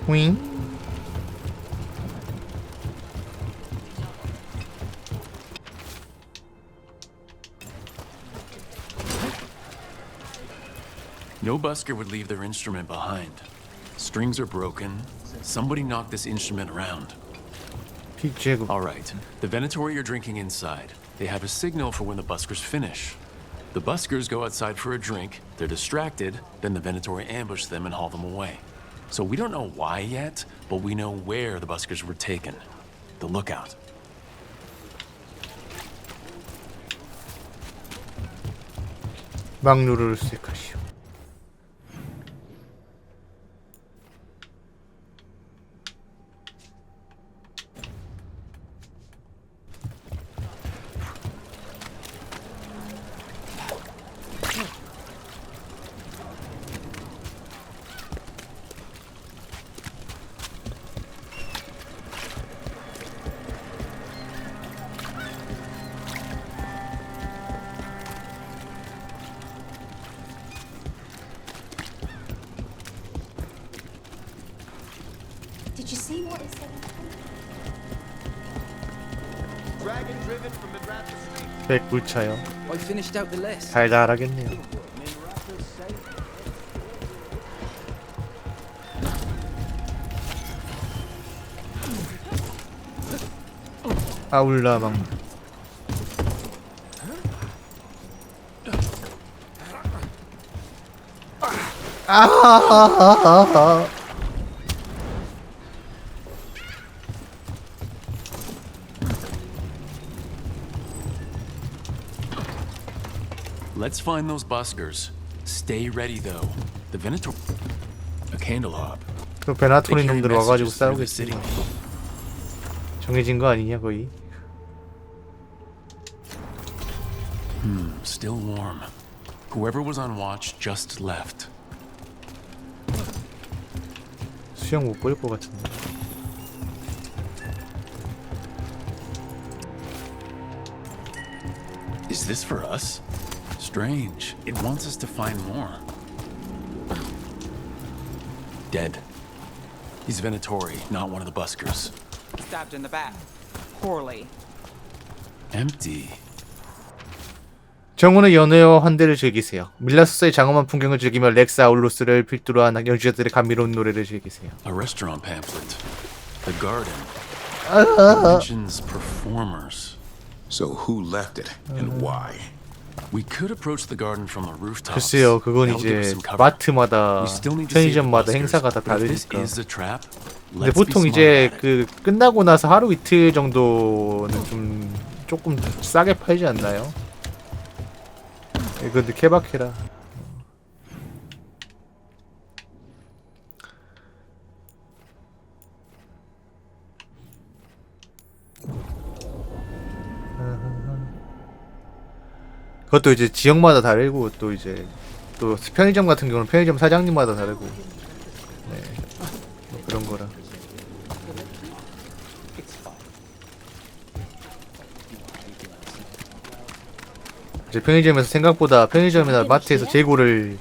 윙. No busker would leave their instrument behind. Strings are broken. Somebody knocked this instrument around. All right. The Venatori are drinking inside. They have a signal for when the buskers finish. The buskers go outside for a drink. They're distracted. Then the Venatori ambush them and haul them away. So we don't know why yet, but we know where the buskers were taken. The lookout. 막루를 수색하시오. Did you see what it said? Dragon driven from Midrath Street. 백불차요. I finished out the list. 달달하겠네요. 아울라망. 아하하하하. Let's find those buskers. Stay ready though. The Venator. A candelab. 그 베나토리 놈들 와가지고 싸우겠지. 정해진 거 아니냐 거의. Still warm. Whoever was on watch just left. 수영 못 보일 것 같은데. Is this for us? Strange. It wants us to find more. Dead. He's Venatori, not one of the buskers. Stabbed in the back. Poorly. Empty. 정원의 연회와 환대를 즐기세요. 밀라소스의 장엄한 풍경을 즐기며 렉스 아울로스를 필두로 한 연주자들의 감미로운 노래를 즐기세요. A restaurant pamphlet. The garden. Mentions performers. So who left it and why? We could approach the garden from the rooftops. 글쎄요, 그건 이제 마트마다 편의점마다 행사가 다 다르니까. 근데 보통 이제 그 끝나고 나서 하루 이틀 정도는 좀 조금 싸게 팔지 않나요? 근데 케바케라. 그것도 이제 지역마다 다르고 또 이제 또 편의점 같은 경우는 편의점 사장님마다 다르고 네 뭐 그런 거라. 이제 편의점에서 생각보다 편의점이나 마트에서 재고를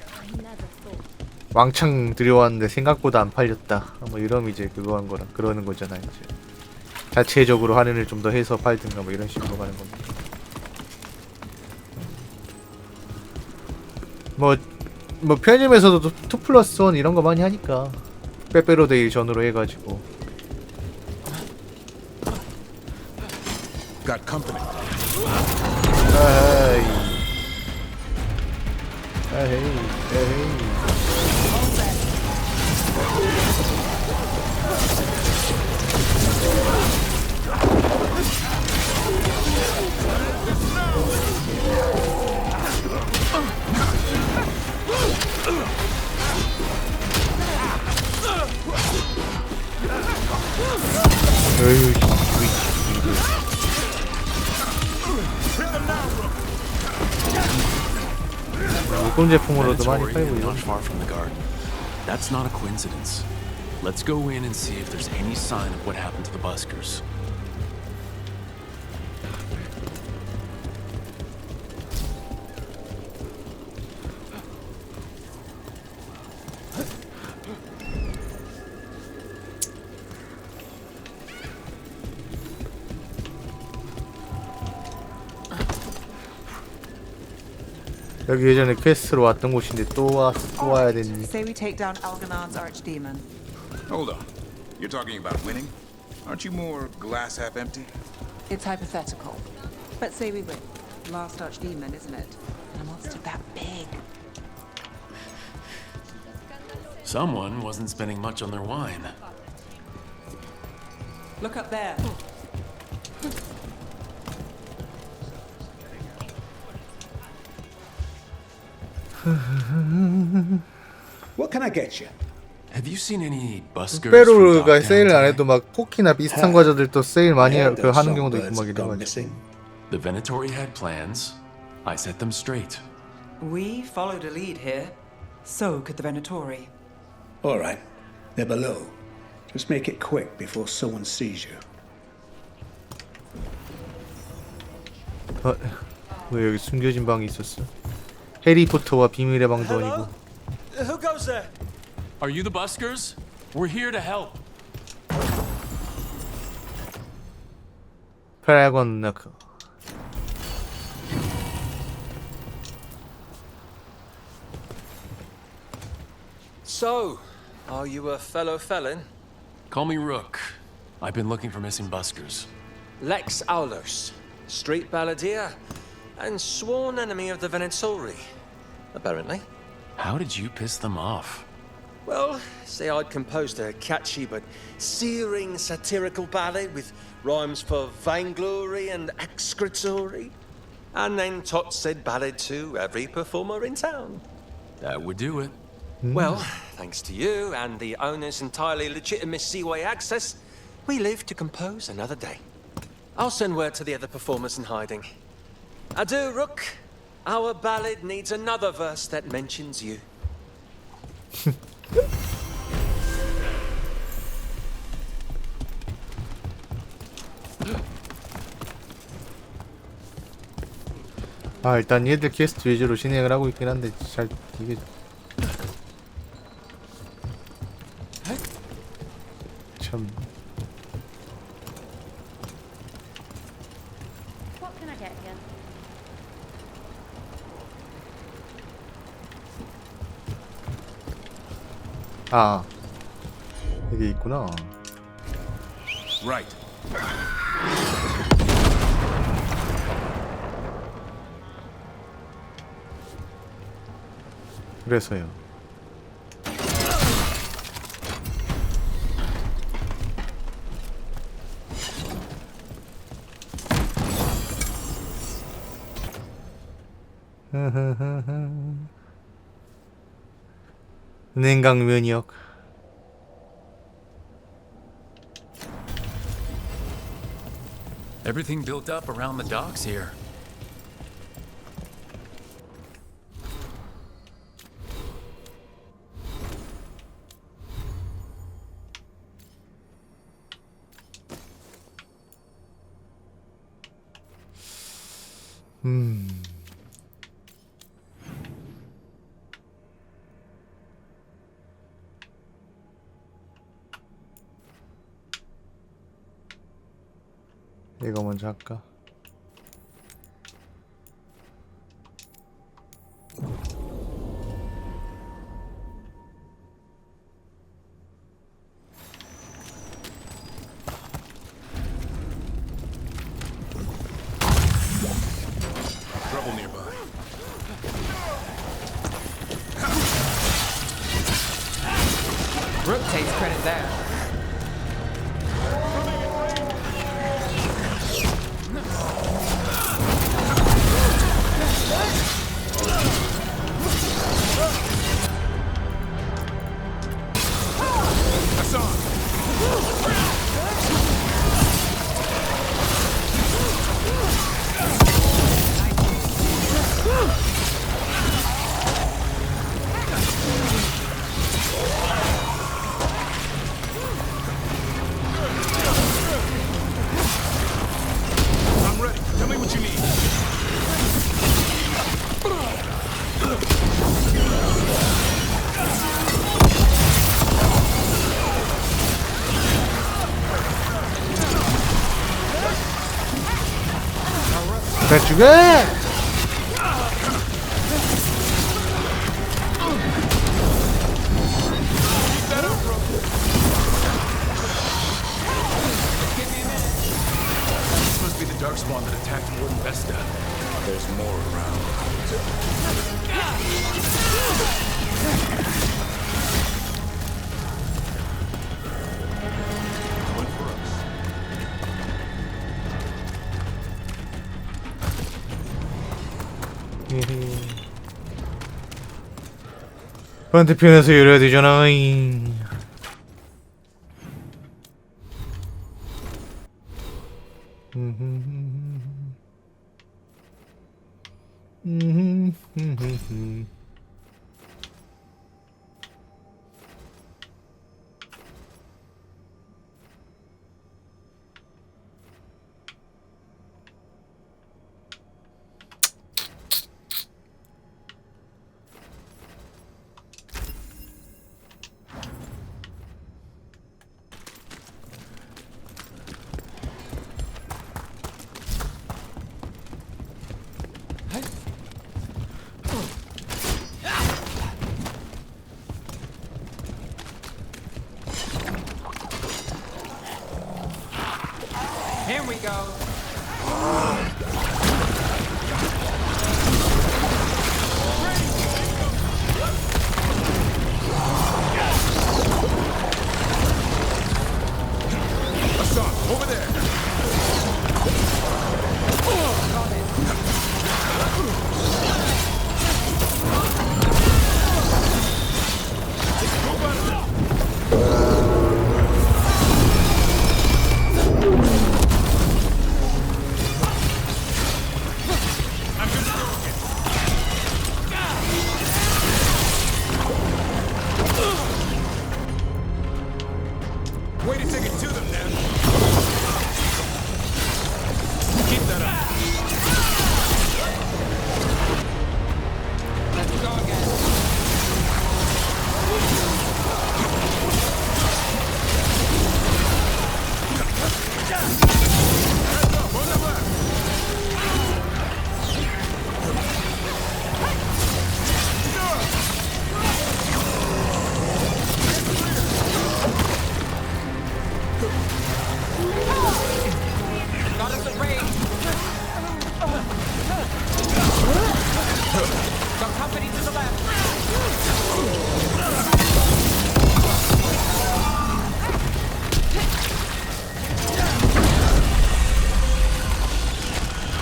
왕창 들여왔는데 생각보다 안 팔렸다. 뭐 이러면 이제 그거 한 거라 그러는 거잖아요. 이제 자체적으로 할인을 좀 더 해서 팔든가 뭐 이런 식으로 가는 겁니다. 뭐 편의점에서도 2+1 이런 거 많이 하니까 빼빼로데이 전으로 해가지고. Got company. 에헤이. 물품 제품으로도 많이 팔고 있는. That's not a coincidence. Let's go in and see if there's any sign of what happened to the buskers. 여기 예전에 퀘스트로 왔던 곳인데 또 와야 됐니? Say we take down Algernon's archdemon. Hold on. You're talking about winning? Aren't you more glass half empty? It's hypothetical. But say we win. Last archdemon, isn't it? And a monster that big. Someone wasn't spending much on their wine. Look up there. What can I get you? Have you seen any buskers? 빼로가 세일 안 해도 막 포키나 비슷한 과자들도 세일 많이 하는 경우도 있고 막 이래가지고. The Venatori had plans. I set them straight. We followed a lead here. So could the Venatori. All right. They're below. Just make it quick before someone sees you. 왜 여기 숨겨진 방이 있었어? 해리포터와 비밀의 방도 아니고. Who goes there? Are you the buskers? We're here to help. 드래곤 에이지. So, are you a fellow felon? Call me Rook. I've been looking for missing buskers. Lex Aulos, street balladeer, and sworn enemy of the Venatori, apparently. How did you piss them off? Well, say I'd composed a catchy but searing satirical ballad with rhymes for vainglory and excretory, and then tot said ballad to every performer in town. That would do it. Well, thanks to you and the owner's entirely legitimate seaway access, we live to compose another day. I'll send word to the other performers in hiding. Adieu, Rook. Our ballad needs another verse that mentions you. 아 일단 얘들 퀘스트 위주로 진행을 하고 있긴 한데 잘 이게 참. What can I get again? 아 이게 있구나. Right. 그래서요. 은행강 면역. Everything built up around the docks here. 이거 먼저 할까? Trouble nearby. Rook takes credit there. I'm ready. Tell me what you need. 잘 죽여! darkspawn that attacked Warden Vesta. There's more around. 반대편에서 열어야 되잖아. Here we go. Hassan, over there. Way to take it to them, then. Keep that up. Let's go again. Got us a raid. Got company to the left.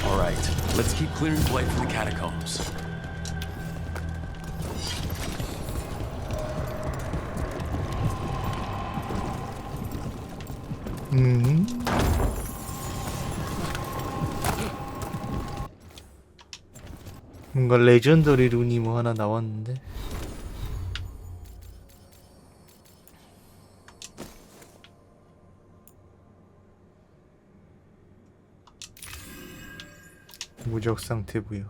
All right, let's keep clearing the way from the catacombs. 뭔가 레전더리 룬이 뭐 하나 나왔는데. 무적 상태 부여.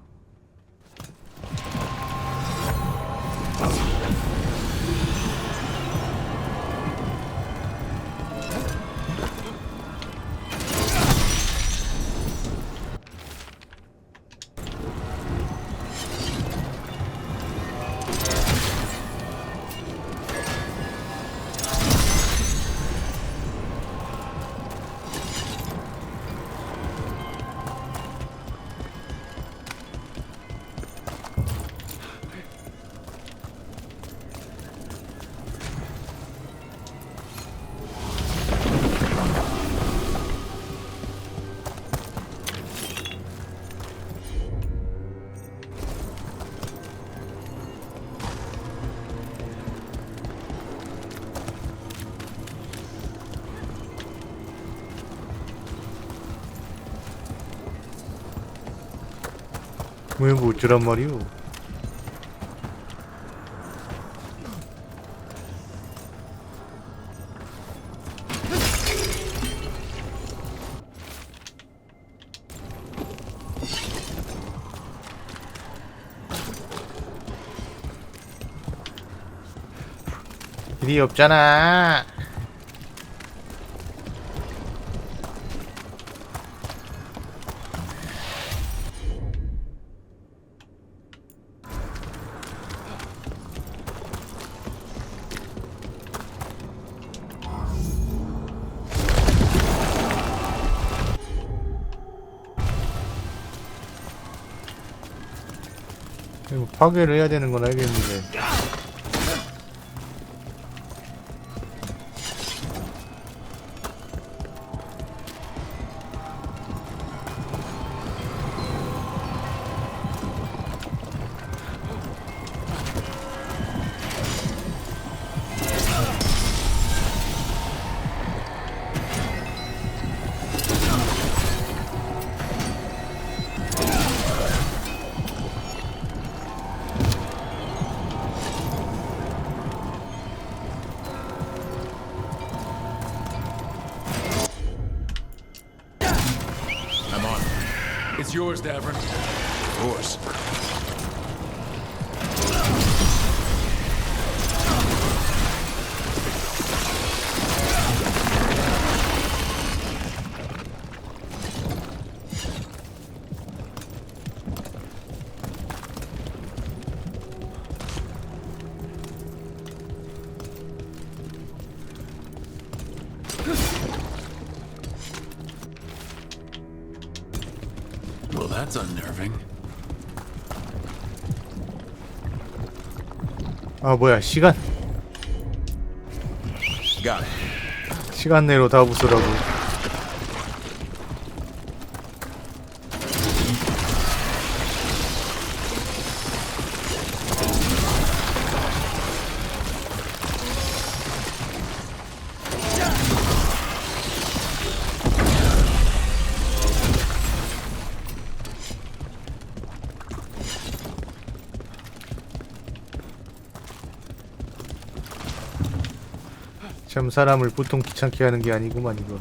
왜 못 주란 말이오? 길이 없잖아. 이거 파괴를 해야 되는 건 알겠는데. It's yours, Davern. Of course. Well, that's unnerving. 아 뭐야 시간. Got it. 시간 내로 다 부수라고. 참 사람을 보통 귀찮게 하는 게 아니구만 이거.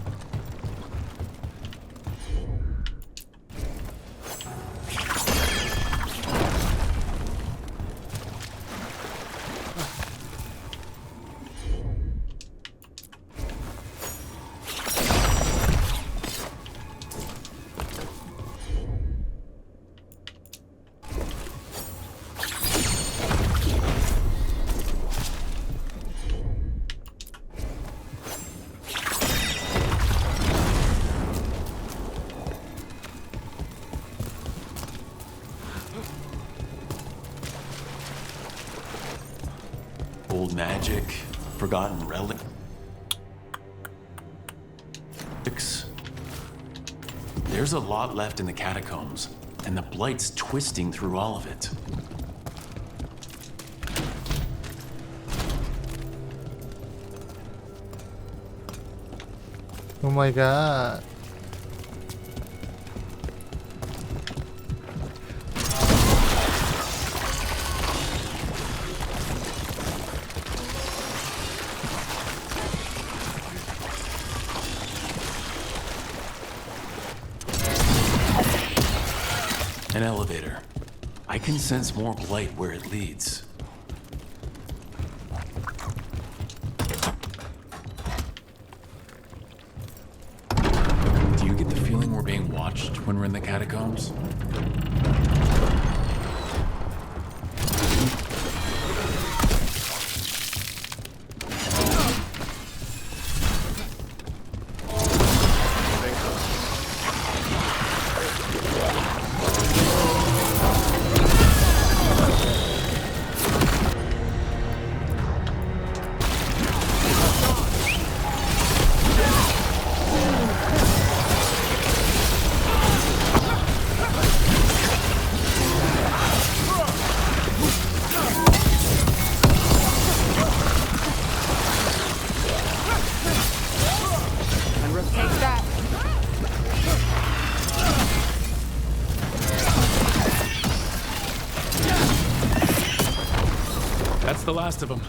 Old magic, forgotten relics. There's a lot left in the catacombs, and the blight's twisting through all of it. 오 마이 갓. An elevator. I can sense more blight where it leads. Do you get the feeling we're being watched when we're in the catacombs? That's the last of them.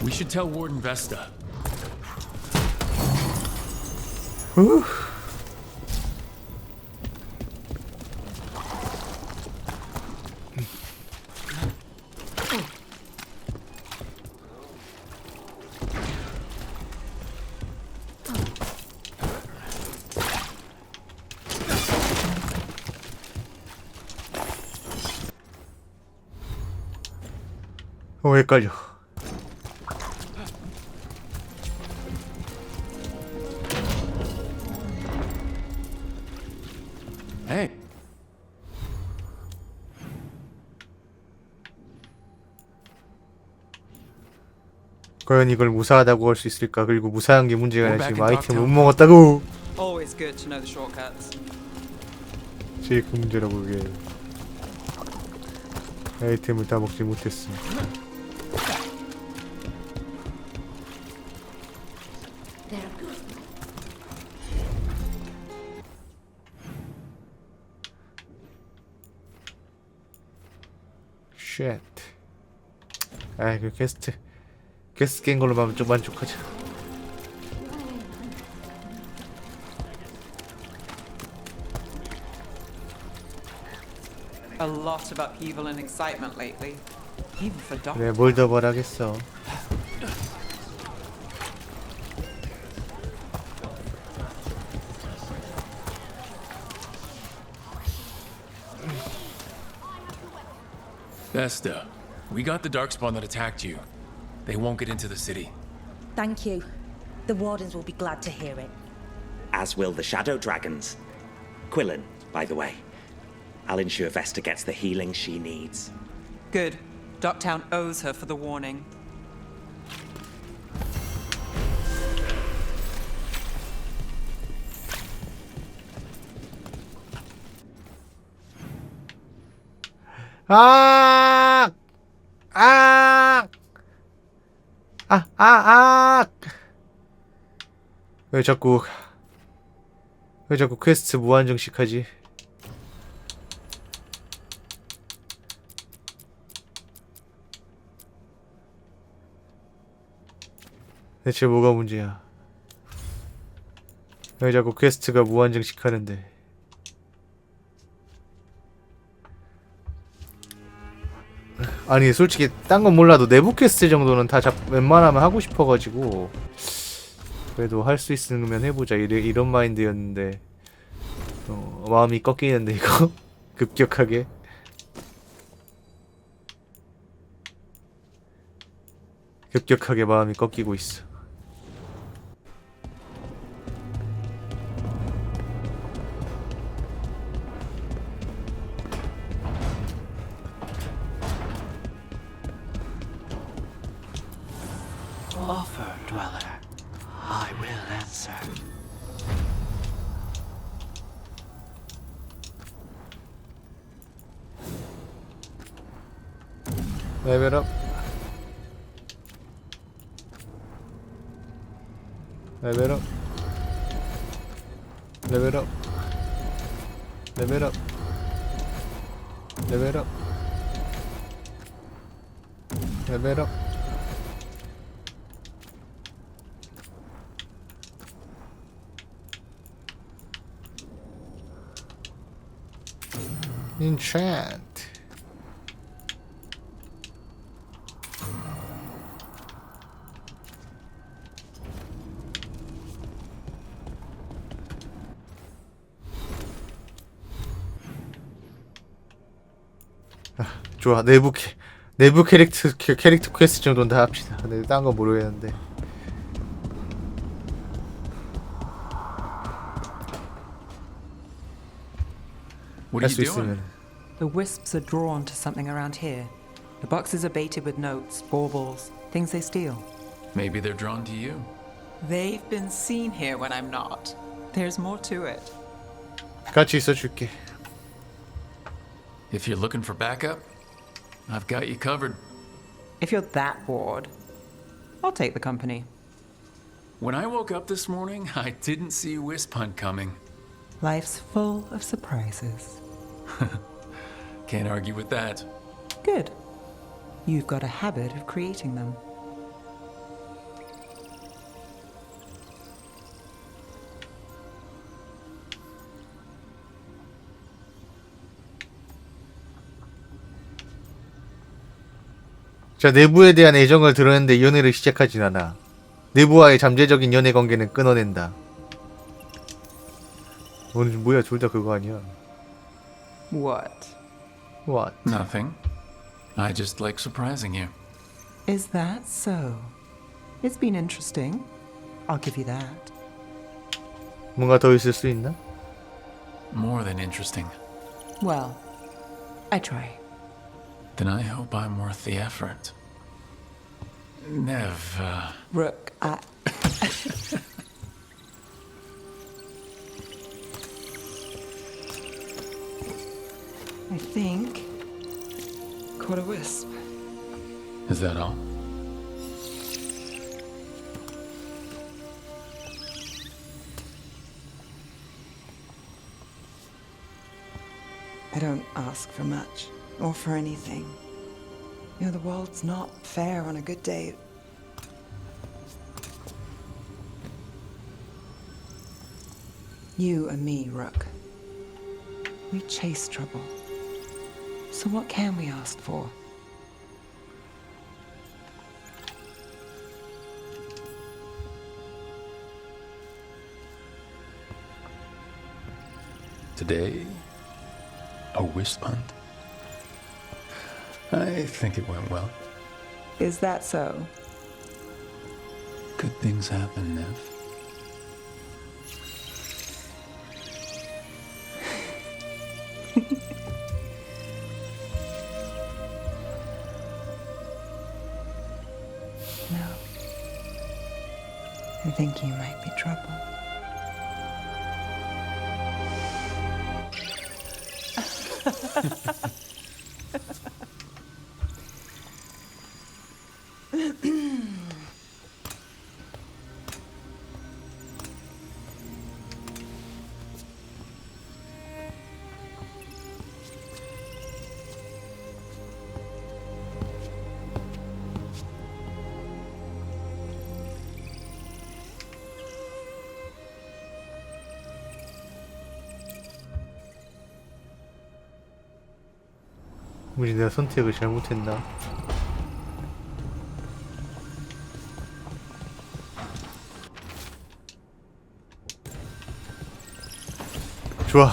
We should tell Warden Vesta. Whew. 헷갈려. Hey. 과연 이걸 무사하다고 할 수 있을까? 그리고 무사한 게 문제가 We're 아니라 back 지금 in 아이템을 못 Dogtown. 먹었다고. Always good to know the shortcuts. 제일 큰 문제라고 그게. 아이템을 다 먹지 못했어. 쉣. 아이 그 퀘스트 깬 걸로만 좀 만족하자. A lot of upheaval and excitement lately, even for Doc. 그래 뭘 더 바라겠어. Vesta, we got the darkspawn that attacked you. They won't get into the city. Thank you. The wardens will be glad to hear it. As will the shadow dragons. Quillen, by the way. I'll ensure Vesta gets the healing she needs. Good. Dogtown owes her for the warning. 아! 아! 왜 자꾸 퀘스트 무한정식하지? 대체 뭐가 문제야? 왜 자꾸 퀘스트가 무한정식하는데? 아니 솔직히 딴 건 몰라도 내부 퀘스트 정도는 다 웬만하면 하고 싶어가지고 그래도 할 수 있으면 해보자 이런 마인드였는데 마음이 꺾이는데 이거 급격하게. 급격하게 마음이 꺾이고 있어. Offer, dweller. I will answer. 레벨 업. 레벨 업. 레벨 업. 레벨 업. 레벨 업. 레벨 업. Enchant. 좋아. 내부 캐릭터 퀘스트 정도는 다 합시다. 근데 딴 거 모르겠는데. What are you doing? The wisps are drawn to something around here. The boxes are baited with notes, baubles, things they steal. Maybe they're drawn to you. They've been seen here when I'm not. There's more to it. 같이 있어줄게. If you're looking for backup, I've got you covered. If you're that bored, I'll take the company. When I woke up this morning, I didn't see Wisp Hunt coming. Life's full of surprises. Can't argue with that. Good. You've got a habit of creating them. 자, 내부에 대한 애정을 드러내는데 연애를 시작하진 않아. 내부와의 잠재적인 연애 관계는 끊어낸다. 오늘 뭐야, 둘 다 그거 아니야? What? What? Nothing. I just like surprising you. Is that so? It's been interesting. I'll give you that. 뭔가 더 있을 수 있나? More than interesting. Well, I try. Then I hope I'm worth the effort. Nev, Rook, I think caught a wisp. Is that all? I don't ask for much, or for anything. You know, the world's not fair on a good day. You and me, Rook. We chase trouble. So what can we ask for? Today, a wisp hunt? I think it went well. Is that so? Good things happen, Nev. No. I think you might be trouble. 우리 내가 선택을 잘못했나? 좋아.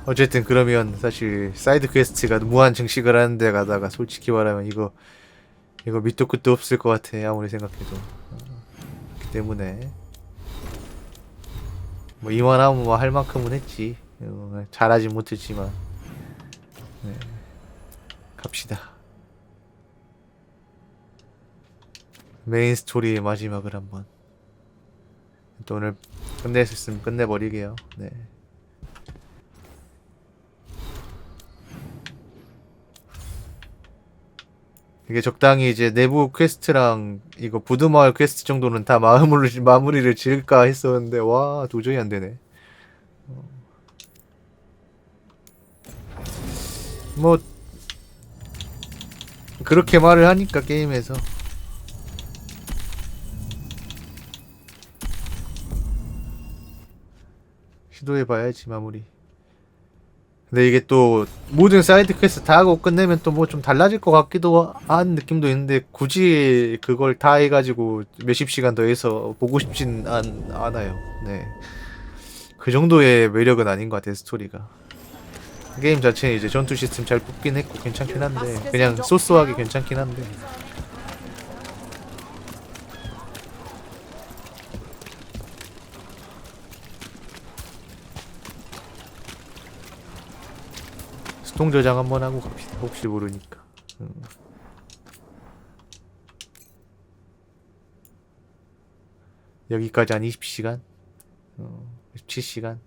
어쨌든 그러면 사실 사이드 퀘스트가 무한 증식을 하는 데 가다가 솔직히 말하면 이거 밑도 끝도 없을 것 같아. 아무리 생각해도. 그렇기 때문에 뭐 이만하면 뭐 할 만큼은 했지. 잘하진 못했지만. 네. 갑시다. 메인 스토리의 마지막을 한번 또 오늘 끝낼 수 있으면 끝내버리게요. 네. 이게 적당히 이제 내부 퀘스트랑 이거 부두마을 퀘스트 정도는 다 마무리를 지을까 했었는데 와 도저히 안 되네. 뭐 그렇게 말을 하니까 게임에서 시도해봐야지 마무리. 근데 이게 또 모든 사이드 퀘스트 다 하고 끝내면 또 뭐 좀 달라질 것 같기도 한 느낌도 있는데 굳이 그걸 다 해가지고 몇십 시간 더 해서 보고 싶진 않아요. 네. 그 정도의 매력은 아닌 것 같아요 스토리가. 게임 자체는 이제 전투 시스템 잘 뽑긴 했고 괜찮긴 한데 그냥 소소하게 괜찮긴 한데 수동 저장 한번 하고 갑시다. 혹시 모르니까. 여기까지 한 20시간? 17시간?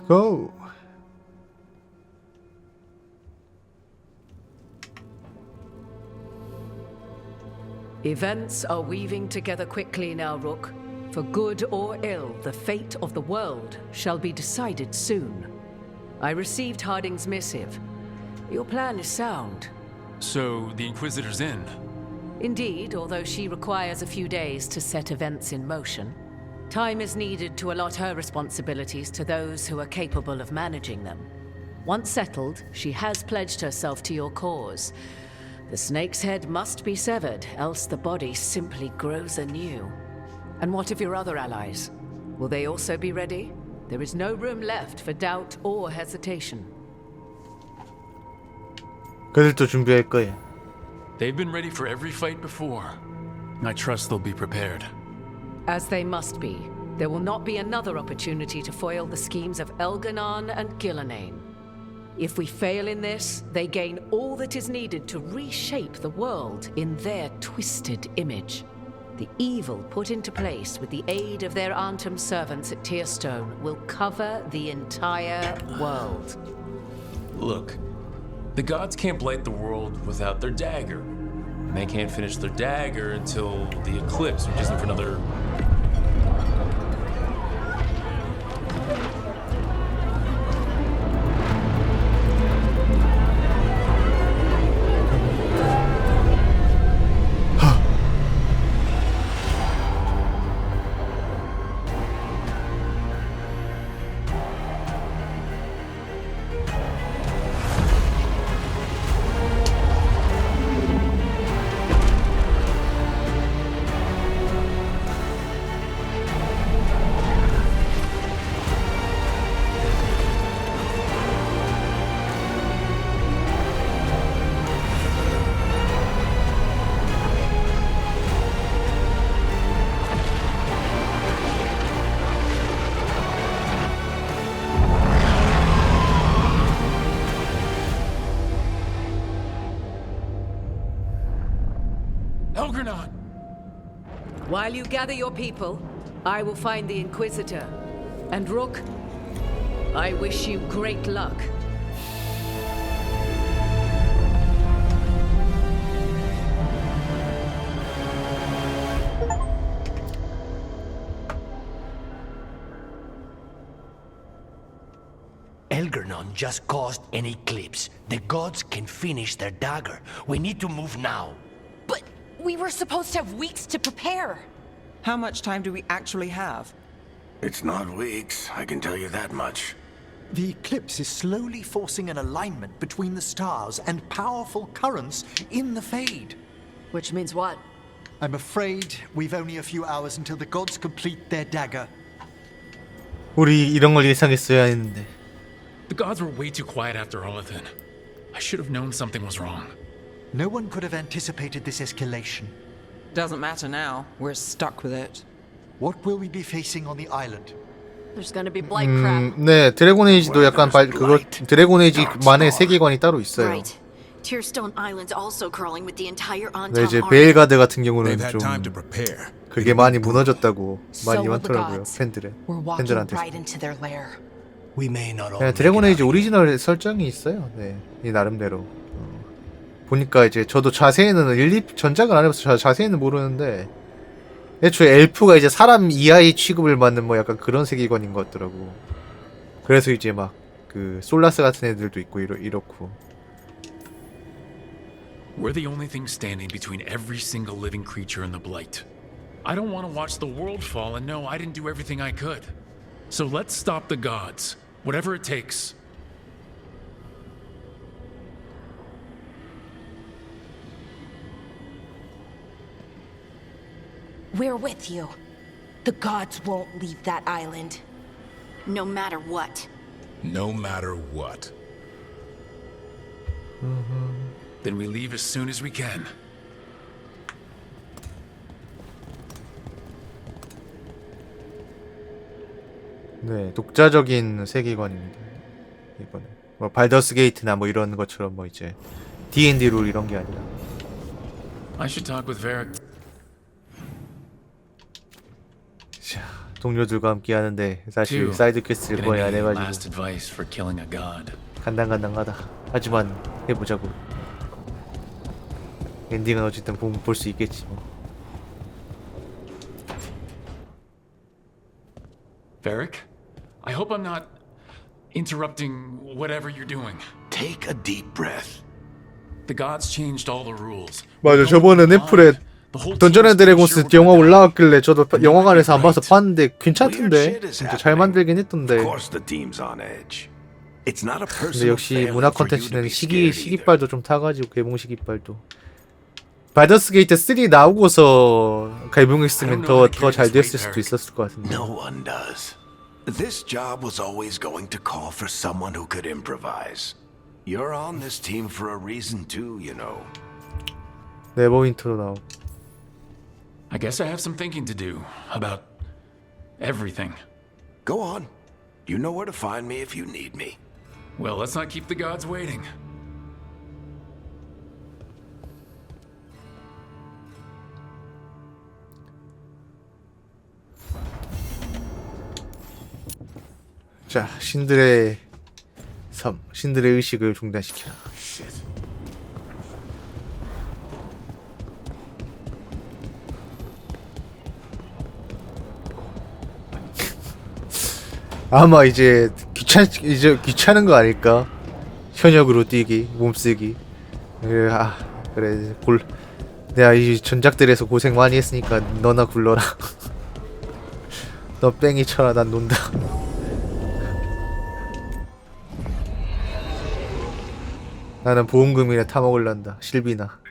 Go! Events are weaving together quickly now, Rook. For good or ill, the fate of the world shall be decided soon. I received Harding's missive. Your plan is sound. So, the Inquisitor's in? Indeed, although she requires a few days to set events in motion. Time is needed to allot her responsibilities to those who are capable of managing them. Once settled, she has pledged herself to your cause. The snake's head must be severed, else the body simply grows anew. And what of your other allies? Will they also be ready? There is no room left for doubt or hesitation. 그들도 준비할 거야. They've been ready for every fight before. I trust they'll be prepared. As they must be. There will not be another opportunity to foil the schemes of Elganon and Gillenane. If we fail in this, they gain all that is needed to reshape the world in their twisted image. The evil put into place with the aid of their Arnhem servants at Tearstone will cover the entire world. Look, the gods can't blight the world without their dagger. And they can't finish their dagger until the eclipse, which isn't for another... While you gather your people, I will find the Inquisitor. And Rook, I wish you great luck. Elganon just caused an eclipse. The gods can finish their dagger. We need to move now. But we were supposed to have weeks to prepare. How much time do we actually have? It's not weeks, I can tell you that much. The eclipse is slowly forcing an alignment between the stars and powerful currents in the Fade. Which means what? I'm afraid we've only a few hours until the gods complete their dagger. 우리 이런 걸 예상했어야 했는데. The gods were way too quiet after Olithan. I should have known something was wrong. No one could have anticipated this escalation. Doesn't matter now. We're stuck with it. What will we be facing on the island? There's gonna be blight crap. 네, 드래곤 에이지도 약간 그거 드래곤 에이지만의 세계관이 따로 있어요. Right. Tearstone Island's also crawling with the entire 네, 이제 Arnhem 베일가드 같은 경우는 좀 그게 많이 무너졌다고 많이 많더라고요. 팬들한테. right into their lair. We may not all 네, 드래곤 에이지 오리지널 설정이 있어요. 네, 이 나름대로. 보니까 이제 저도 자세히는 1, 2 전작은 안 해봐서 자세히는 모르는데 애초에 엘프가 이제 사람 이하의 취급을 받는 뭐 약간 그런 세계관인 것 같더라고. 그래서 이제 막 그 솔라스 같은 애들도 있고 이렇고. We're the only thing standing between every single living creature and the blight. I don't want to watch the world fall and know I didn't do everything I could. So let's stop the gods, whatever it takes. We're with you. The gods won't leave that island. No matter what. No matter what. Then we leave as soon as we can. 네, 독자적인 세계관입니다. 이거는 뭐 발더스 게이트나 뭐 이런 것처럼 뭐 이제 D&D 룰 이런 게 아니라. I should talk with Varric. 자, 동료들과 함께 하는데 사실 사이드 퀘스트를 거의 안 해가지고 간당간당하다. 하지만 해보자고. 엔딩은 어쨌든 볼 수 있겠지 뭐. Varric, I hope I'm not interrupting whatever you're doing. Take a deep breath. The gods changed all the rules. 맞아, 저번에 넷플에 던전 앤 드래곤스 영화 올라왔길래 저도 영화관에서 안 봐서 봤는데 괜찮던데. 진짜 잘 만들긴 했던데. 근데 역시 문화 컨텐츠는 시기빨도 좀 타가지고 개봉 시기빨도. 발더스 게이트 3 나오고서 개봉했으면 더 잘 됐을 수도 있었을 것 같은데. No one does. This job was always going to call for someone who could improvise. You're on this team for a reason too, you know. 네버윈터도 나오고. I guess I have some thinking to do about everything. Go on. You know where to find me if you need me. Well, let's not keep the gods waiting. 자, 신들의 섬, 신들의 의식을 중단시켜라. 아마 이제 귀찮은 거 아닐까? 현역으로 뛰기, 몸쓰기. 그래, 그래, 내가 이 전작들에서 고생 많이 했으니까 너나 굴러라. 너 뺑이 쳐라, 난 논다. 나는 보험금이나 타먹을란다. 실비나.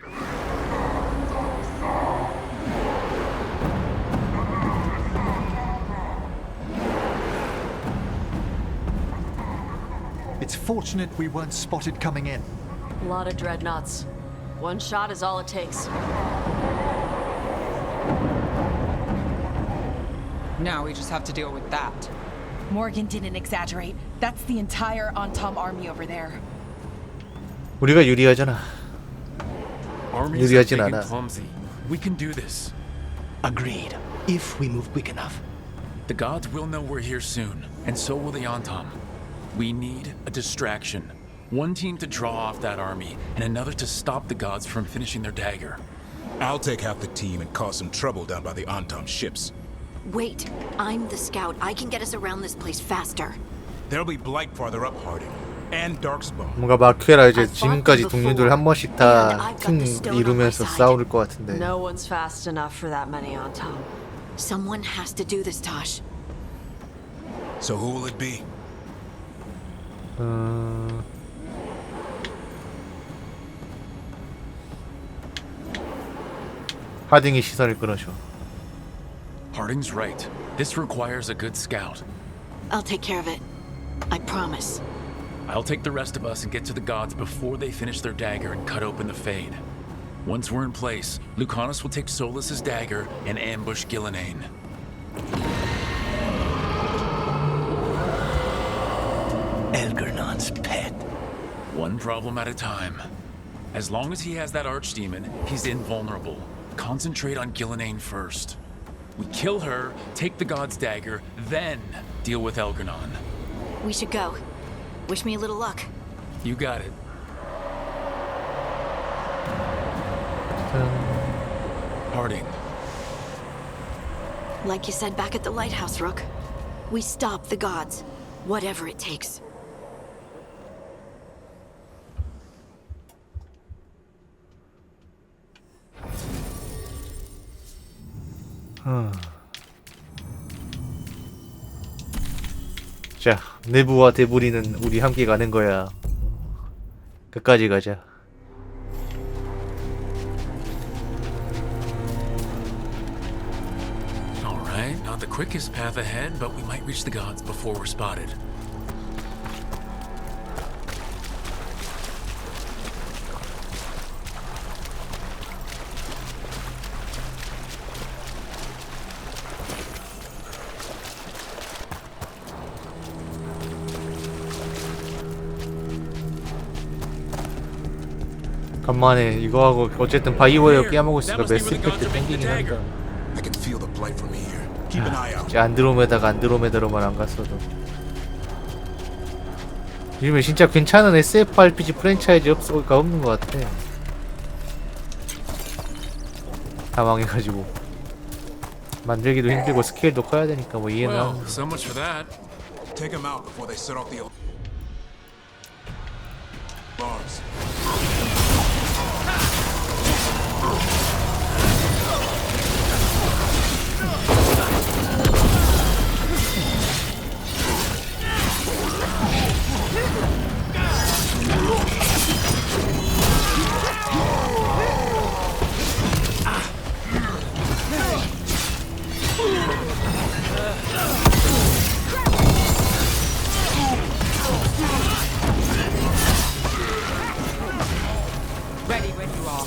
It's fortunate we weren't spotted coming in. A lot of dreadnoughts. One shot is all it takes. Now we just have to deal with that. Morgan didn't exaggerate. That's the entire Antom army over there. 우리가 유리하잖아. Armies are big and clumsy. We can do this. Agreed. If we move quick enough. The gods will know we're here soon, and so will the Antom. We need a distraction. One team to draw off that army, and another to stop the gods from finishing their dagger. I'll take half the team and cause some trouble down by the Antom ships. Wait, I'm the scout. I can get us around this place faster. There'll be Blight farther up, Harding. And Darkspawn. 뭔가 마크에라 이제 지금까지 동료들 한 번씩 다 팀 이루면서 싸울 것 같은데. No one's fast enough for that many on top. Someone has to do this, Tosh. So who will it be? 하딩이 시선을 끌어줘. Harding's right. This requires a good scout. I'll take care of it. I promise. I'll take the rest of us and get to the gods before they finish their dagger and cut open the Fade. Once we're in place, Lucanus will take Solus's dagger and ambush Gillenane. Elgernon's pet. One problem at a time. As long as he has that archdemon, he's invulnerable. Concentrate on Gillenane first. We kill her, take the god's dagger, then deal with Elgernon. We should go. Wish me a little luck. You got it. Harding. Like you said back at the lighthouse, Rook. We stop the gods. Whatever it takes. 자, 내부와 데브리는 우리 함께 가는 거야. 끝까지 가자. Alright, not the quickest path ahead, but we might reach the gods before we're spotted. 간만에 이거 하고 어쨌든 바이오웨어 깨먹고 있으니까 매스이펙트 땡기긴 한다. I can feel the blight from here. Keep an eye out. 이제 안드로메다로만 안 갔어도. 요즘에 진짜 괜찮은 SF RPG 프랜차이즈 없어가 없는 것 같아. 다 망해가지고 만들기도 힘들고 스케일도 커야 되니까 뭐 이해는 하는데. So much for that. Take them out before they set off the alarms.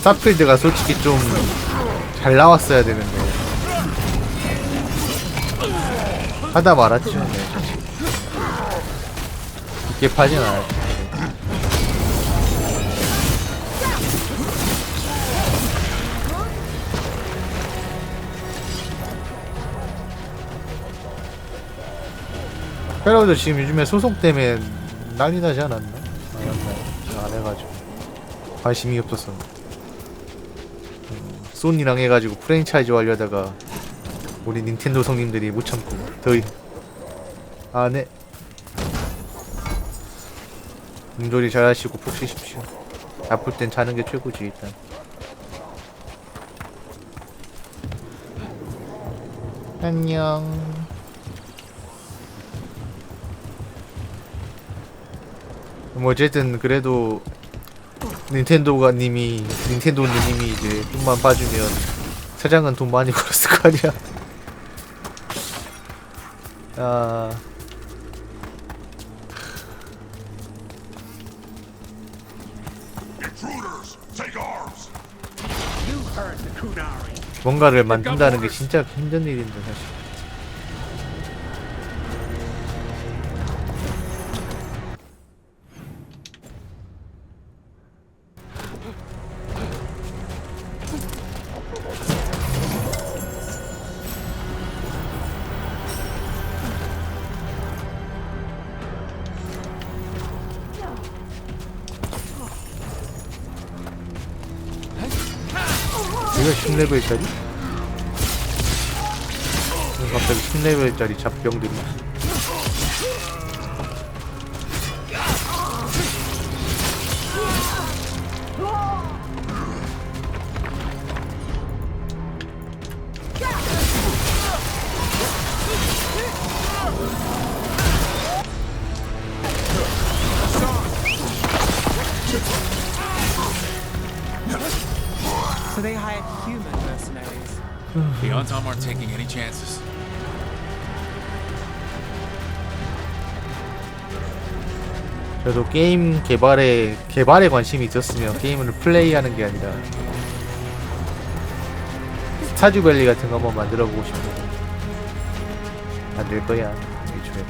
스타필드가 솔직히 좀 잘 나왔어야 되는데 하다 말았죠. 네. 이게 파진 않았죠. 페로도 지금 요즘에 소송 때문에 난리 나지 않았나? 안 해가지고 관심이 없었어. 소니랑 해가지고 프랜차이즈 하려다가 우리 닌텐도 성님들이 못 참고 안 해. 몸조리 잘하시고 푹 쉬십시오. 아플 땐 자는 게 최고지 일단. 안녕. 뭐 어쨌든 그래도 닌텐도님이 이제 돈만 봐주면 사장은 돈 많이 벌었을 거 아니야. 아. 뭔가를 만든다는 게 진짜 힘든 일인데 사실. 이거 10레벨짜리? 갑자기 10레벨짜리 잡병들이. So they hired human mercenaries. The Antom aren't taking any chances. 저도 게임 개발에 관심이 있었으면 게임을 플레이하는 게 아니라 스타듀밸리 같은 거 한번 만들어보고 싶은데 안 될 거야. 애초에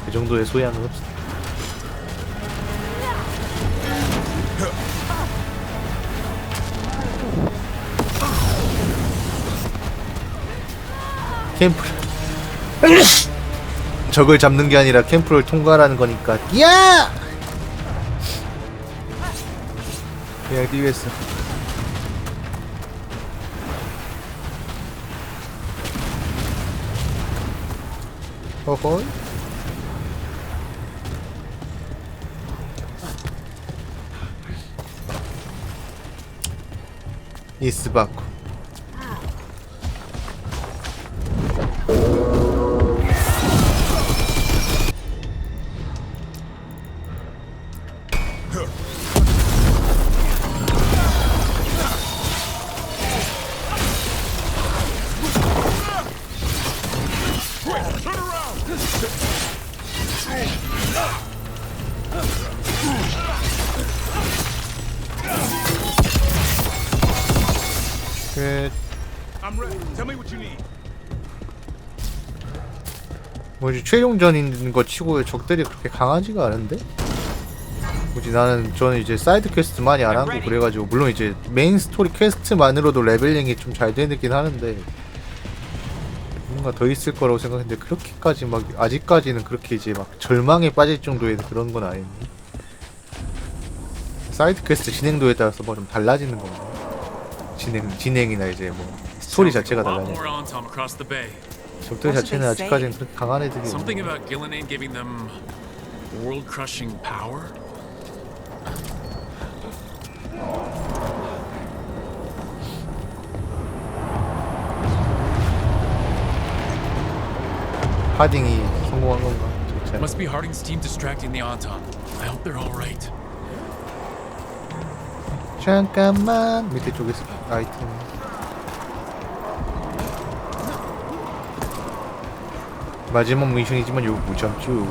그 정도의 소양은 없어. 캠프를 적을 잡는 게 아니라 캠프를 통과하는 거니까 야! 그냥 뛰겠어. 허허이. 이스바쿠. 뭐지 최종전인 거 치고 적들이 그렇게 강하지가 않은데? 뭐지 저는 이제 사이드 퀘스트 많이 안 하고 그래가지고 물론 이제 메인 스토리 퀘스트만으로도 레벨링이 좀 잘 되긴 하는데 뭔가 더 있을 거라고 생각했는데 그렇게까지 막 아직까지는 그렇게 이제 막 절망에 빠질 정도의 그런 건 아닌데 사이드 퀘스트 진행도에 따라서 뭐 좀 달라지는 건가? 진행이나 이제 뭐 스토리 자체가 달라져. 적들 자체는 아직까지는 그렇게 강한 애들이 Something about Gillinan giving them world-crushing power? 하딩이 성공한 건가? Must be Harding's team distracting the Anton. I hope they're all right. 잠깐만 밑에 쪽에서 아이템. 마지막 미션이지만 이거 못 참죠.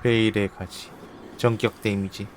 베일의 가지. 전격 데미지.